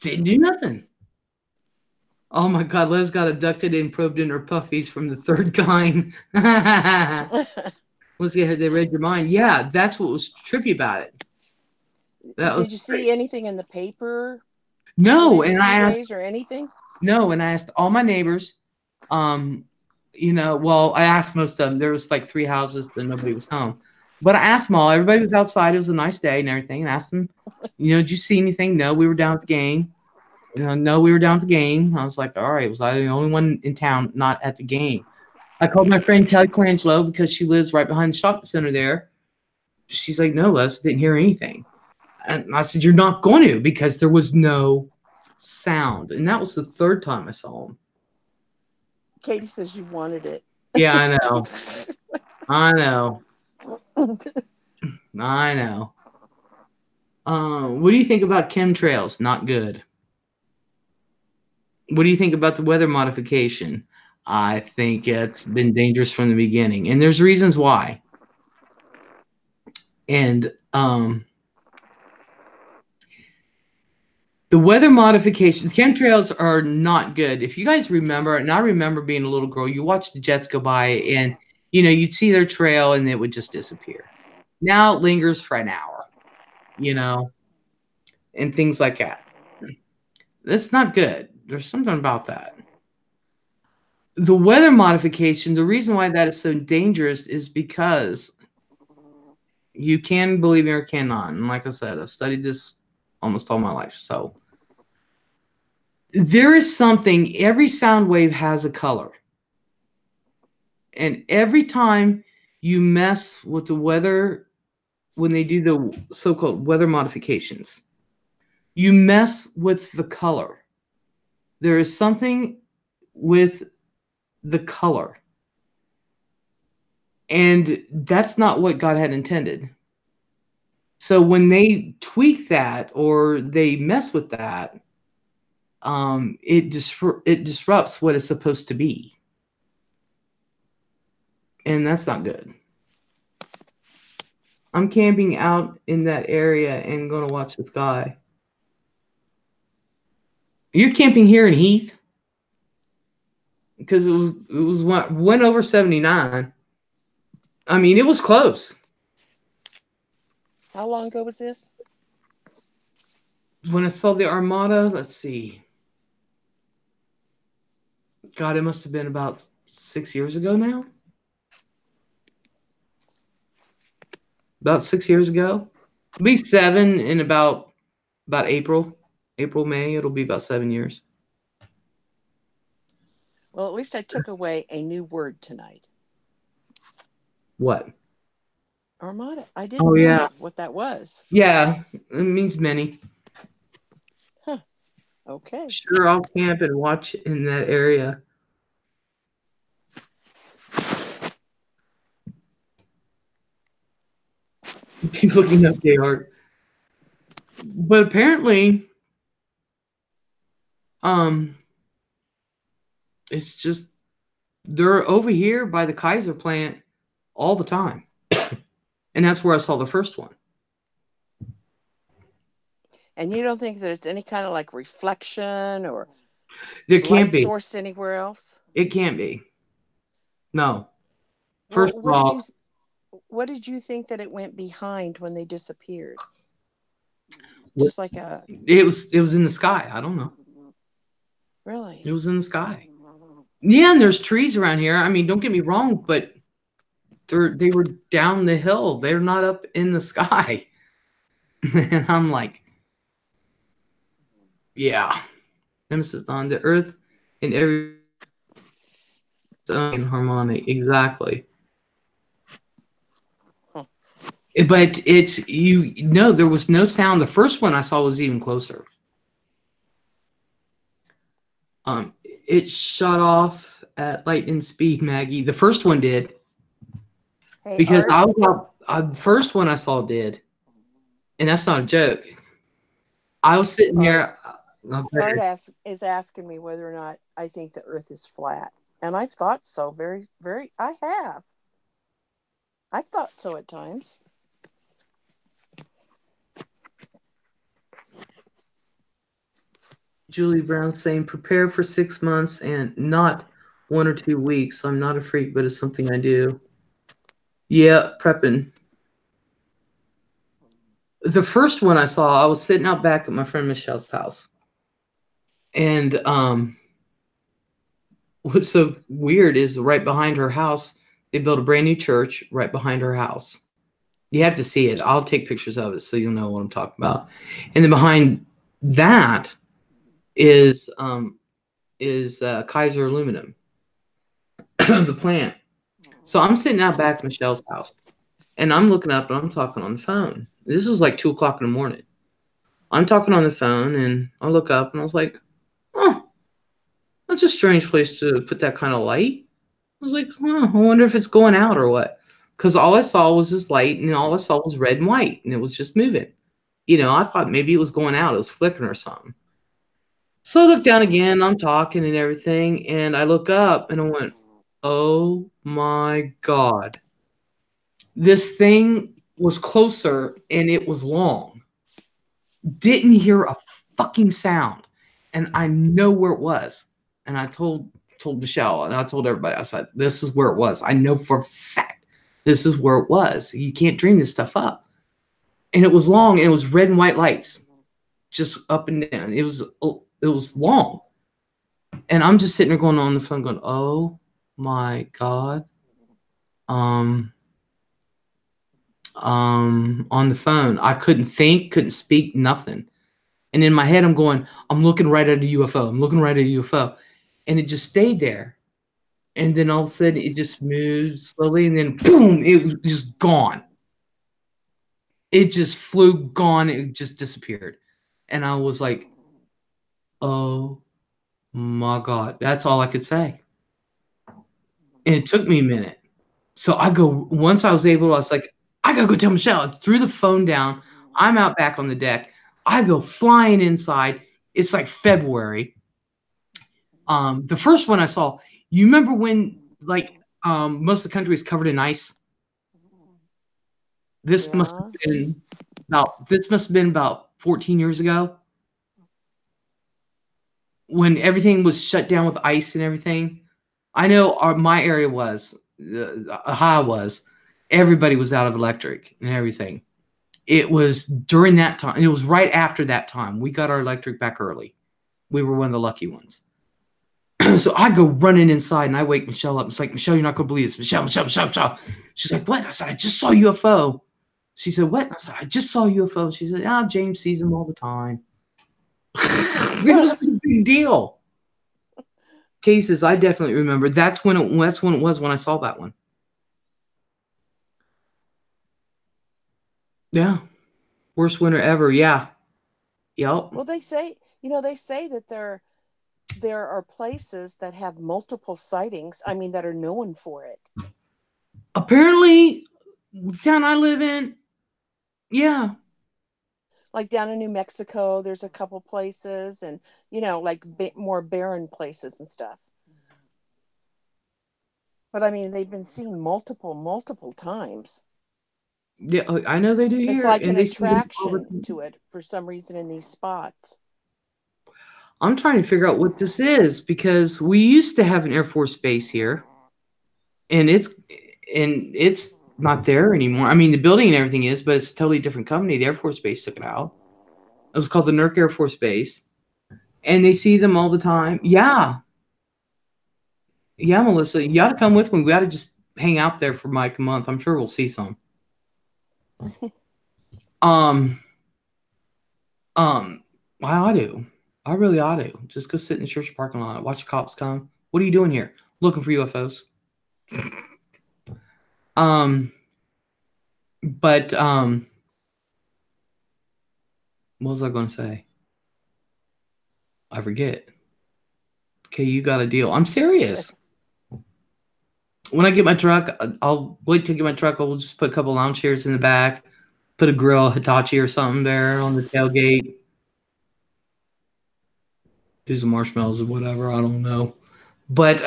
didn't do nothing. Oh my God, Les got abducted and probed in her puffies from the third kind. They read your mind. Yeah, that's what was trippy about it. Did you see anything in the paper? No, and I asked or anything. No, and I asked all my neighbors. I asked most of them. There was like 3 houses that nobody was home, but I asked them all. Everybody was outside. It was a nice day and everything. And I asked them, did you see anything? No, we were down at the game. No, we were down at the game. I was like, all right, was I the only one in town not at the game? I called my friend Kelly Colangelo because she lives right behind the shopping center there. She's like, no, Les, didn't hear anything. And I said, you're not going to, because there was no sound. And that was the 3rd time I saw him. Katie says you wanted it. Yeah, I know. I know. I know. What do you think about chemtrails? Not good. What do you think about the weather modification? I think it's been dangerous from the beginning, and there's reasons why. And the weather modifications, chemtrails are not good. If you guys remember, and I remember being a little girl, you watched the jets go by, and you'd see their trail, and it would just disappear. Now it lingers for an hour, and things like that. That's not good. There's something about that. The weather modification, the reason why that is so dangerous is because you can believe me or cannot. And like I said, I've studied this almost all my life. So there is something, every sound wave has a color. And every time you mess with the weather, when they do the so-called weather modifications, you mess with the color. There is something with the color. And that's not what God had intended. So when they tweak that or they mess with that, it disrupts what it's supposed to be. And that's not good. I'm camping out in that area and going to watch the sky. You're camping here in Heath? Because it went over 79. I mean, it was close. How long ago was this? When I saw the Armada, let's see. God, it must have been about 6 years ago now. About 6 years ago. It'll be 7 in about April, May. It'll be about 7 years. Well, at least I took away a new word tonight. What? Armada. I didn't know what that was. Yeah, it means many. Huh. Okay. Sure, I'll camp and watch in that area. Keep looking up the art. But apparently, it's just they're over here by the Kaiser plant all the time. And that's where I saw the first one. And you don't think there's any kind of like reflection or there can't light source anywhere else? It can't be. No. First of all, what did you think that it went behind when they disappeared? Just like a... It was in the sky. I don't know. Really? It was in the sky. Yeah, and there's trees around here. I mean, don't get me wrong, but they were down the hill. They're not up in the sky. And I'm like, yeah. Nemesis on the earth and every in harmonic. Exactly. Huh. But it's, there was no sound. The first one I saw was even closer. It shot off at lightning speed, Maggie. The first one did. Hey, because the first one I saw did. And that's not a joke. I was sitting here. Art is asking me whether or not I think the earth is flat. And I've thought so very, very, I have. I've thought so at times. Julie Brown saying, prepare for 6 months and not 1 or 2 weeks. I'm not a freak, but it's something I do. Yeah, prepping. The first one I saw, I was sitting out back at my friend Michelle's house. And what's so weird is right behind her house, they built a brand new church right behind her house. You have to see it. I'll take pictures of it so you'll know what I'm talking about. And then behind that is Kaiser Aluminum, the plant. So I'm sitting out back at Michelle's house, and I'm looking up and I'm talking on the phone. This was like 2 o'clock in the morning. I'm talking on the phone, and I look up, and I was like, oh, that's a strange place to put that kind of light. I was like, I wonder if it's going out or what. Because all I saw was this light, and all I saw was red and white, and it was just moving. I thought maybe it was going out. It was flickering or something. So I look down again, I'm talking and everything, and I look up and I went, oh my God. This thing was closer and it was long. Didn't hear a fucking sound. And I know where it was. And I told Michelle and I told everybody, I said, this is where it was. I know for a fact this is where it was. You can't dream this stuff up. And it was long and it was red and white lights just up and down. It was long. And I'm just sitting there going on the phone going, oh my God. On the phone. I couldn't think, couldn't speak, nothing. And in my head, I'm going, I'm looking right at a UFO. I'm looking right at a UFO. And it just stayed there. And then all of a sudden, it just moved slowly. And then, boom, it was just gone. It just flew, gone. It just disappeared. And I was like, oh my God. That's all I could say. And it took me a minute. So once I was able, I was like, I got to go tell Michelle. I threw the phone down. I'm out back on the deck. I go flying inside. It's like February. The first one I saw, you remember when most of the country is covered in ice? This must have been about 14 years ago when everything was shut down with ice and everything. I know my area was, Ohio was, everybody was out of electric and everything. It was during that time. It was right after that time. We got our electric back early. We were one of the lucky ones. So I go running inside and I wake Michelle up. It's like, Michelle, you're not going to believe this. Michelle. She's like, what? I said, I just saw a UFO. She said, what? I said, I just saw a UFO. She said, James sees them all the time. It was a big deal. Cases, I definitely remember. That's when it was when I saw that one. Yeah. Worst winter ever. Yeah. Yep. Well, they say that there are places that have multiple sightings. I mean, that are known for it. Apparently, the town I live in, yeah. Like down in New Mexico, there's a couple places, and like more barren places and stuff. But I mean, they've been seen multiple times. Yeah, I know they do here. It's like and an they see them attraction to it for some reason in these spots. I'm trying to figure out what this is because we used to have an Air Force base here, and it's not there anymore. I mean, the building and everything is, but it's a totally different company. The Air Force base took it out. It was called the Newark Air Force Base, and they see them all the time. Yeah, Melissa, you got to come with me. We got to just hang out there for like a month. I'm sure we'll see some. Wow, I do. I really ought to. Just go sit in the church parking lot, watch the cops come. What are you doing here? Looking for UFOs. But what was I going to say? I forget. Okay, you got a deal. I'm serious. When I get my truck, I'll wait to get my truck. I'll just put a couple lounge chairs in the back, put a grill, Hitachi or something there on the tailgate. Do some marshmallows or whatever. I don't know. But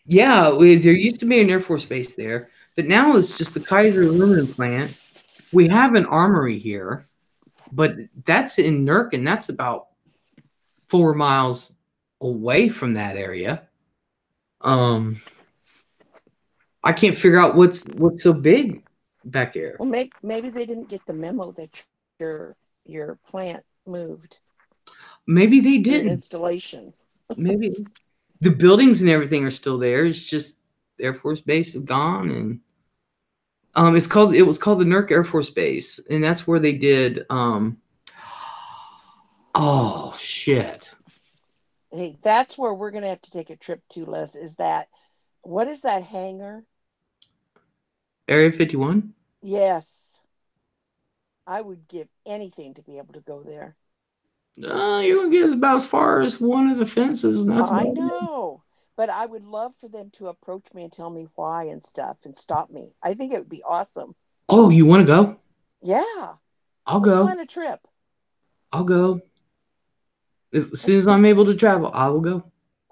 yeah, there used to be an Air Force base there, but now it's just the Kaiser aluminum plant. We have an armory here, but that's in Newark, and that's about 4 miles away from that area. I can't figure out what's so big back there. Well, maybe they didn't get the memo that your plant moved. Maybe they didn't. Your installation. Maybe the buildings and everything are still there. It's just the Air Force Base is gone, and it was called the Newark Air Force Base, and that's where they did. Oh shit! Hey, that's where we're gonna have to take a trip to, Les. What is that hangar? Area 51? Yes. I would give anything to be able to go there. You're going to get about as far as one of the fences. And that's I know. But I would love for them to approach me and tell me why and stuff and stop me. I think it would be awesome. Oh, you want to go? Yeah. I'll go. Let's plan a trip. I'll go. As soon as I'm able to travel, I will go.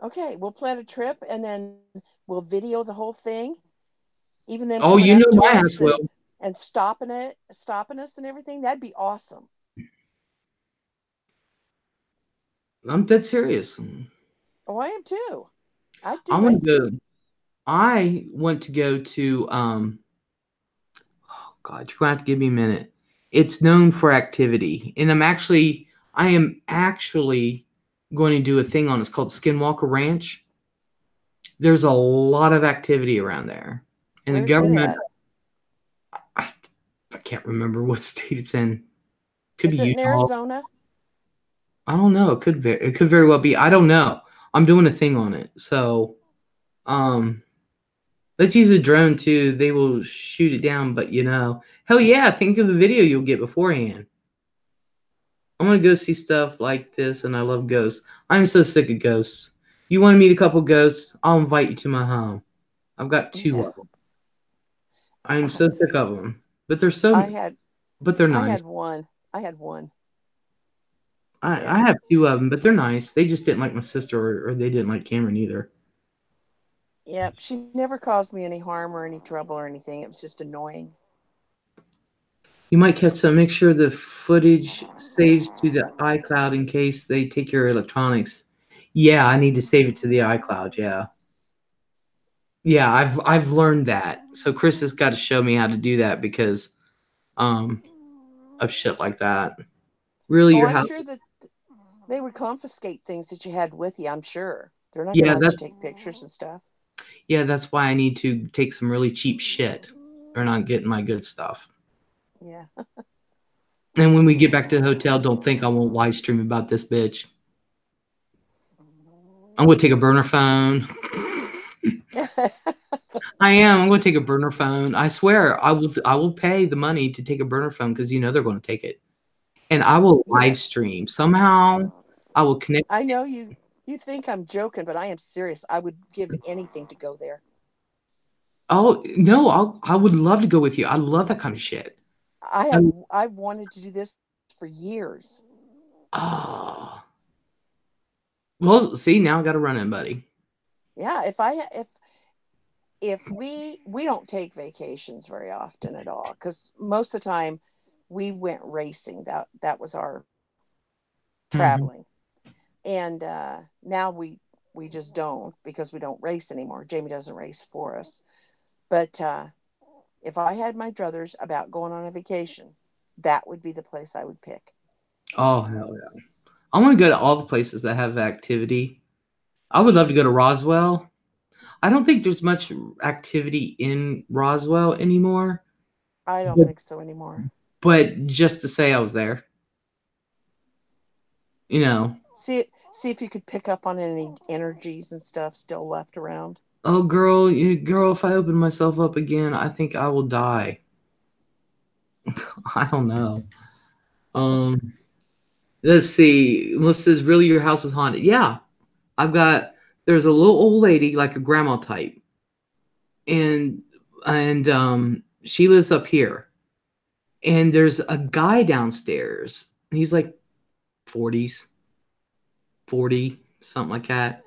Okay, we'll plan a trip and then we'll video the whole thing, even them Oh, coming you know up to my ass us will. and stopping us and everything. That'd be awesome. I'm dead serious. Oh, I am too. I'd I do want it. to go. I want to go to. Oh God, you're gonna have to give me a minute. It's known for activity, and I am actually going to do a thing on it. It's called Skinwalker Ranch. There's a lot of activity around there, and the Where's it government. at? I, I can't remember what state it's in. Could be Is it in Utah. Arizona? I don't know. It could very well be. I don't know. I'm doing a thing on it. So, um, let's use a drone too. They will shoot it down, but hell yeah, think of the video you'll get beforehand. I'm gonna go see stuff like this, and I love ghosts. I'm so sick of ghosts. You want to meet a couple ghosts? I'll invite you to my home. I've got two Yeah. of them. I'm so sick of them, but I had but they're I nice. had one. I had one. I Yeah. have two of them, but they're nice. They just didn't like my sister, or they didn't like Cameron either. Yep. She never caused me any harm or any trouble or anything. It was just annoying. You might catch some. Make sure the footage saves to the iCloud in case they take your electronics. Yeah, I need to save it to the iCloud. Yeah. Yeah, I've learned that. So Chris has got to show me how to do that because um of shit like that. Really, Oh, your I'm house? sure that they would confiscate things that you had with you. I'm sure they're not going to Yeah, let you that's take pictures and stuff. that's why I need to take some really cheap shit. They're not getting my good stuff. Yeah. And when we get back to the hotel, don't think I won't live stream about this bitch. I'm gonna take a burner phone. I am. I'm going to take a burner phone. I swear, I will. I will pay the money to take a burner phone because they're going to take it, and I will Yeah. live stream somehow. I will connect. I know you think I'm joking, but I am serious. I would give anything to go there. Oh no, I would love to go with you. I love that kind of shit. I, I've wanted to do this for years. oh, well, see now I got to run in, buddy. Yeah, if we don't take vacations very often at all, because most of the time we went racing. That was our Hmm. traveling. And now we just don't, because we don't race anymore. Jamie doesn't race for us. But if I had my druthers about going on a vacation, that would be the place I would pick. Oh hell yeah! I want to go to all the places that have activity. I would love to go to Roswell. I don't think there's much activity in Roswell anymore, I don't but think so anymore. just to say I was there, you know. See if you could pick up on any energies and stuff still left around. Oh, girl, girl, if I open myself up again, I think I will die. I don't know. Um, let's see. Melissa says, really, your house is haunted? Yeah, I've got. There's a little old lady, like a grandma type, and she lives up here. And there's a guy downstairs. He's like 40s, 40, something like that.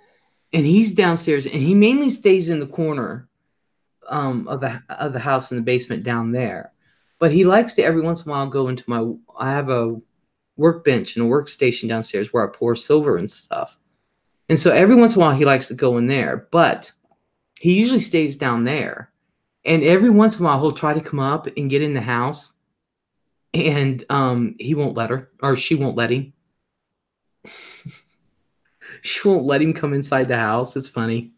And he's downstairs, and he mainly stays in the corner of the house in the basement down there. But he likes to every once in a while go into my. I have a workbench and a workstation downstairs where I pour silver and stuff. And so every once in a while he likes to go in there, but he usually stays down there. And every once in a while he'll try to come up and get in the house, and he won't let her, or she won't let him. She won't let him come inside the house. It's funny.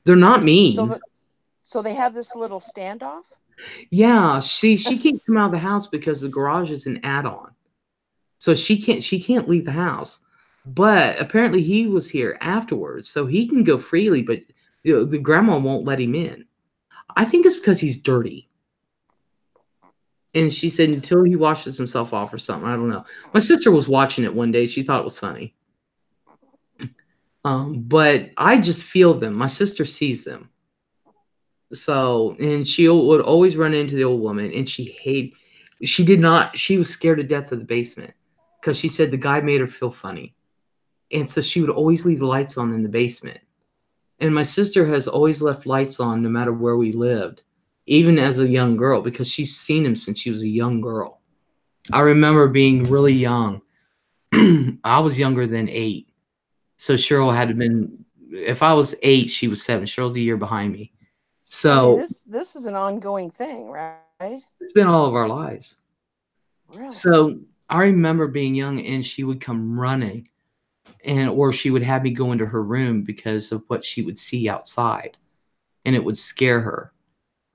They're not So mean. that so they have this little standoff. Yeah, she can't come out of the house because the garage is an add-on. So she can't leave the house. But apparently he was here afterwards, so he can go freely, but the grandma won't let him in. I think it's because he's dirty. And she said until he washes himself off or something. I don't know. My sister was watching it one day. She thought it was funny. But I just feel them. My sister sees them. So, and she would always run into the old woman, and she did not, she was scared to death of the basement because she said the guy made her feel funny. And so she would always leave the lights on in the basement. And my sister has always left lights on no matter where we lived, even as a young girl, because she's seen them since she was a young girl. I remember being really young. I was younger than 8. So Cheryl had been, if I was 8, she was 7. Cheryl's a year behind me. I mean, So this is an ongoing thing, right? it's been all of our lives. Really? So I remember being young and she would come running, or she would have me go into her room because of what she would see outside, and it would scare her.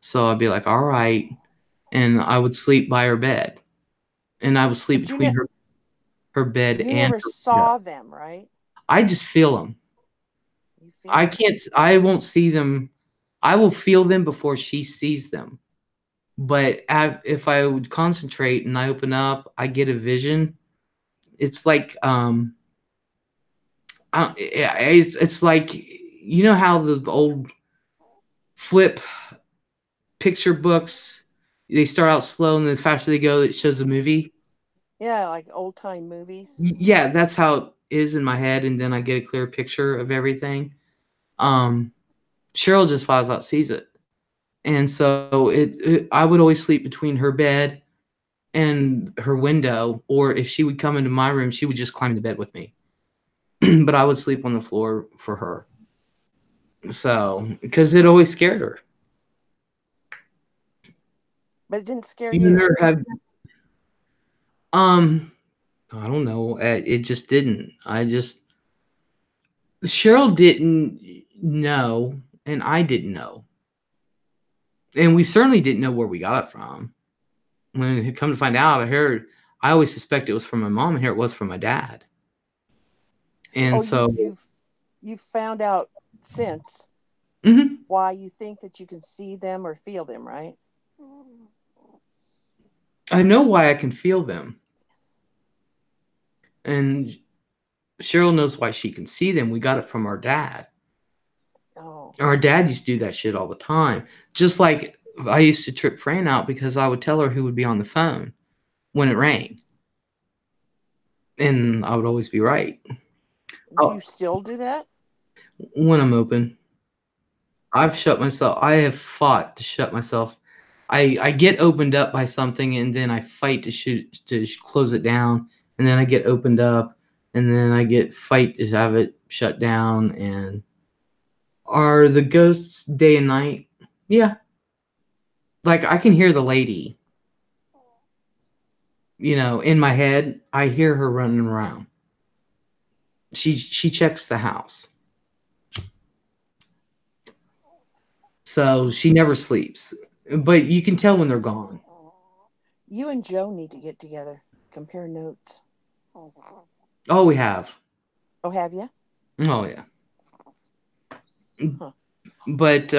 So I'd be like, all right. And I would sleep by her bed, and I would sleep But between her bed you and never her window. saw them, right? I just feel them. You feel them. I won't see them. I will feel them before she sees them. But if I would concentrate and I open up, I get a vision. It's like, it's like, you know how the old flip picture books, they start out slow and the faster they go, it shows a movie. Yeah, like old time movies. Yeah, that's how it is in my head, and then I get a clear picture of everything. Cheryl just flies out, sees it, and so I would always sleep between her bed and her window, or if she would come into my room, she would just climb into bed with me. But I would sleep on the floor for her. So, because it always scared her. But it didn't scare You you. never have, I don't know. It just didn't. Cheryl didn't know, and I didn't know. And we certainly didn't know where we got it from. When it come to find out, I always suspect it was from my mom, and here it was from my dad. And so you've found out since why you think that you can see them or feel them, right? I know why I can feel them. And Cheryl knows why she can see them. We got it from our dad. Oh. Our dad used to do that shit all the time. Just like I used to trip Fran out because I would tell her who would be on the phone when it rang. And I would always be right. Do you still do that? When I'm open. I have fought to shut myself. I get opened up by something, and then I fight to close it down, and then I get opened up, and then I fight to have it shut down. And are the ghosts day and night? Yeah. Like, I can hear the lady, in my head. I hear her running around. She checks the house. So she never sleeps. But you can tell when they're gone. You and Joe need to get together. Compare notes. Oh, we have. Oh, have you? Oh, yeah. Huh. But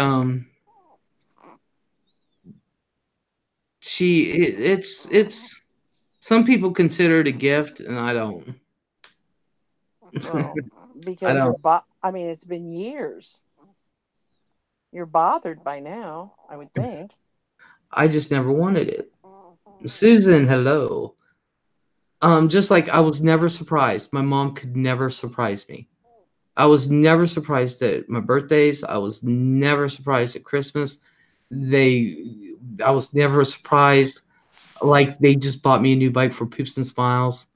it's some people consider it a gift, and I don't. Well, because I mean, it's been years. You're bothered by now, I would think. I just never wanted it. Susan, hello. Just like I was never surprised. My mom could never surprise me. I was never surprised at my birthdays. I was never surprised at Christmas. I was never surprised. Like, they just bought me a new bike for Poops and Smiles,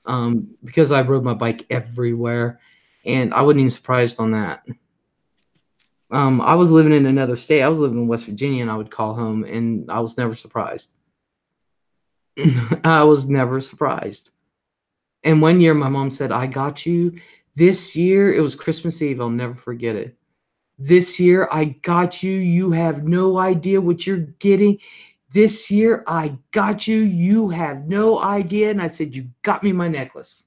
because I rode my bike everywhere, and I wasn't even surprised on that. I was living in another state. I was living in West Virginia, and I would call home, and I was never surprised. I was never surprised. And one year, my mom said, I got you. This year, it was Christmas Eve. I'll never forget it. This year, I got you. You have no idea what you're getting. This year, I got you. You have no idea. And I said, you got me my necklace.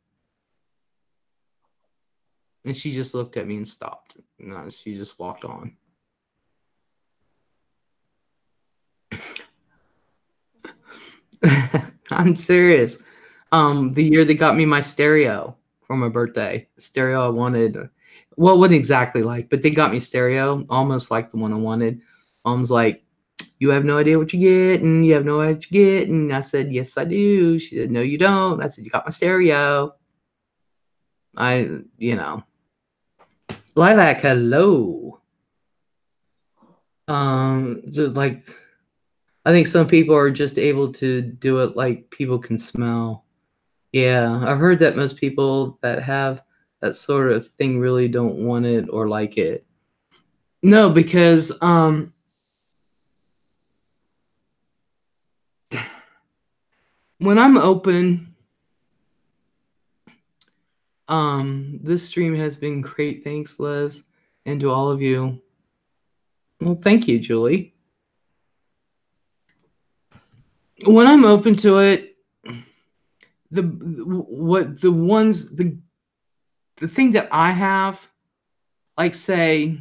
And she just looked at me and stopped. No, she just walked on. I'm serious. The year they got me my stereo for my birthday, the stereo I wanted. Well, it wasn't exactly like, but they got me stereo, almost like the one I wanted. Mom's like, you have no idea what you get, and you have no idea what you get. And I said, yes, I do. She said, no, you don't. I said, you got my stereo. You know, Lilac, hello. Just like, I think some people are just able to do it like people can smell. Yeah, I've heard that most people that have that sort of thing really don't want it or like it. No, because when I'm open, this stream has been great. Thanks, Les, and to all of you. Well, thank you, Julie. When I'm open to it, the thing that I have, like, say,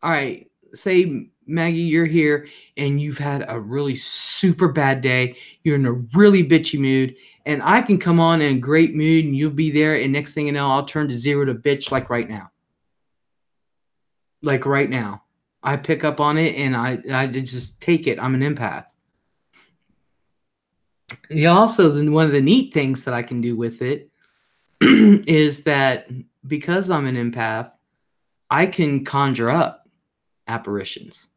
all right, say Maggie, you're here and you've had a really super bad day. You're in a really bitchy mood, and I can come on in a great mood and you'll be there, and next thing you know, I'll turn to 0 to bitch like right now. Like right now. I pick up on it and I just take it. I'm an empath. Also, one of the neat things that I can do with it is that because I'm an empath, I can conjure up apparitions.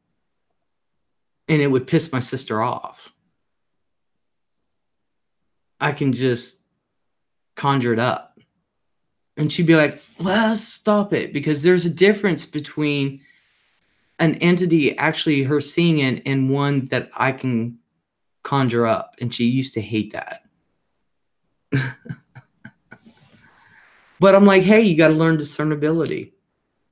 And it would piss my sister off. I can just conjure it up. And she'd be like, let's stop it. Because there's a difference between an entity actually her seeing it and one that I can conjure up. And she used to hate that. But I'm like, hey, you got to learn discernibility.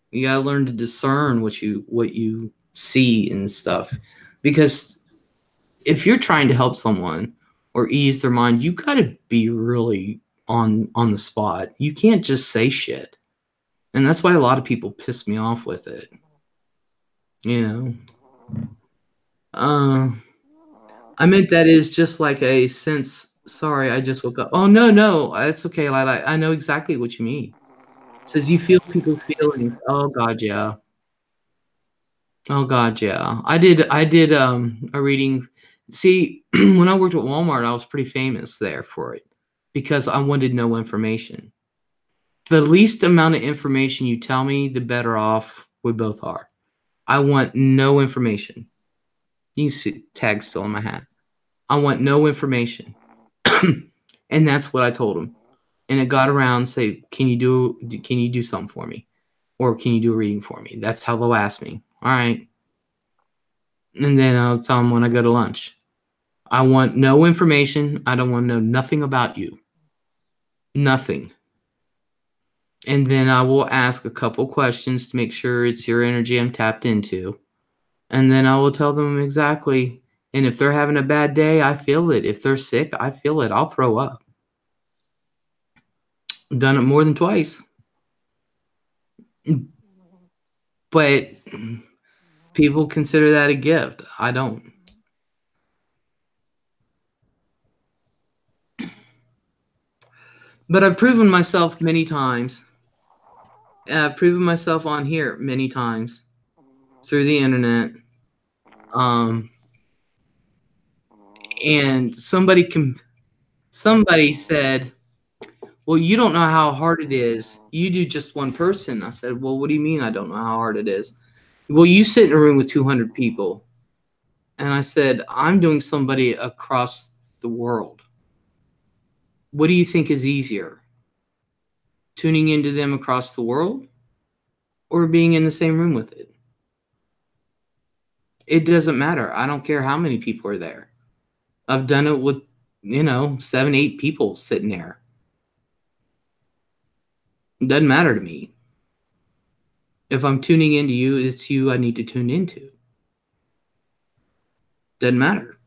You got to learn to discern what you see and stuff. Because if you're trying to help someone or ease their mind, you got to be really on the spot. You can't just say shit. And that's why a lot of people piss me off with it. You know? I meant that is just like a sense. Sorry, I just woke up. Oh, no. It's okay, Lila. I know exactly what you mean. It says you feel people's feelings. Oh, God, yeah. Oh, God, yeah. I did a reading. See, when I worked at Walmart, I was pretty famous there for it because I wanted no information. The least amount of information you tell me, the better off we both are. I want no information. You can see tag still in my hat. I want no information. And that's what I told him. And it got around, say, can you do something for me? Or can you do a reading for me? That's how they'll ask me. All right. And then I'll tell them when I go to lunch. I want no information. I don't want to know nothing about you. Nothing. And then I will ask a couple questions to make sure it's your energy I'm tapped into. And then I will tell them exactly. And if they're having a bad day, I feel it. If they're sick, I feel it. I'll throw up. I've done it more than twice. But people consider that a gift. I don't. But I've proven myself many times. I've proven myself on here many times through the internet. And somebody said, well, you don't know how hard it is. You do just one person. I said, well, what do you mean I don't know how hard it is? Well, you sit in a room with 200 people. And I said, I'm doing somebody across the world. What do you think is easier? Tuning into them across the world or being in the same room with it? It doesn't matter. I don't care how many people are there. I've done it with, 7, 8 people sitting there. It doesn't matter to me. If I'm tuning into you, it's you I need to tune into. Doesn't matter.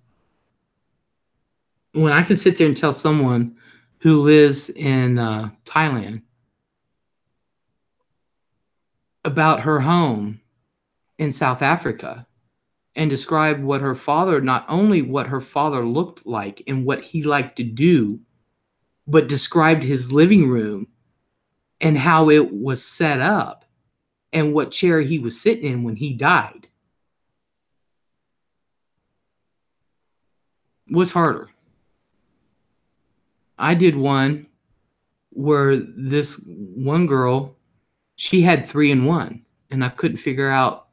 When I can sit there and tell someone who lives in Thailand about her home in South Africa and describe what her father, not only what her father looked like and what he liked to do, but described his living room and how it was set up and what chair he was sitting in when he died. What's harder? I did one where this one girl, she had 3 in 1, and I couldn't figure out.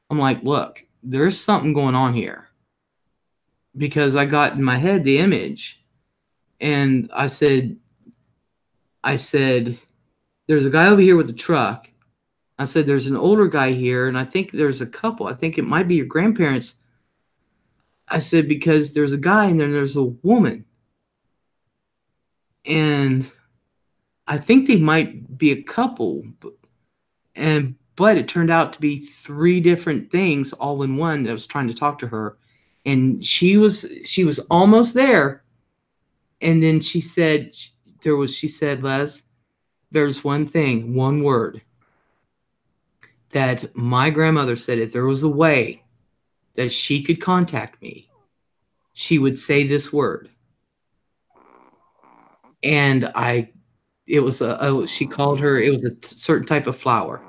I'm like, look, there's something going on here, because I got in my head the image, and I said, there's a guy over here with a truck. I said, there's an older guy here, and I think there's a couple. I think it might be your grandparents. I said, because there's a guy and then there's a woman. And I think they might be a couple. But it turned out to be 3 different things all in one that was trying to talk to her. And she was almost there. And then she said, Les, there's one thing, one word that my grandmother said, if there was a way that she could contact me, she would say this word. And she called her, it was a certain type of flower.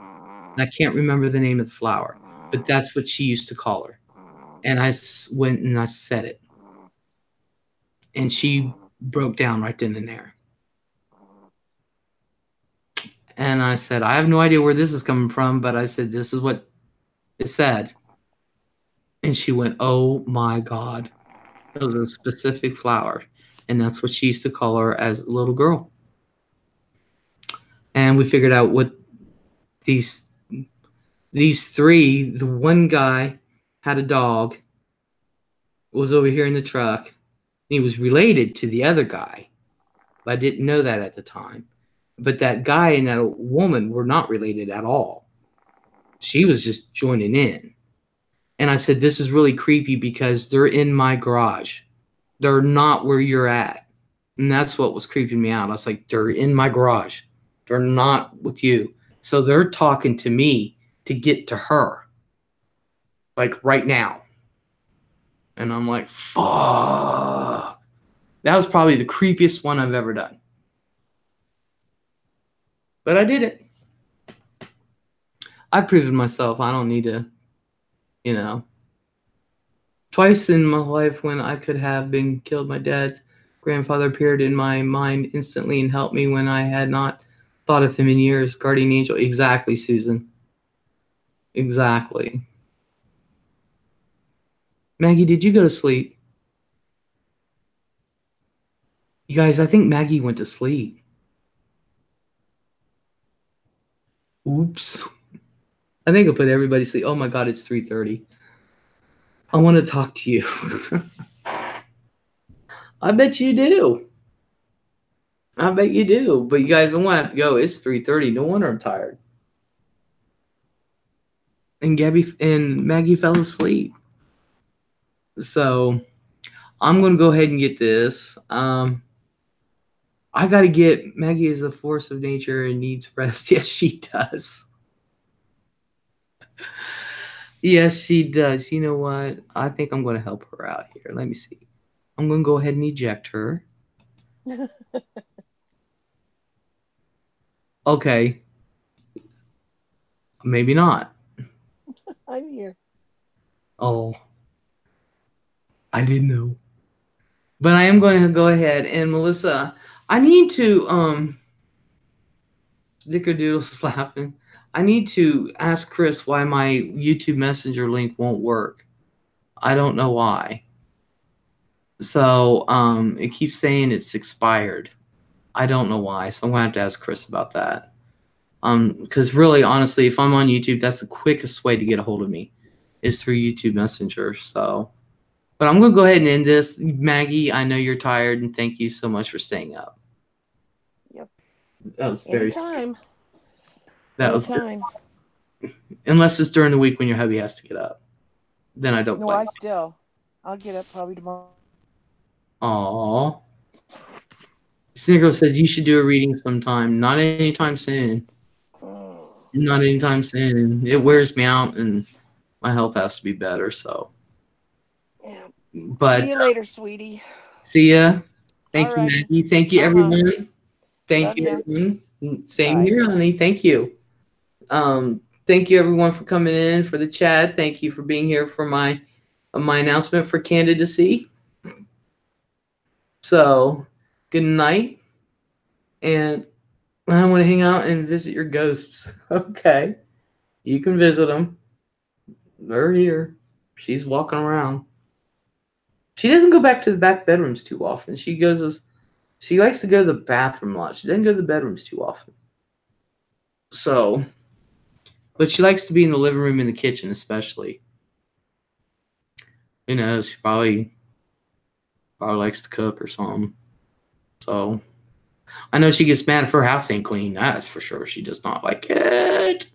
I can't remember the name of the flower, but that's what she used to call her. And I went and I said it. And she broke down right then and there. And I said, I have no idea where this is coming from, but I said, this is what it said. And she went, oh my God. It was a specific flower. And that's what she used to call her as a little girl. And we figured out what these 3, the one guy had a dog, was over here in the truck. He was related to the other guy, but I didn't know that at the time. But that guy and that woman were not related at all. She was just joining in. And I said, this is really creepy because they're in my garage. They're not where you're at. And that's what was creeping me out. I was like, they're in my garage. They're not with you. So they're talking to me to get to her. Like right now. And I'm like, fuck. That was probably the creepiest one I've ever done. But I did it. I've proven myself. I don't need to, Twice in my life when I could have been killed, my dad's grandfather appeared in my mind instantly and helped me when I had not thought of him in years. Guardian angel. Exactly, Susan. Exactly. Maggie, did you go to sleep? You guys, I think Maggie went to sleep. Oops. I think I put everybody to sleep. Oh my God, it's 3:30. I want to talk to you. I bet you do. I bet you do. But you guys don't want to have to go. It's 3:30. No wonder I'm tired. And Gabby and Maggie fell asleep. So I'm going to go ahead and get this. I got to get, Maggie is a force of nature and needs rest. Yes, she does. Yes, she does. You know what? I think I'm going to help her out here. Let me see. I'm going to go ahead and eject her. Okay. Maybe not. I'm here. Oh. I didn't know. But I am going to go ahead and Melissa, I need to Snickerdoodle's laughing. I need to ask Chris why my YouTube Messenger link won't work. I don't know why. So it keeps saying it's expired. I don't know why. So I'm going to have to ask Chris about that. Because really, honestly, if I'm on YouTube, that's the quickest way to get a hold of me is through YouTube Messenger. So, but I'm going to go ahead and end this. Maggie, I know you're tired, and thank you so much for staying up. Yep. That was very Anytime. That Anytime. was unless it's during the week when your hubby has to get up. Then I don't No, blame. I'll get up probably tomorrow. Aw. Snickle says you should do a reading sometime. Not anytime soon. Not anytime soon. It wears me out, and my health has to be better. So. Yeah. But see you later, sweetie. See ya. Thank you, Alrighty. Maggie. Thank you, everyone. Thank Love you, ya. everyone. Same Bye. here, honey. Thank you. Thank you, everyone, for coming in for the chat. Thank you for being here for my announcement for candidacy. So, good night, and I want to hang out and visit your ghosts. Okay. You can visit them. They're here. She's walking around. She doesn't go back to the back bedrooms too often. She likes to go to the bathroom a lot. She doesn't go to the bedrooms too often. So, but she likes to be in the living room and the kitchen, especially. You know, she probably likes to cook or something. So, I know she gets mad if her house ain't clean. That's for sure. She does not like it.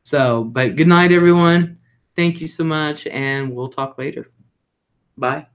So, but good night, everyone. Thank you so much, and we'll talk later. Bye.